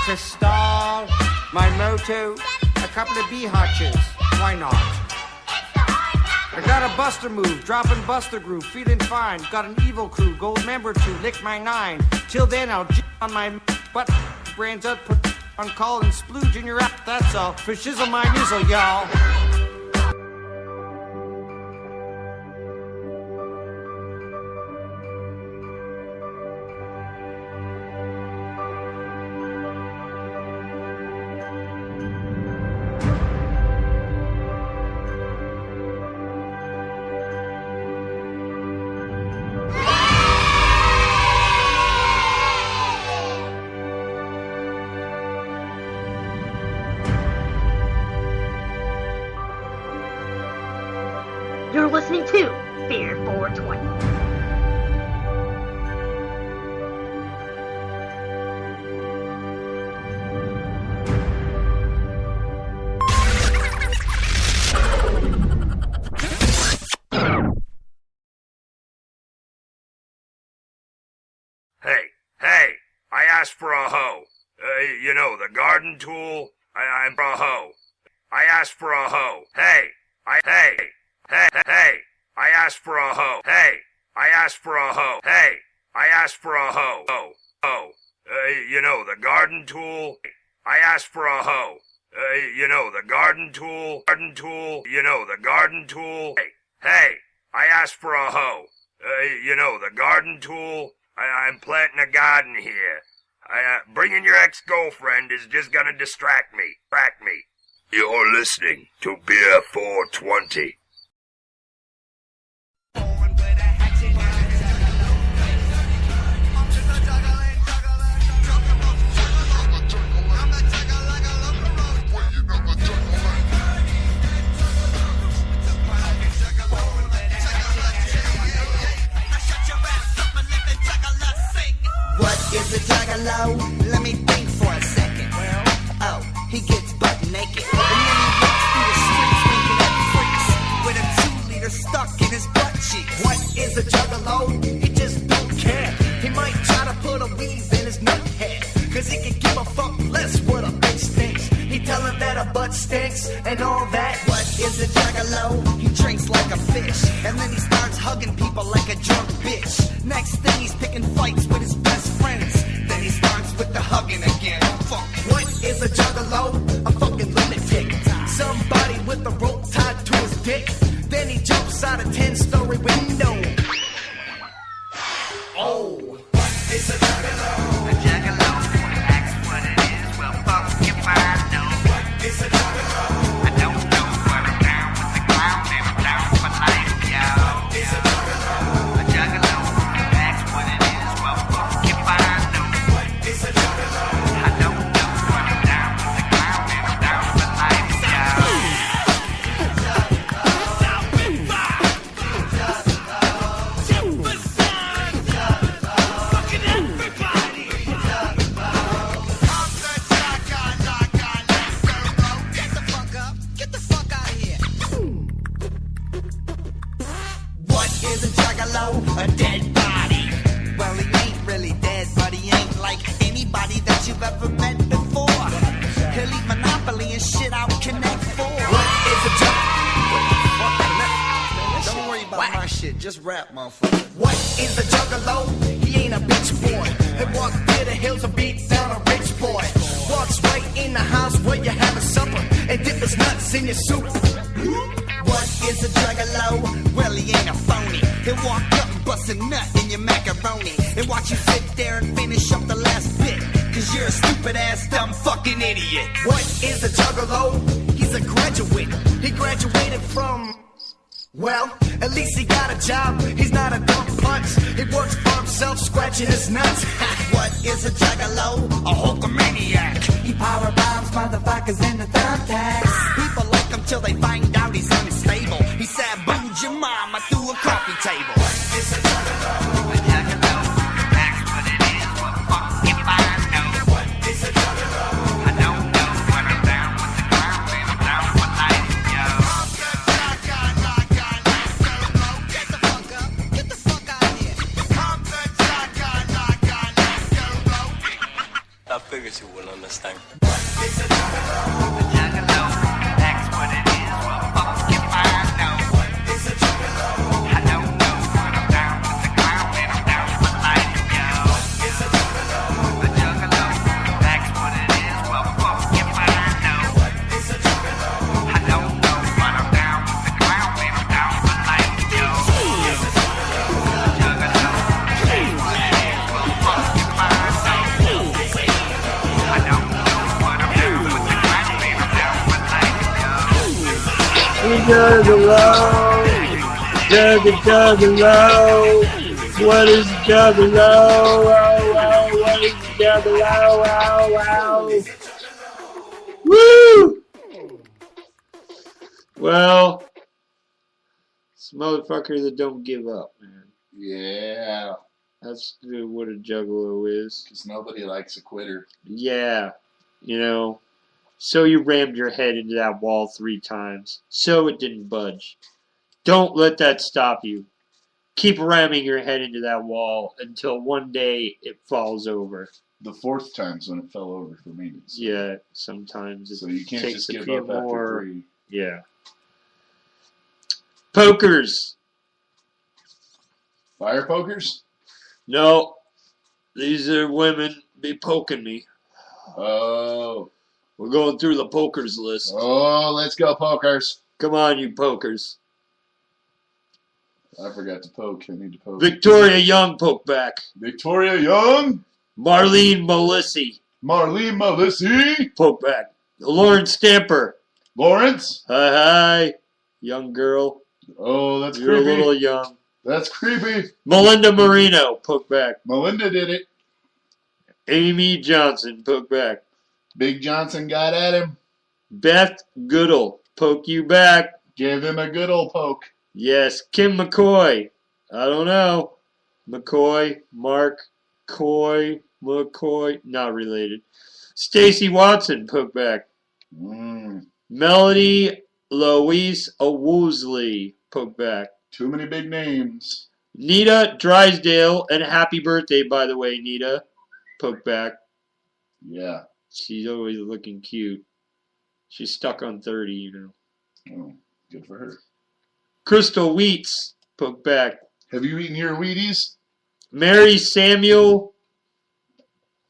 Crystal, my moto, a couple of bee hutches. Why not? I got a buster move, dropping buster groove, feeling fine. Got an evil crew, gold member 2, lick my 9. Till then, I'll on my butt, brains up, put on call and splooge in your app. That's all. For shizzle my nizzle, y'all. You're listening to Fear 420. Hey, I asked for a hoe. You know, the garden tool. I'm for a hoe. I asked for a hoe. Hey, I asked for a hoe. Hey, I asked for a hoe. Hey, I asked for a hoe. You know, the garden tool. I asked for a hoe. You know, the garden tool. You know, the garden tool. Hey, I asked for a hoe. You know, the garden tool. I'm planting a garden here. Bringing your ex-girlfriend is just gonna distract me. You're listening to Beer 420. What is a juggalo? Let me think for a second. Oh, he gets butt naked. And then he walks through the streets winking at freaks with a 2-liter stuck in his butt cheeks. What is a juggalo? He just don't care. He might try to put a weave in his nut head, cause he can give a fuck less what a bitch thinks. He tell her that a butt stinks and all that. What is a juggalo? He drinks like a fish, and then he starts hugging people like a drunk bitch. Next thing he's picking fights with his best friends. Then he starts with the hugging again. Fuck. What is a juggalo? A fucking lunatic. Somebody with a rope tied to his dick. Then he jumps out a 10-story window. Oh. What is a juggalo? A juggalo. That's what it is. Well, fuck if I know. What is a juggalo? I don't know, but I'm down with the clown and I'm down for life, y'all. What is a juggalo? A juggalo. That's what it is. Well, fuck if I know. What is a juggalo? I don't know, but I'm down with the clown and I'm down for life, y'all. A dead body. Well, he ain't really dead, but he ain't like anybody that you've ever met before. He'll eat Monopoly and shit out Connect 4. What is a juggalo? Don't worry about my shit, just rap, motherfucker. What is a juggalo? He ain't a bitch boy. He walks near the hills and beats down a rich boy. Walks right in the house where you have a supper and dip his nuts in your soup. What is a juggalo? Well, he ain't a phony. He'll walk up and bust a nut in your macaroni and watch you sit there and finish up the last bit, cause you're a stupid ass dumb fucking idiot. What is a juggalo? He's a graduate. He graduated from... Well, at least he got a job. He's not a dumb punch. He works for himself, scratching his nuts. What is a juggalo? A Hulkamaniac. He power bombs motherfuckers in the thumbtacks. People like him till they find out he's unstable. He sabooed your mama through a coffee table. What is a juggalo? A juggalo. That's what it is. Well, fuck if I know. What is a juggalo? I don't know, but I'm down with the clown and I'm down for life, yo. Get the fuck up. Get the fuck out of here. I figured you wouldn't understand. Juggalo, juggalo. What is juggalo? Oh, what is juggalo? Oh, woo! Well, it's a motherfucker that don't give up, man. Yeah. That's what a juggalo is. Because nobody likes a quitter. Yeah. You know, so you rammed your head into that wall 3 times. So it didn't budge. Don't let that stop you. Keep ramming your head into that wall until one day it falls over. The 4th time's when it fell over for me. So. Yeah, sometimes it so you can't takes just a give few up more. after 3. Yeah. Pokers. Fire pokers? No. These are women be poking me. Oh. We're going through the pokers list. Oh, let's go pokers. Come on, you pokers. I forgot to poke. I need to poke. Victoria Young poke back. Victoria Young. Marlene Melissi. Marlene Melissi. Poke back. Lawrence Stamper. Lawrence. Hi. Young girl. Oh, that's You're creepy. a little young. That's creepy. Melinda Marino. Poke back. Melinda did it. Amy Johnson. Poke back. Big Johnson got at him. Beth Goodall. Poke you back. Give him a good old poke. Yes, Kim McCoy. I don't know. McCoy, Mark, Coy, McCoy. Not related. Stacy Watson, poke back. Melody Louise Owoosley, poke back. Too many big names. Nita Drysdale, and happy birthday, by the way, Nita. Poke back. Yeah. She's always looking cute. She's stuck on 30, you know. Oh, good for her. Crystal Wheats, poke back. Have you eaten your Wheaties? Mary Samuel,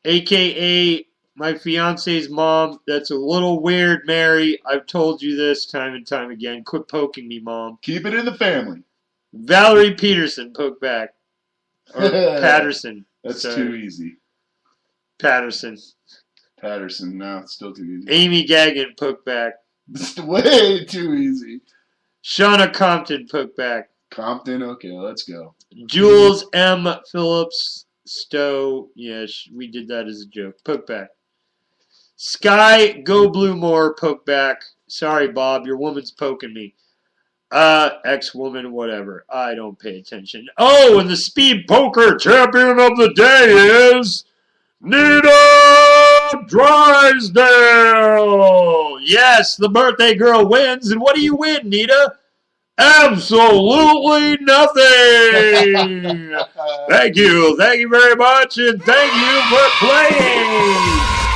a.k.a. my fiance's mom. That's a little weird, Mary. I've told you this time and time again. Quit poking me, Mom. Keep it in the family. Valerie Peterson, poke back. Or Patterson. That's Sorry. too easy. Patterson. Patterson, no, it's still too easy. Amy Gagnon, poke back. It's way too easy. Shauna Compton, poke back. Compton, okay, let's go. Jules M. Phillips Stowe. Yes, we did that as a joke. Poke back. Sky Go Blue Moore, poke back. Sorry, Bob, your woman's poking me. Ex-woman, whatever. I don't pay attention. Oh, and the speed poker champion of the day is Nita Drysdale. Yes, the birthday girl wins. And what do you win, Nita? Absolutely nothing. Thank you. Thank you very much. And thank you for playing.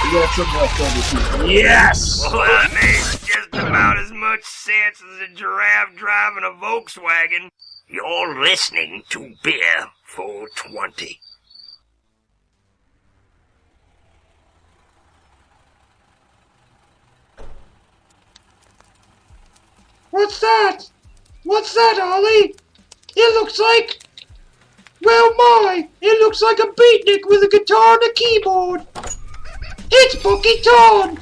We got some left over too. Yes. Well, that makes just about as much sense as a giraffe driving a Volkswagen. You're listening to Beer 420. What's that? What's that, Ollie? It looks like... Well, my! It looks like a beatnik with a guitar and a keyboard. It's Bookie Todd!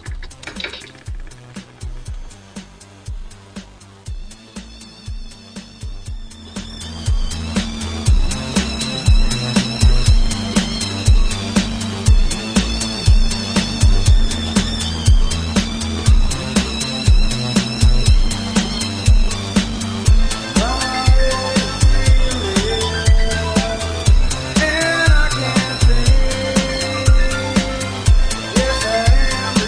And I can't think. Yes, I am the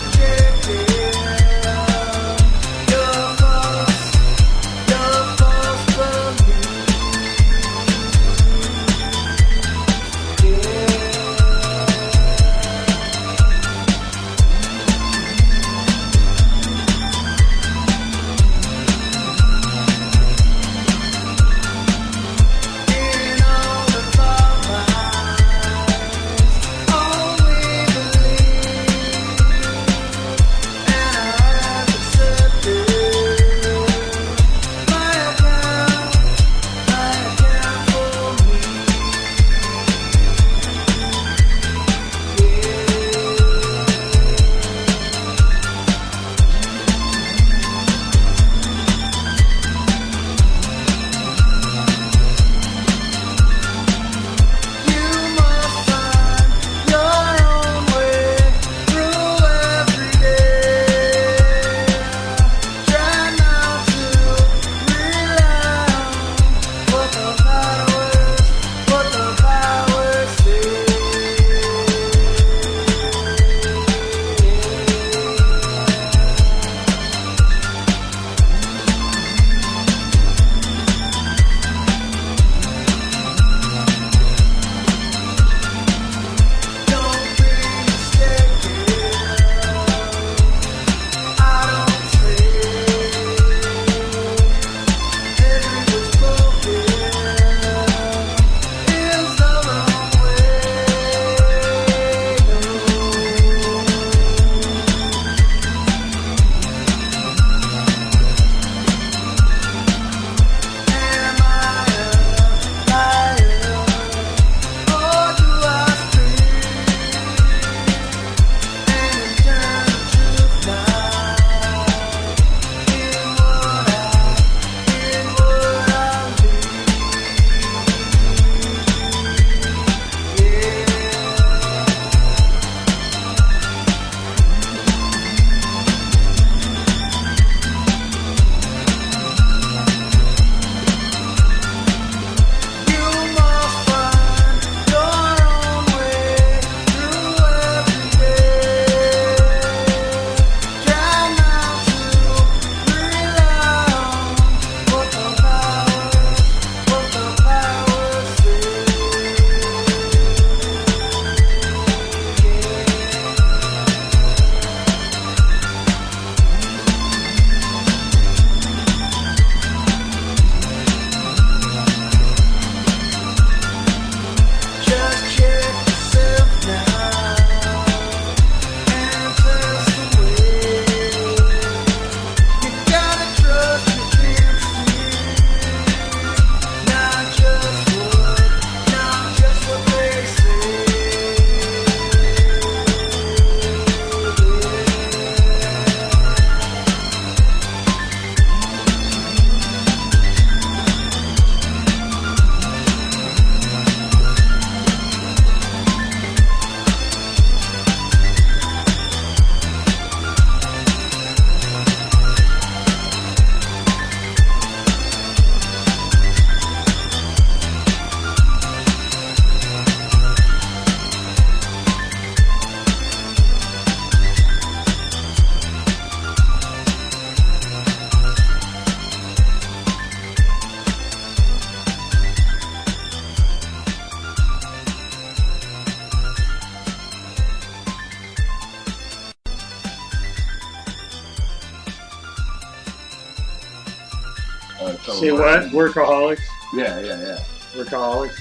Say what? Workaholics? Yeah. Workaholics?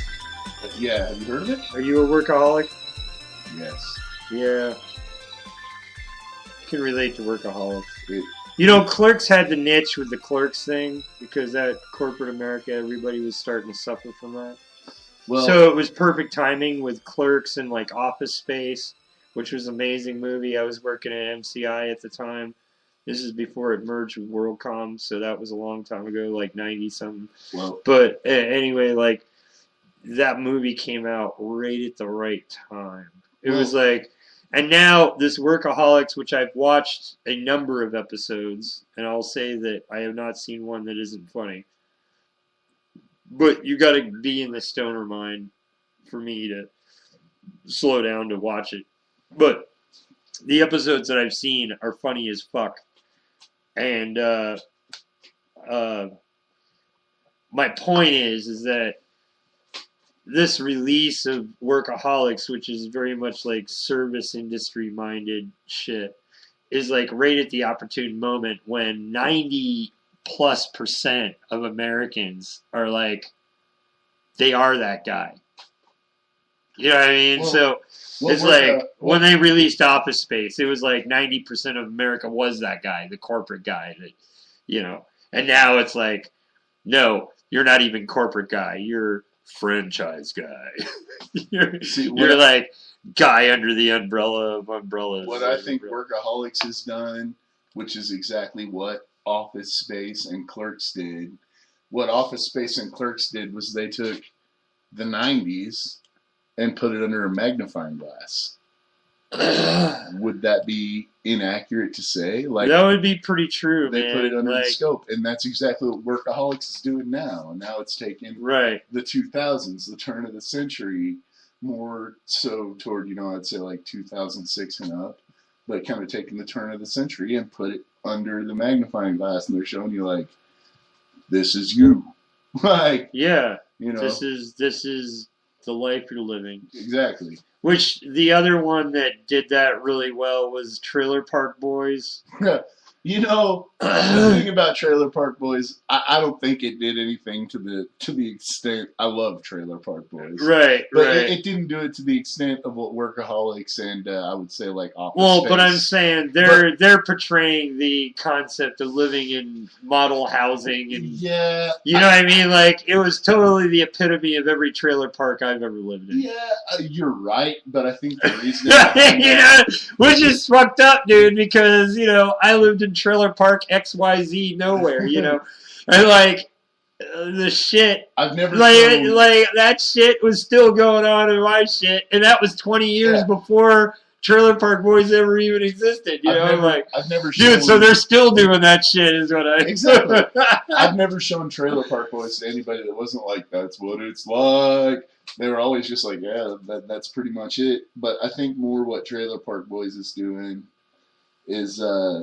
Yeah, have you heard of it? Are you a workaholic? Yes. Yeah. I can relate to workaholics. You know, Clerks had the niche with the Clerks thing because that corporate America, everybody was starting to suffer from that. Well, so it was perfect timing with Clerks and like Office Space, which was an amazing movie. I was working at MCI at the time. This is before it merged with WorldCom, so that was a long time ago, like 90-something. Well, but anyway, like, that movie came out right at the right time. It was like, and now this Workaholics, which I've watched a number of episodes, and I'll say that I have not seen one that isn't funny. But you got to be in the stoner mind for me to slow down to watch it. But the episodes that I've seen are funny as fuck. And my point is that this release of Workaholics, which is very much like service industry minded shit, is like right at the opportune moment when 90+% of Americans are like, they are that guy. You know what I mean? So it's like when they released Office Space, it was like 90% of America was that guy, the corporate guy that, you know. And now it's like, no, you're not even corporate guy. You're franchise guy. you're like guy under the umbrella of umbrellas. What I think Workaholics has done, which is exactly what Office Space and Clerks did. What Office Space and Clerks did was they took the 90s and put it under a magnifying glass. Would that be inaccurate to say? Like, that would be pretty true. They man. put it under like, the scope, and that's exactly what Workaholics is doing now. And now it's taking the 2000s, the turn of the century, more so toward, I'd say like 2006 and up, but kind of taking the turn of the century and put it under the magnifying glass, and they're showing you like, this is you. Like, this is the life you're living. Exactly. Which the other one that did that really well was Trailer Park Boys. The thing about Trailer Park Boys, I don't think it did anything to the extent. I love Trailer Park Boys, but it didn't do it to the extent of what Workaholics and I would say like Office Space. But I'm saying they're portraying the concept of living in model housing and you know what I mean. Like it was totally the epitome of every trailer park I've ever lived in. Yeah, you're right, but I think the reason which is fucked up, dude, because I lived in trailer park XYZ nowhere, and like the shit I've never like that shit was still going on in my shit, and that was 20 years before Trailer Park Boys ever even existed. I've never dude, so they're still doing that shit, is what I exactly. I've never shown Trailer Park Boys to anybody that wasn't like, that's what it's like. They were always just like, yeah, that's pretty much it. But I think more what Trailer Park Boys is doing is I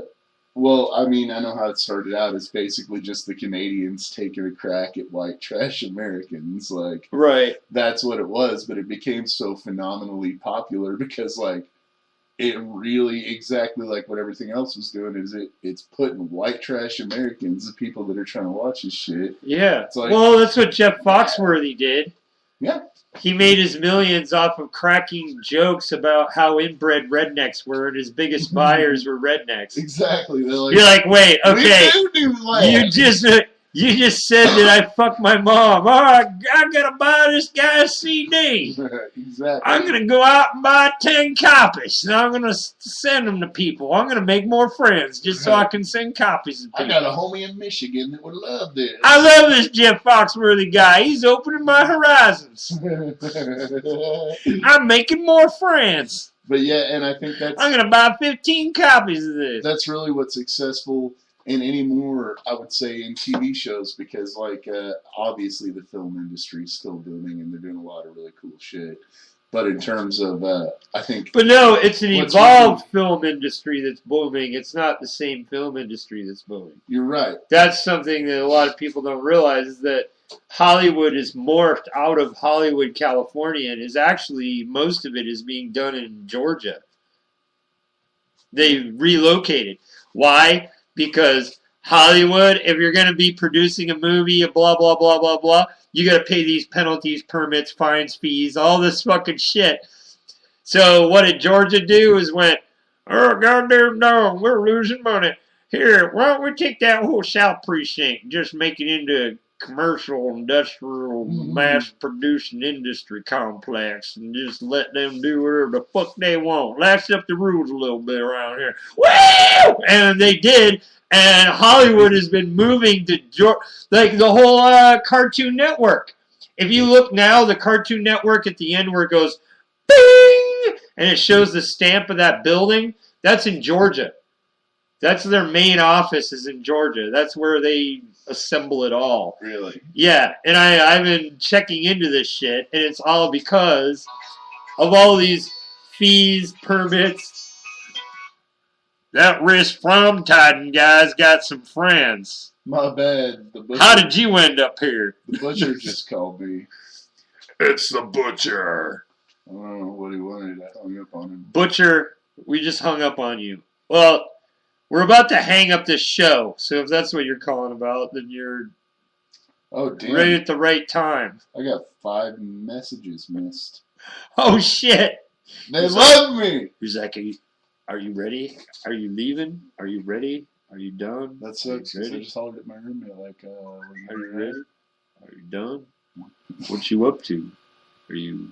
know how it started out. It's basically just the Canadians taking a crack at white trash Americans. Like, that's what it was. But it became so phenomenally popular because, like, it really, exactly like what everything else was doing, is it's putting white trash Americans, the people that are trying to watch this shit. Yeah. It's like, well, that's what Jeff Foxworthy did. Yeah. He made his millions off of cracking jokes about how inbred rednecks were, and his biggest buyers were rednecks. Exactly. Like, you're like, wait, okay, you just said that I fucked my mom. All right, I'm gonna buy this guy a CD. Exactly. I'm gonna go out and buy 10 copies, and I'm gonna send them to people. I'm gonna make more friends just so I can send copies to people. I got a homie in Michigan that would love this. I love this Jeff Foxworthy guy. He's opening my horizons. I'm making more friends. But yeah, and I think I'm gonna buy 15 copies of this. That's really what's successful in any more, I would say, in TV shows, because like obviously the film industry is still booming and they're doing a lot of really cool shit. But in terms of, I think... But no, it's an evolved film industry that's booming. It's not the same film industry that's booming. You're right. That's something that a lot of people don't realize, is that Hollywood is morphed out of Hollywood, California, and is actually, most of it is being done in Georgia. They relocated. Why? Because Hollywood, if you're going to be producing a movie, blah, blah, blah, blah, blah, you got to pay these penalties, permits, fines, fees, all this fucking shit. So what did Georgia do is went, oh, goddamn no, we're losing money. Here, why don't we take that whole South Precinct and just make it into a commercial, industrial, mass-producing industry complex and just let them do whatever the fuck they want. Lax up the rules a little bit around here. Woo! And they did, and Hollywood has been moving to, like, the whole Cartoon Network. If you look now, the Cartoon Network at the end where it goes, bing! And it shows the stamp of that building, that's in Georgia. That's their main office is in Georgia. That's where they assemble it all. Really? Yeah, and I've been checking into this shit, and it's all because of all these fees, permits. That RYSK from Titan guy's got some friends. My bad. The butcher, how did you end up here? The butcher just called me. It's the butcher. I don't know what he wanted. I hung up on him. Butcher, we just hung up on you. Well, we're about to hang up this show, so if that's what you're calling about, then you're right at the right time. I got 5 messages missed. Oh, shit. They love me. He's like, are you ready? Are you leaving? Are you ready? Are you done? That sucks. I just hollered at my roommate like, are you ready? Are you done? What you up to? Are you...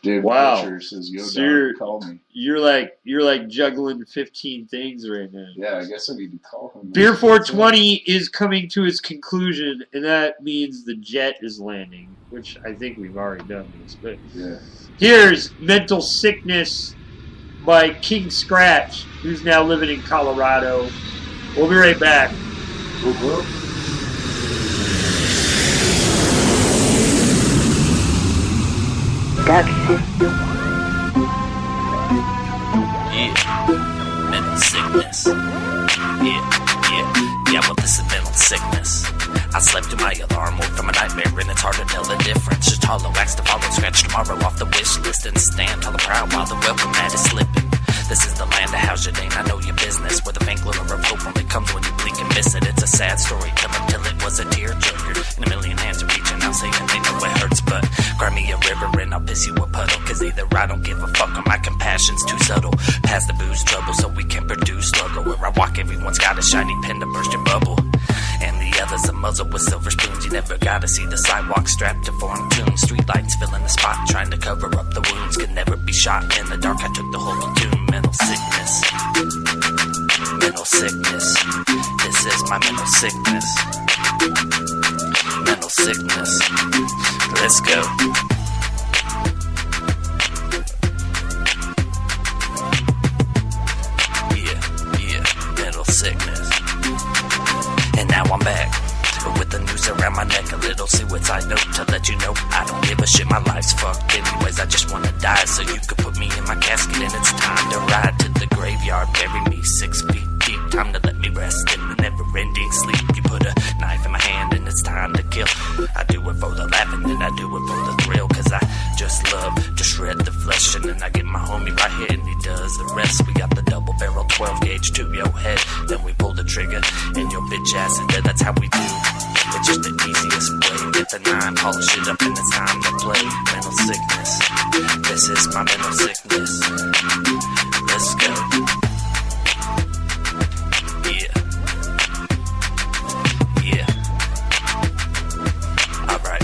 Dave Butcher says, "Yo, so call me." You're like juggling 15 things right now. Yeah, I guess I need to call him. Beer 420 is coming to its conclusion, and that means the jet is landing, which I think we've already done this. But yeah. Here's Mental Sickness by King Scratch, who's now living in Colorado. We'll be right back. Yeah, mental sickness. Yeah, well, this is mental sickness. I slept through my alarm, woke from a nightmare, and it's hard to tell the difference. Just hollow wax to follow, scratch tomorrow off the wish list, and stand tall and proud while the welcome mat is slipping. This is the land of house, it ain't I know your business, where the faint glimmer of hope only comes when you blink and miss it. It's a sad story, tell until it was a tearjerker, and a million hands are reaching out saying they know it hurts, but grab me a river and I'll piss you a puddle, cause either I don't give a fuck or my compassion's too subtle. Pass the booze trouble so we can produce struggle, where I walk everyone's got a shiny pen to burst your bubble, and the other's a muzzle with silver spoons. You never gotta see the sidewalk strapped to foreign tunes. Streetlights filling the spot, trying to cover up the wounds. Could never be shot in the dark, I took the whole platoon. Mental sickness. Mental sickness. This is my mental sickness. Mental sickness. Let's go. Yeah, mental sickness. And now I'm back with the noose around my neck, a little suicide note to let you know I don't give a shit, my life's fucked anyways. I just wanna die so you could put me in my casket, and it's time to ride to the graveyard, bury me 6 feet deep. Time to let me rest in the never-ending sleep. You put a knife in my hand and it's time to kill. I do it for the laughing and I do it for the thrill, cause I just love to shred the flesh, and then I get my homie right here and he does the rest. We got the double barrel 12 gauge to your head, then we pull the trigger and your bitch ass is dead. That's how we do. It's just the easiest way. Get the 9, polish it up, and it's time to play. Mental sickness. This is my mental sickness. Let's go. Yeah. Alright.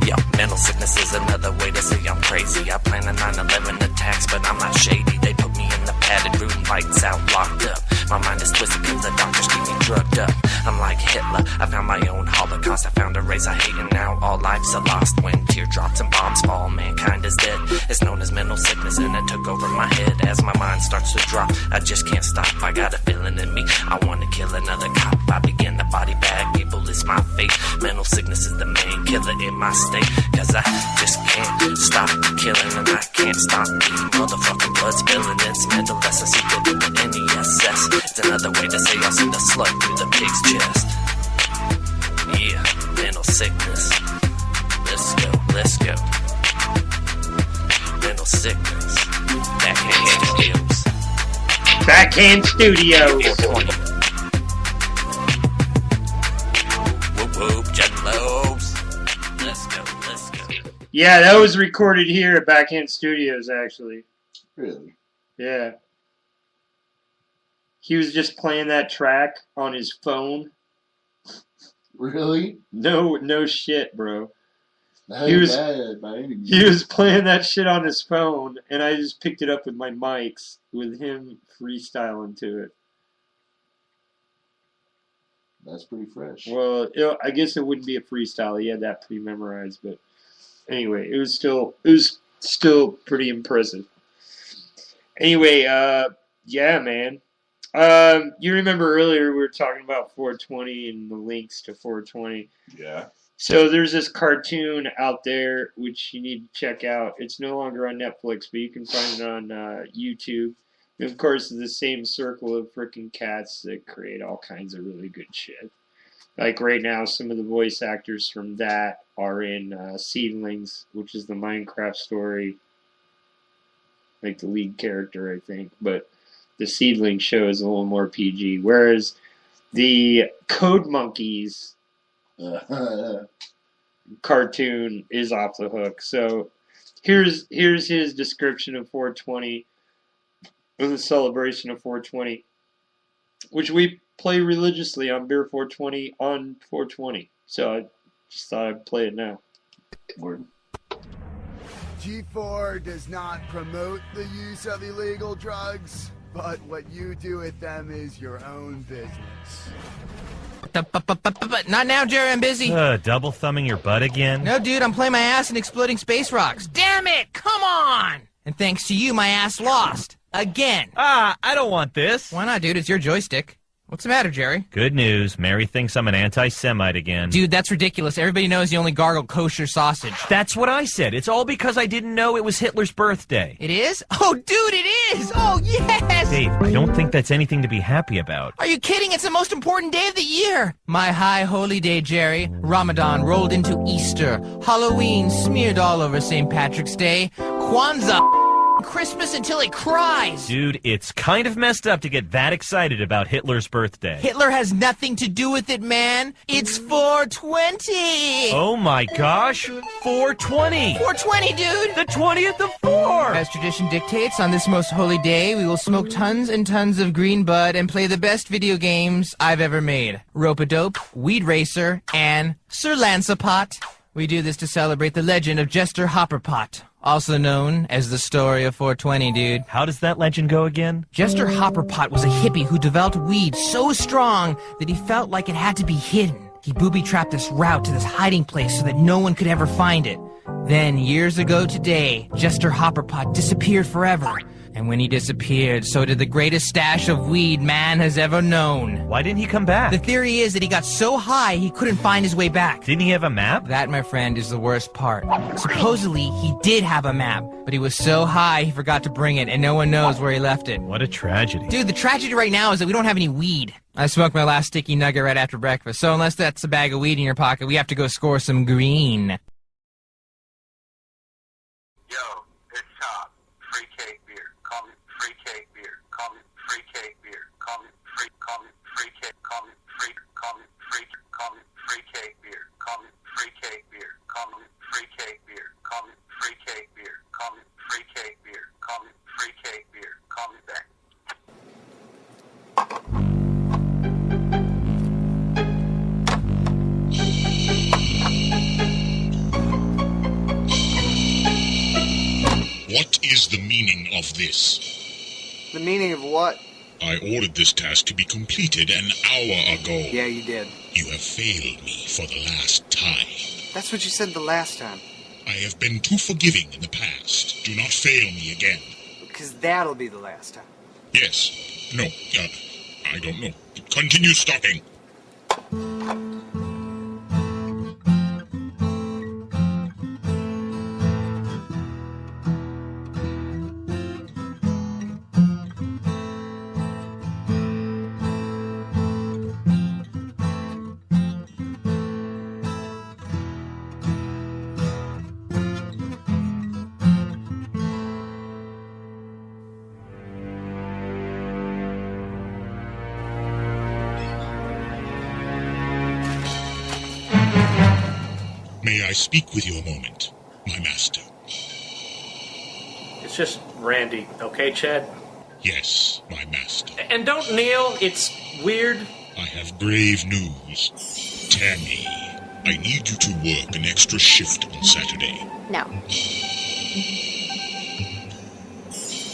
Yeah. Mental sickness is another way to say I'm crazy. I plan a 9/11 attacks, but I'm not shady. They put me in the padded room, lights out, locked up. My mind is twisted cause the doctors keep me drugged up. I'm like Hitler, I found my own Holocaust. I found a race I hate and now all lives are lost. When teardrops and bombs fall, mankind is dead. It's known as mental sickness and it took over my head. As my mind starts to drop, I just can't stop. I got a feeling in me, I want to kill another cop. I begin to body bag, evil is my fate. Mental sickness is the main killer in my state, cause I just can't stop killing and I can't stop beating. Motherfucking blood spilling, it's mental, that's a secret in the NESS. It's another way to say I'll send a slug through the pig's chest. Yeah, mental sickness. Let's go. Mental sickness. Backhands to heels. Backhand Studios. Whoop whoop, juggalos. Let's go, let's go. Yeah, that was recorded here at Backhand Studios, actually. Really? Yeah. He was just playing that track on his phone. Really? No shit, bro. Not He was bad by any means. he was playing that shit on his phone, and I just picked it up with my mics with him freestyling to it. That's pretty fresh. Well, I guess it wouldn't be a freestyle. He had that pre-memorized, but anyway, it was still pretty impressive. Anyway, yeah, man. You remember earlier we were talking about 420 and the links to 420. Yeah. So there's this cartoon out there which you need to check out. It's no longer on Netflix, but you can find it on YouTube. And of course, it's the same circle of freaking cats that create all kinds of really good shit. Like right now, some of the voice actors from that are in Seedlings, which is the Minecraft story. Like the lead character, I think. But the Seedling show is a little more PG. Whereas the Code Monkeys cartoon is off the hook. So here's his description of 420, of the celebration of 420, which we play religiously on Beer 420 on 420. So I just thought I'd play it now. Word. G4 does not promote the use of illegal drugs, but what you do with them is your own business. Not now, Jerry. I'm busy. Double thumbing your butt again? No, dude. I'm playing my ass in exploding space rocks. Damn it! Come on! And thanks to you, my ass lost. Again. I don't want this. Why not, dude? It's your joystick. What's the matter, Jerry? Good news. Mary thinks I'm an anti-Semite again. Dude, that's ridiculous. Everybody knows you only gargle kosher sausage. That's what I said. It's all because I didn't know it was Hitler's birthday. It is? Oh, dude, it is! Oh, yes! Dave, I don't think that's anything to be happy about. Are you kidding? It's the most important day of the year. My high holy day, Jerry. Ramadan rolled into Easter. Halloween smeared all over St. Patrick's Day. Kwanzaa Christmas until it cries. Dude, it's kind of messed up to get that excited about Hitler's birthday. Hitler has nothing to do with it, man. It's 420. Oh my gosh, 420. 420, dude. The 20th of 4. As tradition dictates, on this most holy day, we will smoke tons and tons of green bud and play the best video games I've ever made. Rope-a-dope, Weed Racer, and Sir Lancepot. We do this to celebrate the legend of Jester Hopperpot, also known as the story of 420, dude. How does that legend go again? Jester Hopperpot was a hippie who developed weed so strong that he felt like it had to be hidden. He booby-trapped this route to this hiding place so that no one could ever find it. Then, years ago today, Jester Hopperpot disappeared forever. And when he disappeared, so did the greatest stash of weed man has ever known. Why didn't he come back? The theory is that he got so high he couldn't find his way back. Didn't he have a map? That, my friend, is the worst part. Supposedly, he did have a map, but he was so high he forgot to bring it, and no one knows where he left it. What a tragedy. Dude, the tragedy right now is that we don't have any weed. I smoked my last sticky nugget right after breakfast, so unless that's a bag of weed in your pocket, we have to go score some green. What is the meaning of this? The meaning of what? I ordered this task to be completed an hour ago. Yeah, you did. You have failed me for the last time. That's what you said the last time. I have been too forgiving in the past. Do not fail me again. Because that'll be the last time. Yes. No. I don't know. Continue stalking. May I speak with you a moment, my master? It's just Randy, okay, Chad? Yes, my master. And don't kneel, it's weird. I have grave news. Tammy, I need you to work an extra shift on Saturday. No.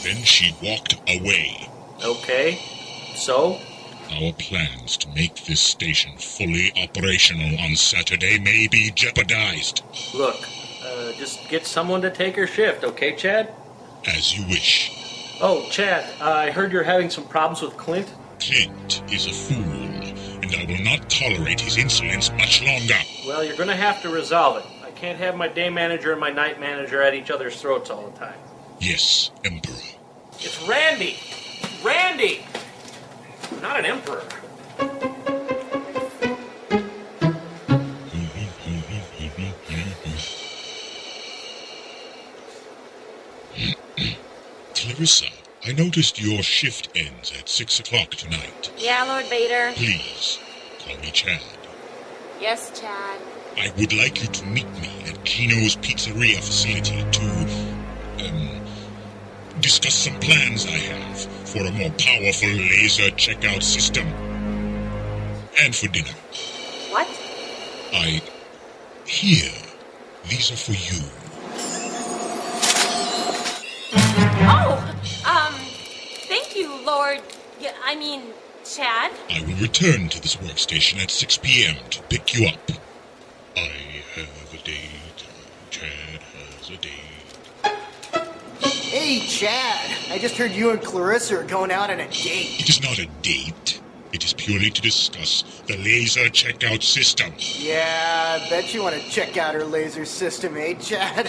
Then she walked away. Okay, so? Our plans to make this station fully operational on Saturday may be jeopardized. Look, just get someone to take her shift, okay, Chad? As you wish. Oh, Chad, I heard you're having some problems with Clint. Clint is a fool, and I will not tolerate his insolence much longer. Well, you're gonna have to resolve it. I can't have my day manager and my night manager at each other's throats all the time. Yes, Emperor. It's Randy! Randy! Not an emperor. Clarissa, I noticed your shift ends at 6 o'clock tonight. Yeah, Lord Vader. Please, call me Chad. Yes, Chad. I would like you to meet me at Kino's Pizzeria facility to, discuss some plans I have for a more powerful laser checkout system. And for dinner. What? Here, these are for you. Thank you, Lord. Chad? I will return to this workstation at 6 p.m. to pick you up. I have a date. Chad has a date. Hey, Chad. I just heard you and Clarissa are going out on a date. It is not a date. It is purely to discuss the laser checkout system. Yeah, I bet you want to check out her laser system, eh, Chad?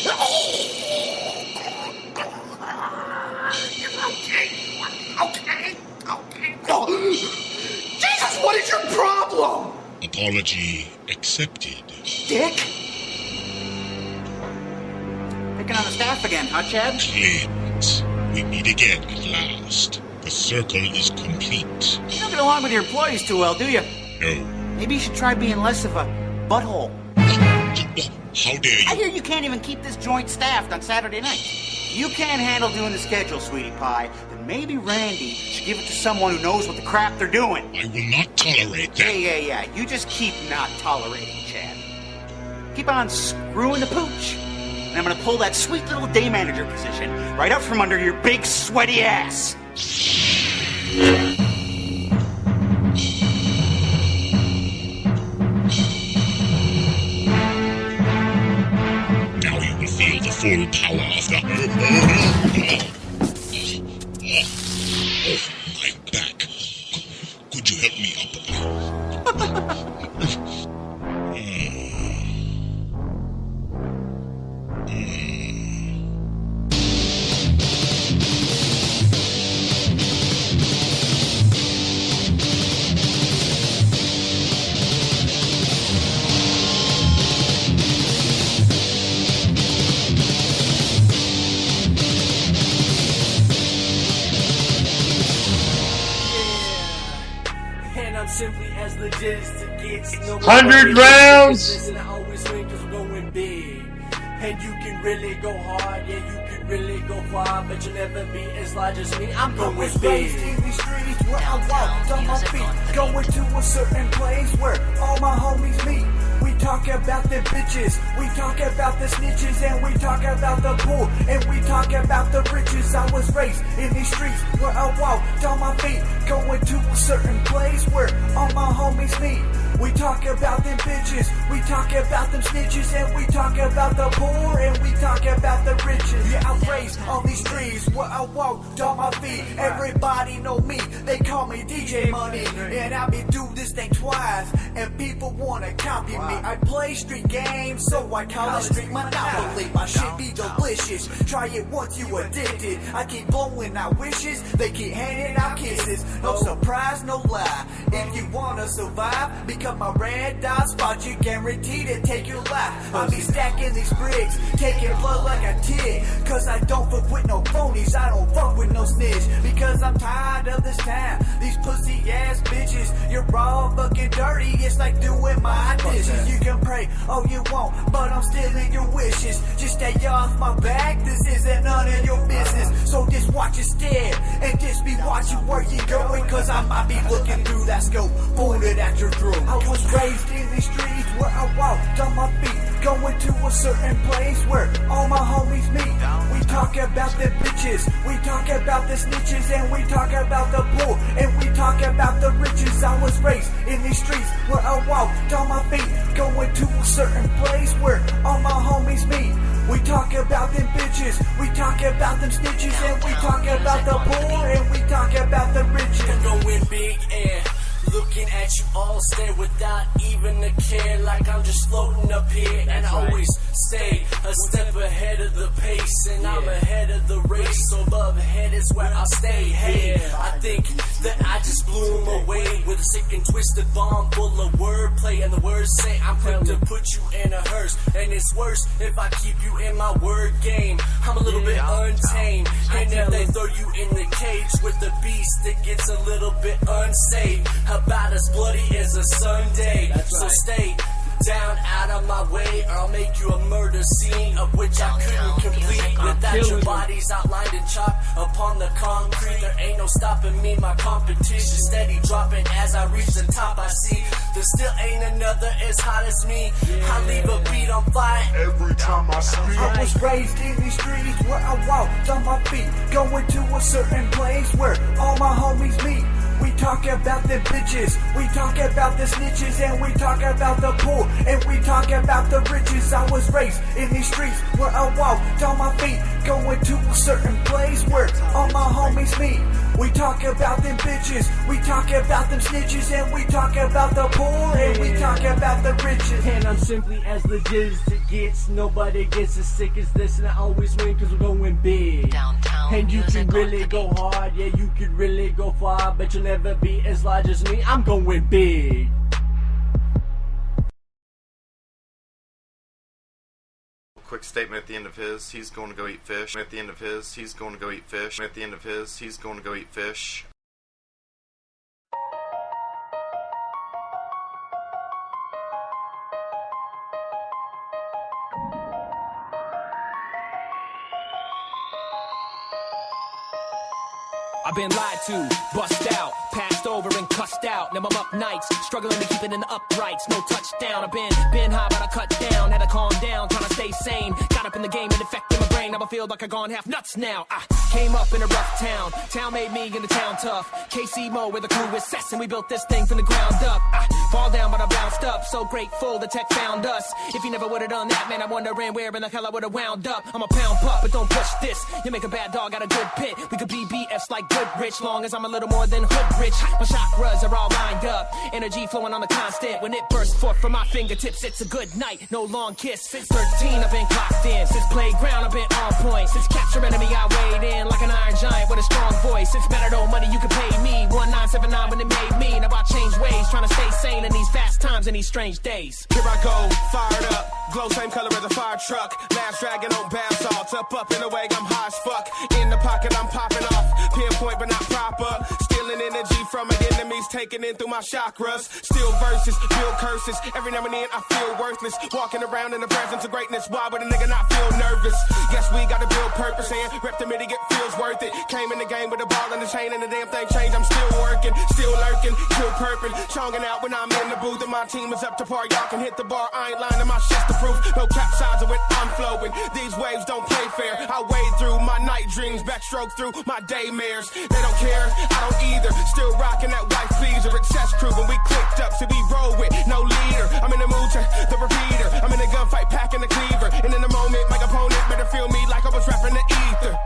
Okay. Jesus, what is your problem? Apology accepted. Dick? Picking on the staff again, huh, Chad? Clint, we meet again at last. The circle is complete. You don't get along with your employees too well, do you? No. Maybe you should try being less of a butthole. How dare you? I hear you can't even keep this joint staffed on Saturday night. You can't handle doing the schedule, sweetie pie. Then maybe Randy should give it to someone who knows what the crap they're doing. I will not tolerate that. Yeah. You just keep not tolerating, Chad. Keep on screwing the pooch. And I'm gonna pull that sweet little day manager position right out from under your big sweaty ass. Now you will feel the full power of the... Oh, my back. Could you help me up? Simply as legit as it gets. No 100 rounds. Listen, I always win 'cause we're going big. And you can really go hard, yeah, you can really go far, but you'll never be as large as me. I'm going big. In these streets where I walk on my feet, going to a certain place where all my homies meet. We talk about the bitches, we talk about the snitches, and we talk about the poor, and we talk about the riches. I was raised in these streets where I walk on my feet, going to a certain place where all my homies meet. We talk about them bitches, we talk about them snitches, and we talk about the poor, and we talk about the riches. Yeah, I'm raised on these streets where I walk on my feet. Everybody know me, they call me DJ Money, and I been do this thing twice, and people wanna copy me. I play street games, so I call it street monopoly. My shit be delicious, try it once you addicted. I keep blowing out wishes, they keep handing out kisses. No surprise, no lie, if you wanna survive, become my red dot spot, you guaranteed to take your life. I be stacking these bricks, taking blood like a tick, cause I don't fuck with no phonies, I don't fuck with no snitch, because I'm tired of this town. These pussy ass bitches, you're all fucking dirty. It's like doing my dishes. You can pray all you want, but I'm stealing your wishes. Just stay off my back, this isn't none of your business. So just watch your stare, and just be watching where you going, cause I might be looking through that scope, pointed at your throat. I was raised in these streets where I walked on my feet, going to a certain place where all my homies meet. We talk about the bitches, we talk about the snitches, and we talk about the poor, and we talk about the riches. I was raised in these streets where I walked on my feet, going to a certain place where all my homies meet. We talk about them bitches, we talk about them snitches, and we talk about the poor, and we talk about the riches. I'm going big air, looking at you all stare without even a care, like I'm just floating up here, and I always stay a step ahead of the pace, and I'm ahead of the race, so above head is where I stay. Hey, I think that I just blew him away with a sick and twisted bomb full of wordplay, and the words say I'm quick to put you in a hearse, and it's worse if I keep you in my word game. I'm a little bit untamed, and if they throw you in the cage with the beast, it gets a little bit unsafe. About as bloody as a Sunday. So stay down out of my way, or I'll make you a murder scene of which I couldn't complete without your bodies outlined in chalk upon the concrete. There ain't no stopping me, my competition steady dropping as I reach the top. I see there still ain't another as hot as me. I leave a beat on fire every time I speak. I was raised in these streets where I walked on my feet, going to a certain place where all my homies meet. We talk about the bitches, we talk about the snitches, and we talk about the poor, and we talk about the riches. I was raised in these streets where I walked on my feet, going to a certain place where all my homies meet. We talk about them bitches, we talk about them snitches, and we talk about the poor, and we talk about the riches. And I'm simply as legit as it gets. Nobody gets as sick as this, and I always win cause we're going big. Downtown and you can really go hard, yeah, you can really go far, but you'll never be as large as me. I'm going big. Quick statement at the end of his, he's going to go eat fish. At the end of his, he's going to go eat fish. At the end of his, he's going to go eat fish. I've been lied to, bust out, passed over and cussed out. Now I'm up nights, struggling to keep it in the uprights. No touchdown, I've been high, but I cut down. Had to calm down, trying to stay sane. Got up in the game and affected my brain. Now I feel like I gone half nuts now. I came up in a rough town. Town made me in the town tough. KC Mo where the crew is sess, and we built this thing from the ground up. I fall down, but I bounced up. So grateful the tech found us. If you never would've done that, man, I'm wondering where in the hell I would've wound up. I'm a pound pup, but don't push this. You make a bad dog out of good pit. We could be BFs like good rich, long as I'm a little more than hood rich. My chakras are all lined up, energy flowing on the constant. When it bursts forth from my fingertips, it's a good night, no long kiss. Since 13 I've been clocked in, since playground I've been on point. Since capture enemy I weighed in like an iron giant with a strong voice. Since better no money you can pay me, 1979 when it made me. Now I changed ways, trying to stay sane in these fast times and these strange days. Here I go, fired up, glow same color as a fire truck. Last dragon on bath salts, up in the way I'm high as fuck. In the pocket I'm popping off, pinpoint but not proper. Stealing energy from my enemies, taking in through my chakras. Still verses, build curses. Every now and then I feel worthless. Walking around in the presence of greatness. Why would a nigga not feel nervous? Guess we gotta build purpose and rep the midi, it feels worth it. Came in the game with a ball and the chain and the damn thing changed. I'm still working, still lurking, still perping. Chonging out when I'm in the booth and my team is up to par. Y'all can hit the bar, I ain't lying, my shit's the proof. No capsizer when I'm flowing. These waves don't play fair. I wade through my night dreams, backstroke through my daymares. They don't care, I don't either. Still rocking that white pleaser, excess crew when we clicked up. So we roll with no leader. I'm in the mood to the repeater. I'm in a gunfight packing the cleaver. And in the moment, my opponent better feel me like I was rapping the ether.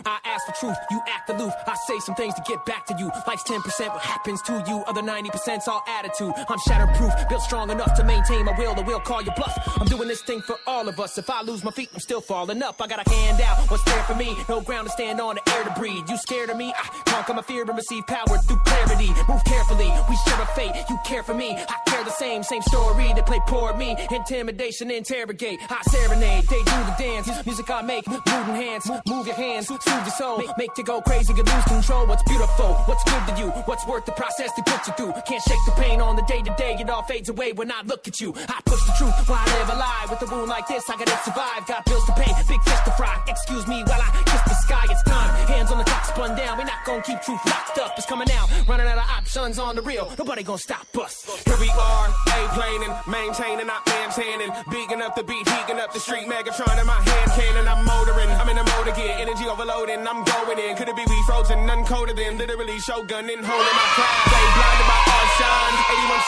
I asked for truth, you act aloof. I say some things to get back to you. Life's 10%, what happens to you? Other 90%'s all attitude. I'm shatterproof, built strong enough to maintain my will. The will call you bluff. I'm doing this thing for all of us. If I lose my feet, I'm still falling up. I got a hand out, what's there for me? No ground to stand on, the air to breathe. You scared of me? I conquer my fear and receive power through clarity. Move carefully, we share a fate. You care for me, I care the same story. They play poor me, intimidation, interrogate. I serenade, they do the dance. Music I make, mood and hands. Move your hands, soothe your soul. Make you go crazy, you lose control. What's beautiful, what's good to you? What's worth the process to put you through? Can't shake the pain on the day-to-day. It all fades away when I look at you. I push the truth while I live a lie. With a wound like this, I gotta survive. Got bills to pay, big fish to fry. Excuse me while I kiss the sky. It's time, hands on the clock, spun down. We're not gonna keep truth locked up. It's coming out, running out of options on the real. Nobody gonna stop us. Here we are, A-planing, maintaining, not maintaining. Beating up the beat, heating up the street. Megatron in my hand cannon, I'm motoring. I'm in the motor gear, energy overloading. I'm going in. Could it be we frozen, uncoated in? Literally shogunning, holding my crown. They blinded by our shine.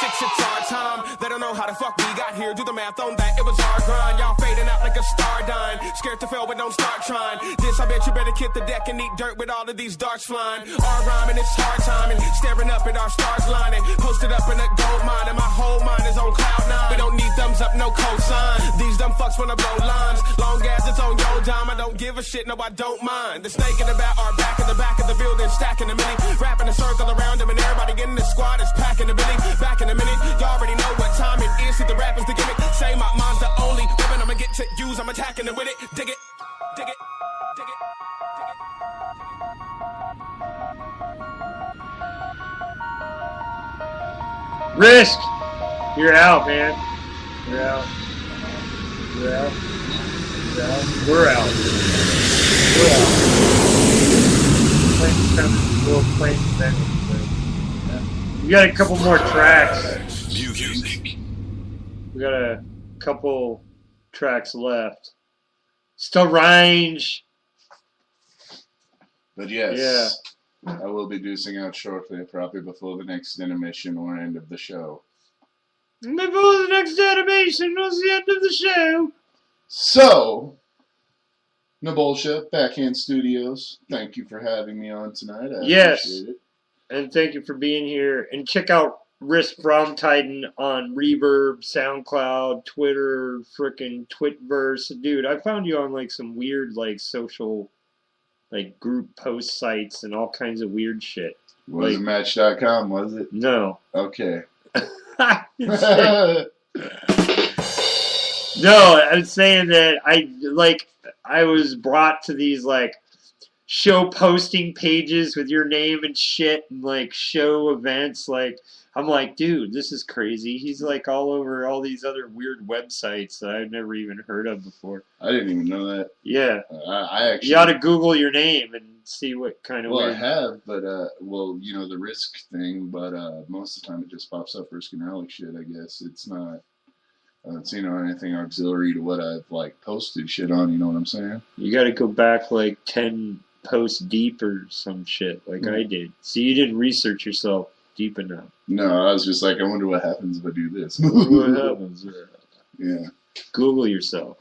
81.6, it's our time. They don't know how the fuck we got here. Do the math on that, it was our grind. Y'all fading out like a star dying. Scared to fail, but don't start trying. This, I bet you better kick the deck and eat dirt with all of these darts flying. Our rhyming, it's hard timing. Staring up at our stars lining. Posted up in a gold mine, and my whole mind is on cloud nine. We don't need thumbs up, no cosign. These dumb fucks wanna blow lines. Long as it's on your dime, I don't give a shit, no, I don't mind. The snake in the bat are back in the back of the building, stacking the mini. Wrapping a circle around them, and everybody in the squad is packing the billy. Back in a minute, y'all already know what time it is. See the rappers the gimmick. Say my mind's the only weapon I'ma get to use. I'm attacking it with it. Dig it, dig it, dig it. RYSK, you're out, man. You're out. You're out. You're out. We're out. We're out. We got a couple more tracks. Music. We got a couple tracks left. Still range. But yes, I will be deucing out shortly, probably before the next intermission or end of the show. Before the next animation was the end of the show. So, no bullshit, Backhand Studios. Thank you for having me on tonight. I appreciate it. And thank you for being here. And check out RYSK from Titan on Reverb, SoundCloud, Twitter, frickin' Twitverse. Dude, I found you on like some weird like social like group post sites and all kinds of weird shit. Wasn't Match.com, was it? No. Okay. No, I'm saying that I was brought to these like show posting pages with your name and shit and like show events. Like I'm like, dude, this is crazy. He's like all over all these other weird websites that I've never even heard of before. I didn't even know that. Yeah. I actually. You ought to Google your name and see what kind of. Well, weird... I have, but well, you know the RYSK thing, but most of the time it just pops up RYSK and Alex shit. I guess it's not. It's anything auxiliary to what I've like posted shit on. You know what I'm saying? You got to go back like 10 posts deep or some shit like I did. So you didn't research yourself deep enough. No, I was just like, I wonder what happens if I do this. What happens? Yeah. Google yourself.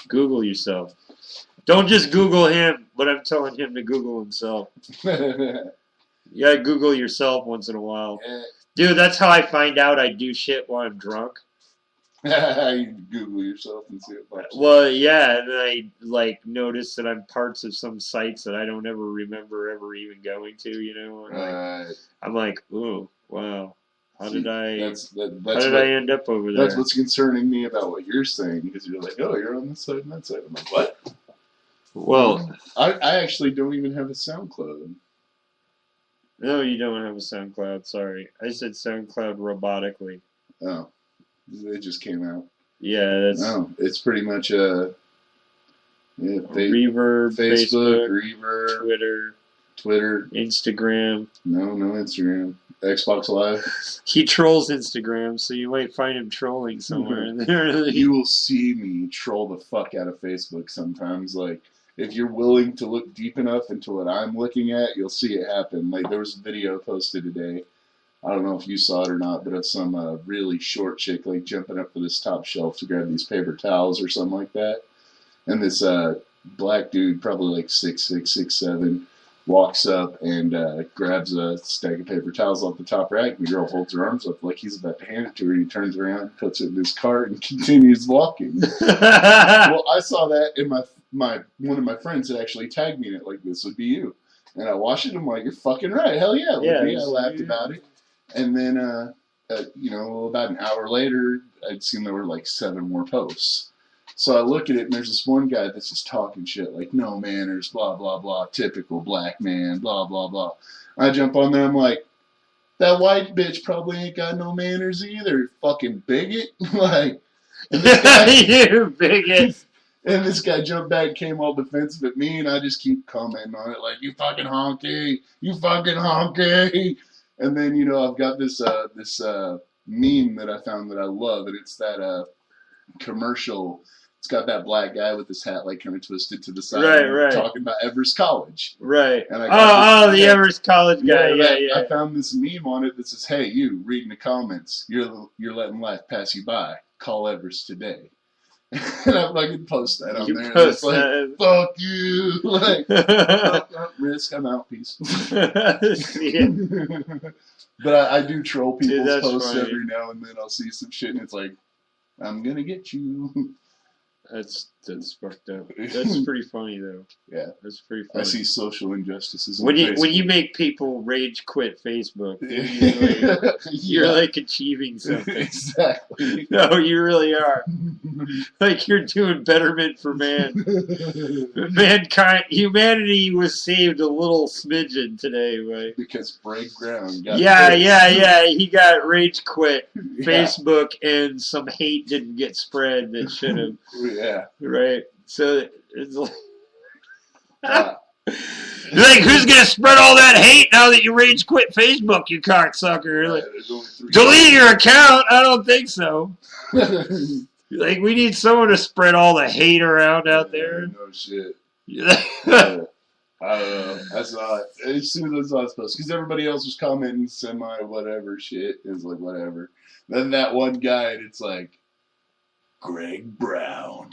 Google yourself. Don't just Google him, but I'm telling him to Google himself. You gotta Google yourself once in a while. Dude, that's how I find out I do shit while I'm drunk. You Google yourself and see what pops up. Well, yeah, and then I like notice that I'm parts of some sites that I don't ever remember ever even going to, you know. And I'm like, ooh, wow, how did I end up over there? That's what's concerning me about what you're saying, because you're like, oh, you're on this side and that side. I'm like, what? Well, I actually don't even have a SoundCloud. No, you don't have a SoundCloud. Sorry, I said SoundCloud robotically. Oh. It just came out. Yeah, that's... No, it's pretty much Reverb, Facebook, Reverb, Twitter, Instagram. No Instagram. Xbox Live. He trolls Instagram, so you might find him trolling somewhere in there. You will see me troll the fuck out of Facebook sometimes. Like, if you're willing to look deep enough into what I'm looking at, you'll see it happen. Like, there was a video posted today. I don't know if you saw it or not, but it's some really short chick like jumping up to this top shelf to grab these paper towels or something like that. And this black dude, probably like 6'6", 6'7", walks up and grabs a stack of paper towels off the top rack. And the girl holds her arms up like he's about to hand it to her. He turns around, puts it in his cart, and continues walking. Well, I saw that, and one of my friends had actually tagged me in it, like, this would be you. And I watched it, and I'm like, you're fucking right. Hell yeah, it would be. I laughed about it. And then, about an hour later, I'd seen there were like 7 more posts. So I look at it, and there's this one guy that's just talking shit, like, no manners, blah, blah, blah, typical black man, blah, blah, blah. I jump on there, I'm like, that white bitch probably ain't got no manners either, fucking bigot. Like, and this guy, you bigot. And this guy jumped back and came all defensive at me, and I just keep commenting on it, like, you fucking honky, you fucking honky. And then, I've got this meme that I found that I love, and it's that commercial. It's got that black guy with his hat like kind of twisted to the side, right. talking about Everest College. Right. And I the Everest College guy. Yeah. I found this meme on it that says, "Hey, you reading the comments? You're letting life pass you by. Call Everest today." And I fucking post that on there. It's like, fuck you. Like, RYSK, I'm out. Peace. But I do troll people's posts funny. Every now and then. I'll see some shit, and it's like, I'm gonna get you. That's fucked up. That's pretty funny though. Yeah, that's pretty funny. I see social injustices. When you make people rage quit Facebook, you're like achieving something. Exactly. No, you really are. Like you're doing betterment for mankind. Humanity was saved a little smidgen today, right? Because Break Ground got he got rage quit Facebook, and some hate didn't get spread that should have. Yeah. Right. So it's like, like, who's gonna spread all that hate now that you rage quit Facebook, you cocksucker? Like, delete your account? I don't think so. Like, we need someone to spread all the hate around out there. No shit. I saw it as soon as I saw it post because everybody else was commenting semi whatever shit. It was like whatever. Then that one guy, and it's like, Greg Brown.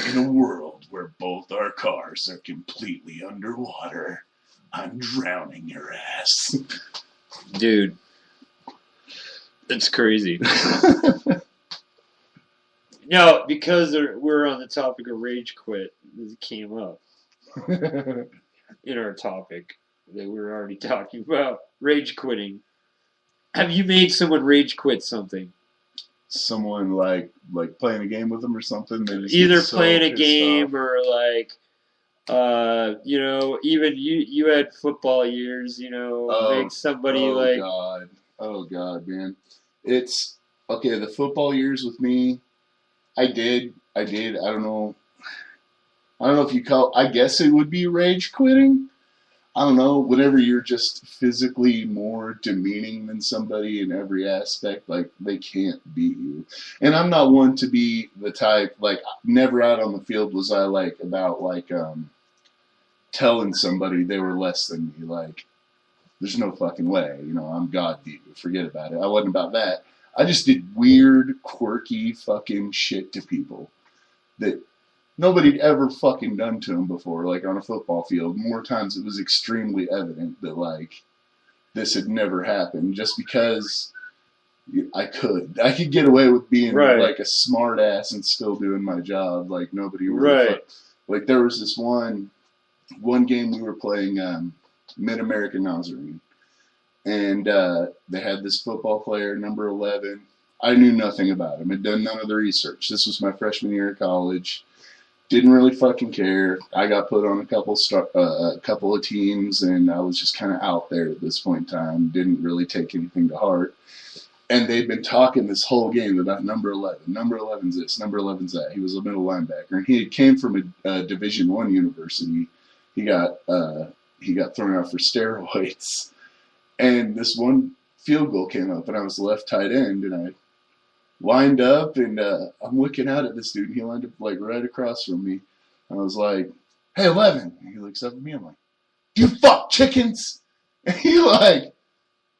In a world where both our cars are completely underwater, I'm drowning your ass. Dude. It's crazy. No, because we're on the topic of rage quit, it came up in our topic that we were already talking about. Rage quitting. Have you made someone rage quit something? Someone like playing a game with them or something. Either playing a game or like, even you had football years, make somebody Oh God, man. It's okay. The football years with me, I did. I don't know if you call. I guess it would be rage quitting. I don't know, whenever you're just physically more demeaning than somebody in every aspect, like, they can't beat you. And I'm not one to be the type, like, never out on the field was I, like, about, like, telling somebody they were less than me. Like, there's no fucking way, I'm God to you. Forget about it. I wasn't about that. I just did weird, quirky fucking shit to people that nobody'd ever fucking done to him before, like on a football field. More times it was extremely evident that, like, this had never happened just because I could get away with being like a smart ass and still doing my job. Like, nobody really like, there was this one game we were playing Mid-American Nazarene, and they had this football player, number 11. I knew nothing about him. Had done none of the research. This was my freshman year of college. Didn't really fucking care. I got put on a couple of teams, and I was just kind of out there at this point in time. Didn't really take anything to heart. And they'd been talking this whole game about number 11. Number 11's this, number 11's that. He was a middle linebacker, and he came from a Division I university. He got thrown out for steroids, and this one field goal came up, and I was left tight end, and I lined up, and I'm looking out at this dude, and he lined up like right across from me. I was like, "Hey, 11." And he looks up at me. I'm like, "Do you fuck chickens?" And he like,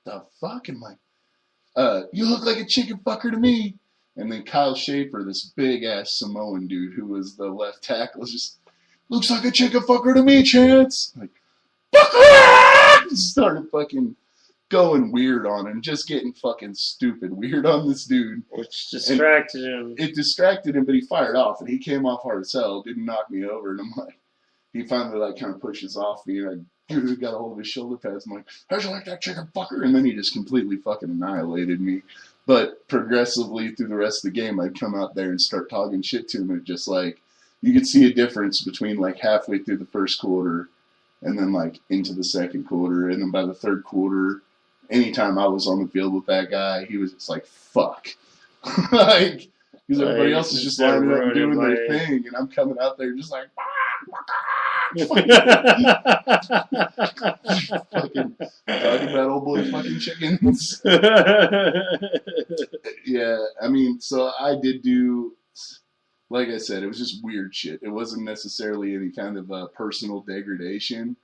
"The fuck?" And I'm like, "You look like a chicken fucker to me." And then Kyle Schaefer, this big ass Samoan dude who was the left tackle, just looks like a chicken fucker to me, Chance. Like, started fucking going weird on him, just getting fucking stupid weird on this dude. Which distracted him. It distracted him, but he fired off, and he came off hard as hell, didn't knock me over, and I'm like, he finally like kind of pushes off me, and I got a hold of his shoulder pads. I'm like, how'd you like that chicken fucker? And then he just completely fucking annihilated me. But progressively through the rest of the game, I'd come out there and start talking shit to him, and just like, you could see a difference between like halfway through the first quarter and then like into the second quarter, and then by the third quarter, anytime I was on the field with that guy, he was just like, fuck. Like, because everybody else is just lining up and doing their thing, and I'm coming out there just like, fucking talking about old boy fucking chickens. Yeah, I mean, so I did do, like I said, it was just weird shit. It wasn't necessarily any kind of personal degradation.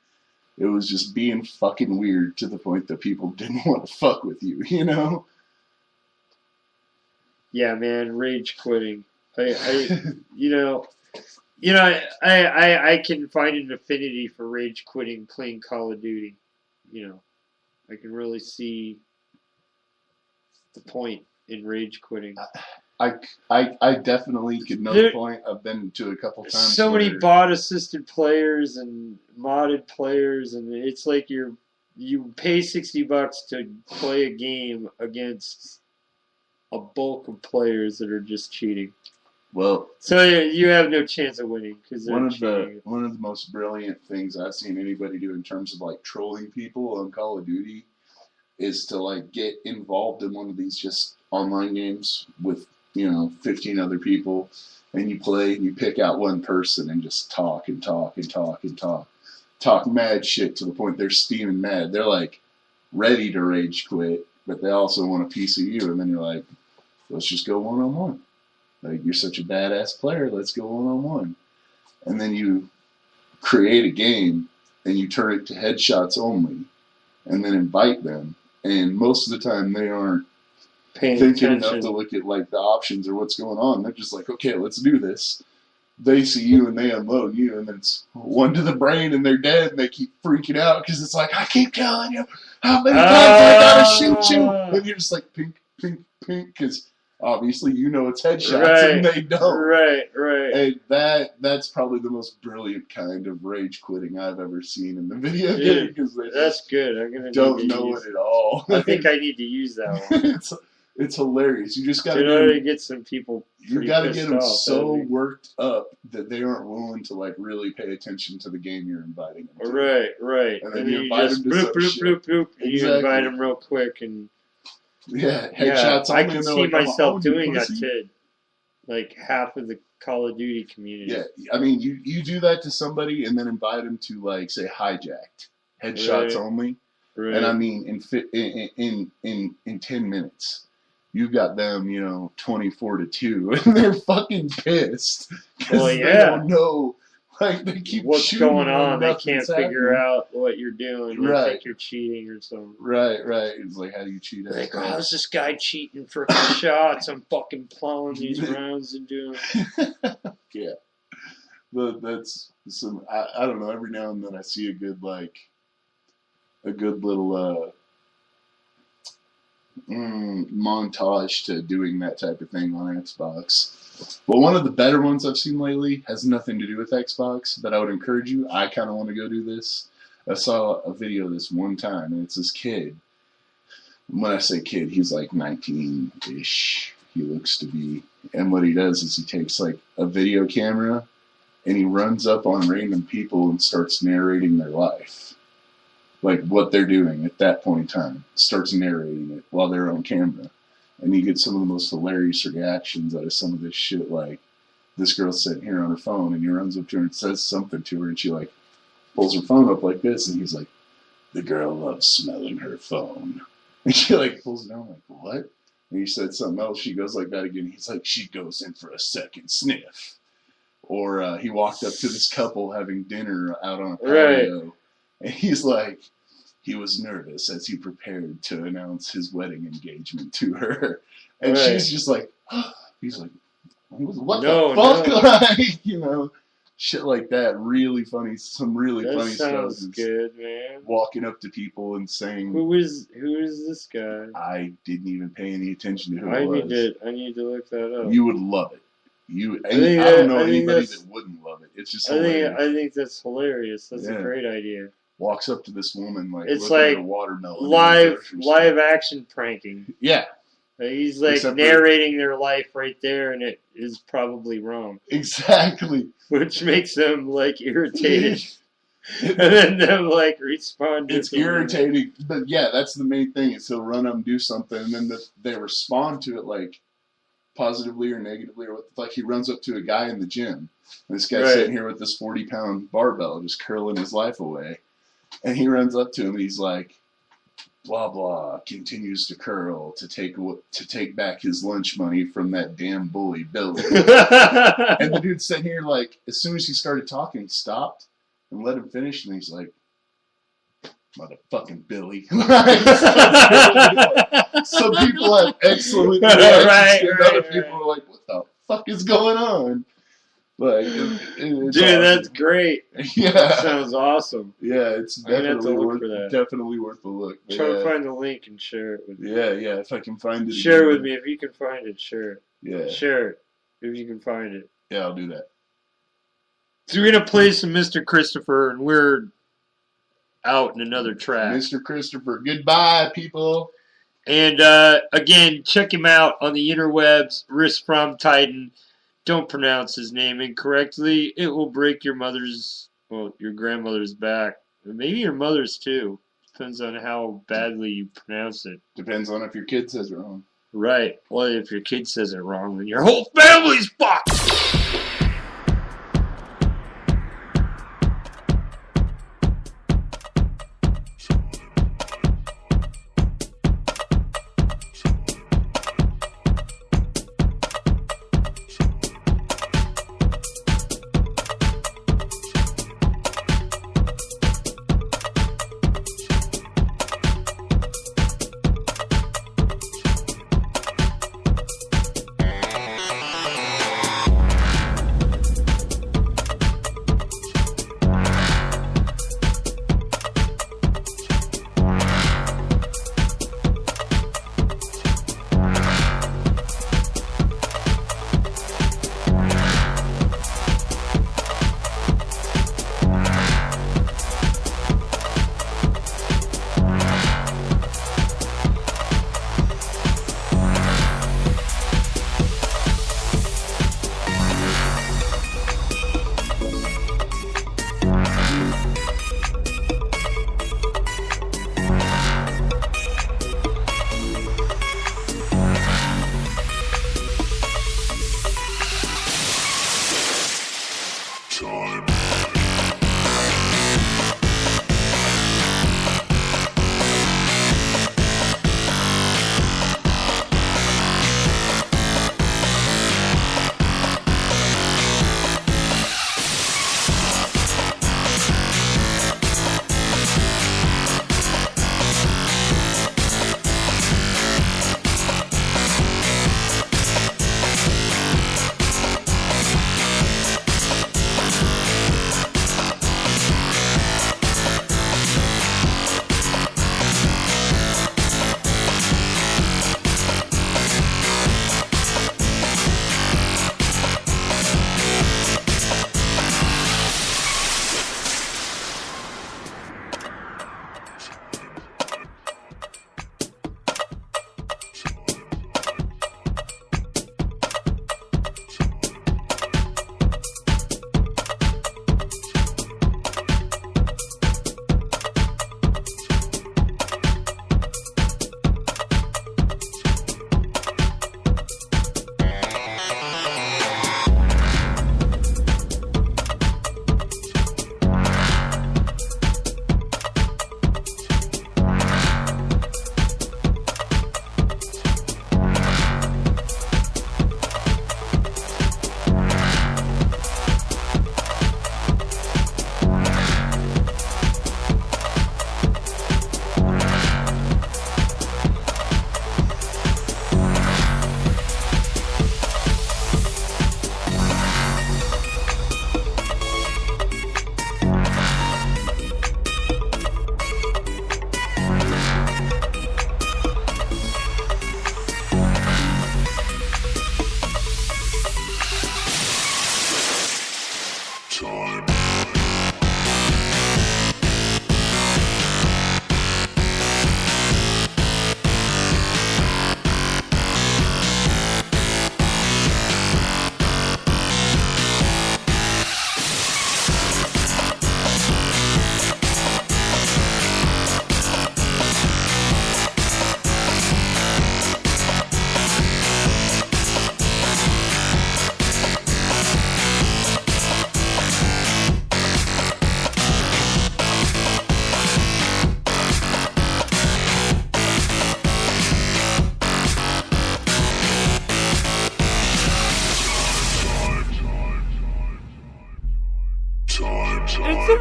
It was just being fucking weird to the point that people didn't want to fuck with you, you know? Yeah, man, rage quitting. I can find an affinity for rage quitting playing Call of Duty. You know, I can really see the point in rage quitting. I definitely could know the point. I've been to a couple times. So many bot-assisted players and modded players, and it's like you pay $60 to play a game against a bulk of players that are just cheating. Well, so you have no chance of winning because they're cheating. One of the most brilliant things I've seen anybody do in terms of like trolling people on Call of Duty is to like get involved in one of these just online games with 15 other people, and you play and you pick out one person and just talk and talk and talk and talk mad shit to the point they're steaming mad. They're like ready to rage quit, but they also want a piece of you, and then you're like, let's just go one-on-one. Like, you're such a badass player, let's go one-on-one. And then you create a game and you turn it to headshots only and then invite them, and most of the time they aren't thinking enough to look at like the options or what's going on. They're just like, okay, let's do this. They see you and they unload you, and then it's one to the brain and they're dead, and they keep freaking out because it's like, I keep telling you how many times I gotta shoot you, and you're just like pink, pink, pink, because obviously it's headshots and they don't. Right. And that's probably the most brilliant kind of rage quitting I've ever seen in the video game, because that's good. I'm gonna don't know it at all. I think I need to use that one. It's hilarious. You just got to get some people. You got to get them so worked up that they aren't willing to like really pay attention to the game you're inviting them to. Right. And then you just bloop. Exactly. You invite them real quick, and headshots. I can see myself doing that to like half of the Call of Duty community. Yeah, I mean, you do that to somebody and then invite them to like say hijacked headshots only, and I mean in 10 minutes. You've got them, 24-2, and they're fucking pissed because they don't know. Like, they keep what's going on. They can't figure out what you're doing. They think you're cheating or something. Right. It's like, how do you cheat? Like, how's this guy cheating for shots? I'm fucking plowing these rounds and doing. Yeah, but that's some. I don't know. Every now and then I see a good little montage to doing that type of thing on Xbox. But one of the better ones I've seen lately has nothing to do with Xbox, but I would encourage you. I kind of want to go do this. I saw a video this one time, and it's this kid. When I say kid, he's like 19-ish, he looks to be. And what he does is he takes like a video camera and he runs up on random people and starts narrating their life. Like what they're doing at that point in time. Starts narrating it while they're on camera. And you get some of the most hilarious reactions out of some of this shit. Like, this girl's sitting here on her phone, and he runs up to her and says something to her, and she like pulls her phone up like this, and he's like, the girl loves smelling her phone. And she like pulls it down like, what? And he said something else. She goes like that again. He's like, she goes in for a second sniff. Or he walked up to this couple having dinner out on a patio, and he's like, he was nervous as he prepared to announce his wedding engagement to her. And she's just like, he's like, what the fuck? Like, Shit like that. Really funny. Some really That funny stuff. sounds good, man. Walking up to people and saying, Who is this guy? I didn't even pay any attention to who I it was. need to look that up. You would love it. I don't know anybody that wouldn't love it. It's just hilarious. I think that's hilarious. That's a Yeah. great idea. Walks up to this woman like It's looking at like a watermelon. live action pranking. Yeah. He's like Except for- narrating their life right there, and it is probably wrong. Exactly. Which makes them like irritated, and then them like respond. It's irritating, but yeah, that's the main thing. Is he'll run up and do something, and then they respond to it like positively or negatively, or like he runs up to a guy in the gym. And this guy's Right. sitting here with this 40-pound barbell, just curling his life away, and he runs up to him. And he's like, "Blah blah," continues to curl to take back his lunch money from that damn bully Billy. And the dude's sitting here like, as soon as he started talking, he stopped and let him finish, and he's like, "Motherfucking Billy." Some people have excellent reactions, Right, and other people are like, "What the fuck is going on?" Like, it's Dude, awesome. that's great. Yeah, That sounds awesome. yeah, it's I'm gonna have to definitely look worth for that. definitely worth the look. But Try to yeah. find the link and share it with me. Yeah, if I can find it. Share it again. with me if you can find it. Share it. Yeah, Share it if you can find it. yeah, I'll do that. So we're gonna play some Mr. Christopher, and we're out in another track. Mr. Christopher, goodbye, people. And again, check him out on the interwebs. RYSK from Titan. Don't pronounce his name incorrectly. It will break your grandmother's back. Maybe your mother's too. Depends on how badly you pronounce it. Depends on if your kid says it wrong. Right. Well, if your kid says it wrong, then your whole family's fucked.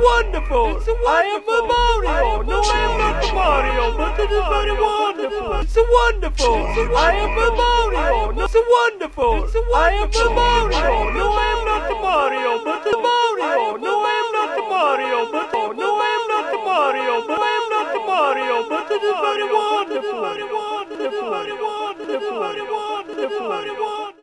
Wonderful! I am the Mario! No, I am not the Mario, but it is very wonderful! It's a wonderful! I am the Mario! No, it's a wonderful! I am the Mario! No, I am not the Mario, but the Mario! No, I am not the Mario, but no, I am not the Mario, but I am not the Mario, but it is very wonderful! Very wonderful! Very wonderful! Very wonderful! Very wonderful!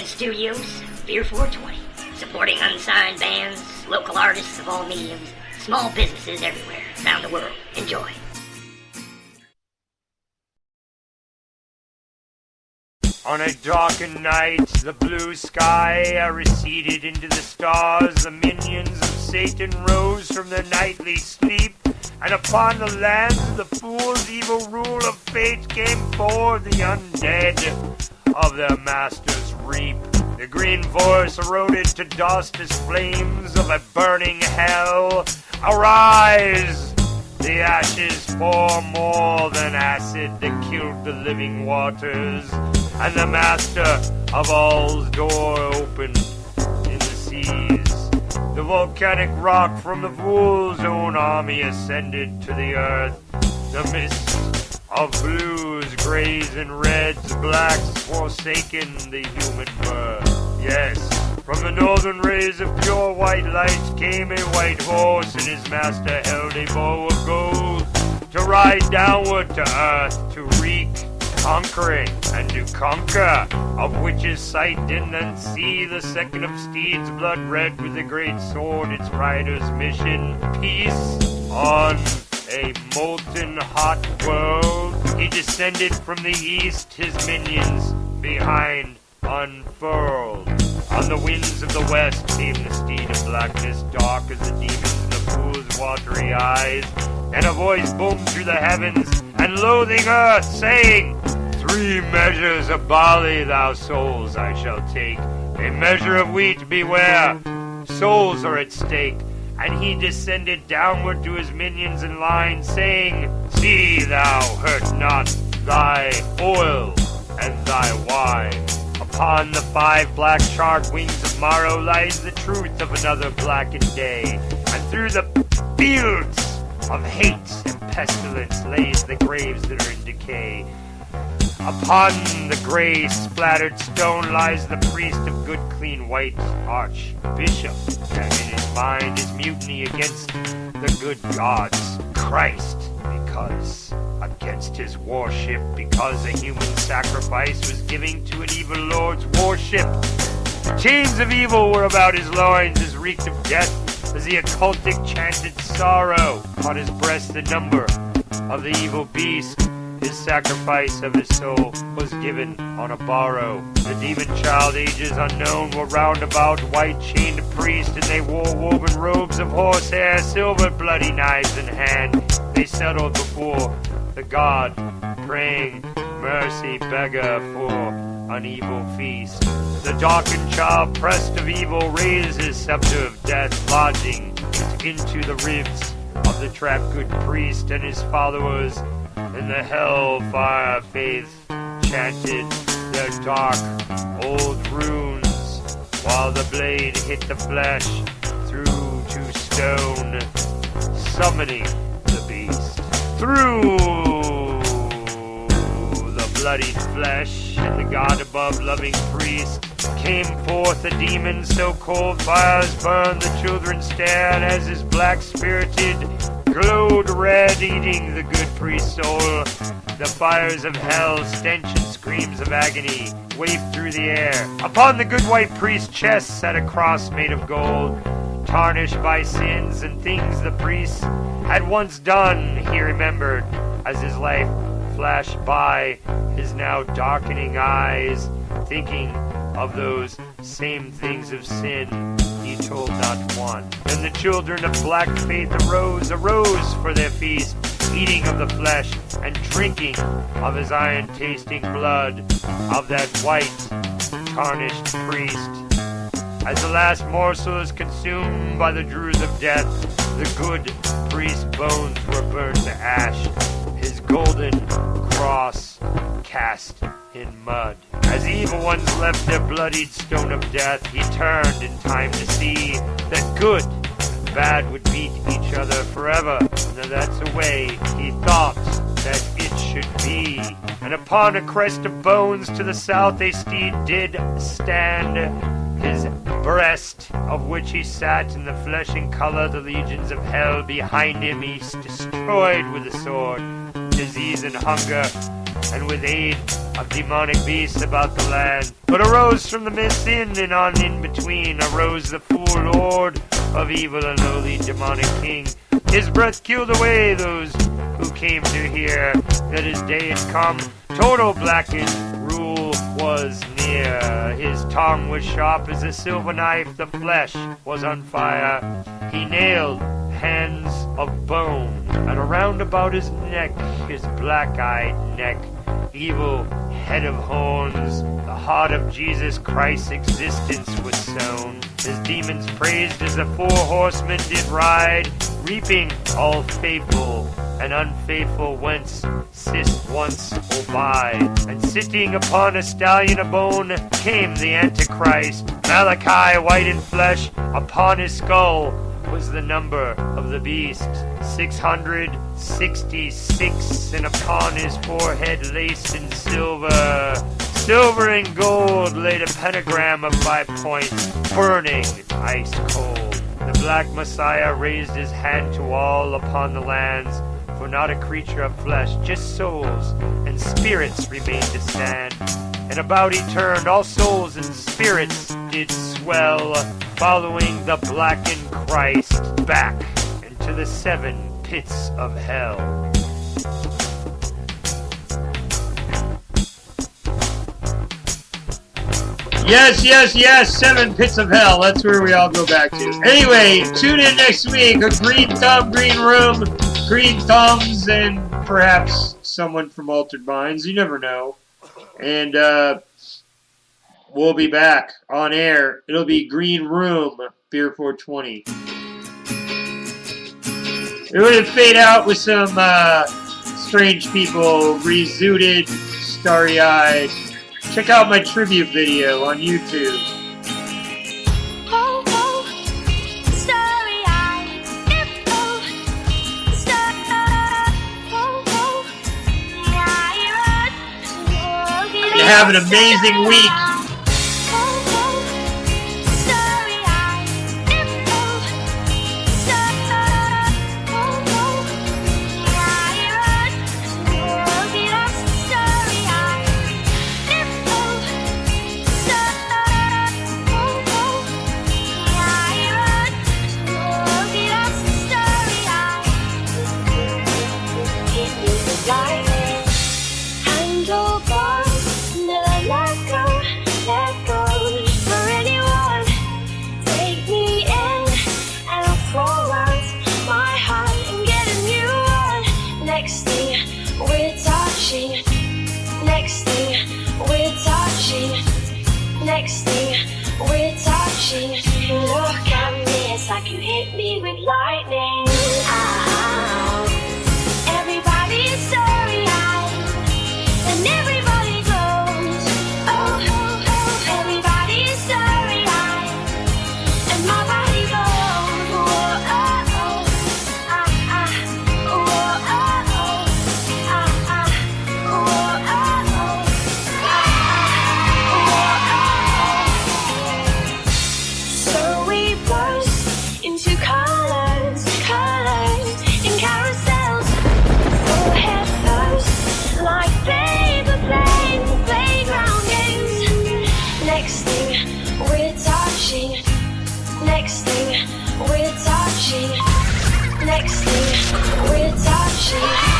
Studios, Beer 420, supporting unsigned bands, local artists of all mediums, small businesses everywhere around the world. Enjoy. On a darkened night, the blue sky receded into the stars. The minions of Satan rose from their nightly sleep, and upon the lands of the fools, evil rule of fate came forth. The undead of their master's reap. The green forest eroded to dust as flames of a burning hell. Arise! The ashes pour more than acid that killed the living waters, and the master of all's door opened in the seas. The volcanic rock from the fool's own army ascended to the earth. The mist of blues, grays, and reds, blacks forsaken the human birth. Yes, from the northern rays of pure white light came a white horse, and his master held a bow of gold to ride downward to earth, to wreak conquering and to conquer, of which his sight did then see the second of steeds, blood red with the great sword, its rider's mission, peace on a molten hot world. He descended from the east, his minions behind unfurled. On the winds of the west came the steed of blackness, dark as the demons in the fool's watery eyes. And a voice boomed through the heavens and loathing earth, saying, 3 measures of barley, thou souls, I shall take. A measure of wheat, beware, souls are at stake. And he descended downward to his minions in line, saying, See thou hurt not thy oil and thy wine. Upon the 5 black charred wings of morrow lies the truth of another blackened day. And through the fields of hate and pestilence lays the graves that are in decay. Upon the gray splattered stone lies the priest of good clean white archbishop, and in his mind is mutiny against the good gods, Christ, because against his worship, because a human sacrifice was giving to an evil lord's worship. Chains of evil were about his loins as reeked of death, as the occultic chanted sorrow. On his breast the number of the evil beast. His sacrifice of his soul was given on a borrow. The demon child, ages unknown, were round about white-chained priests, and they wore woven robes of horsehair, silver bloody knives in hand. They settled before the god, praying mercy beggar for an evil feast. The darkened child, pressed of evil, raised his scepter of death, lodging into the ribs of the trapped good priest and his followers. And the hellfire faith chanted their dark old runes, while the blade hit the flesh through to stone, summoning the beast. Through the bloodied flesh, and the God above loving priest came forth a demon, so cold fires burned, the children stared as his black-spirited glowed red, eating the good priest's soul. The fires of hell, stench and screams of agony, wafted through the air. Upon the good white priest's chest sat a cross made of gold, tarnished by sins and things the priest had once done. He remembered as his life flashed by his now darkening eyes, thinking of those same things of sin he told not one. Then the children of black faith arose for their feast, eating of the flesh and drinking of his iron-tasting blood of that white, tarnished priest. As the last morsel is consumed by the druids of death, the good priest's bones were burned to ash, his golden cross cast in mud. As the evil ones left their bloodied stone of death, he turned in time to see that good and bad would beat each other forever. Now that's the way he thought that it should be. And upon a crest of bones to the south a steed did stand, his breast of which he sat in the flesh and color, the legions of hell behind him he destroyed with the sword, disease and hunger, and with aid of demonic beasts about the land. But arose from the midst in and on in between, arose the fool lord of evil and lowly demonic king. His breath killed away those who came to hear that his day had come. Total blackened rule was near. His tongue was sharp as a silver knife, the flesh was on fire. He nailed hands of bone, and around about his neck, his black-eyed neck, evil head of horns, the heart of Jesus Christ's existence was sown. His demons praised as the 4 horsemen did ride, reaping all faithful and unfaithful whence sist once or by. And sitting upon a stallion of bone came the Antichrist, Malachi white in flesh, upon his skull was the number of the beast, 666, and upon his forehead laced in silver and gold laid a pentagram of 5 points, burning ice cold. The black Messiah raised his hand to all upon the lands, for not a creature of flesh, just souls and spirits remained to stand. And about he turned, all souls and spirits did swell, following the blackened Christ back into the 7 pits of hell. Yes, 7 pits of hell. That's where we all go back to. Anyway, tune in next week. A green thumb, green room, green thumbs, and perhaps someone from Altered Minds. You never know. And we'll be back on air. It'll be Green Room, Beer 420. We're going to fade out with some strange people, rezooted, starry-eyed, Check out my tribute video on YouTube. Have an amazing week. Next thing we're touching, look at me, it's like you hit me with lightning. Everybody's story-eyed, and everybody goes, oh, oh, oh. Everybody's story-eyed, and my body goes, oh, oh, oh, ah, ah, oh, oh, oh, ah, ah, oh, oh, oh. Into colors, colors in carousels, full head first, like paper planes, playground games. Next thing we're touching, next thing we're touching, next thing we're touching.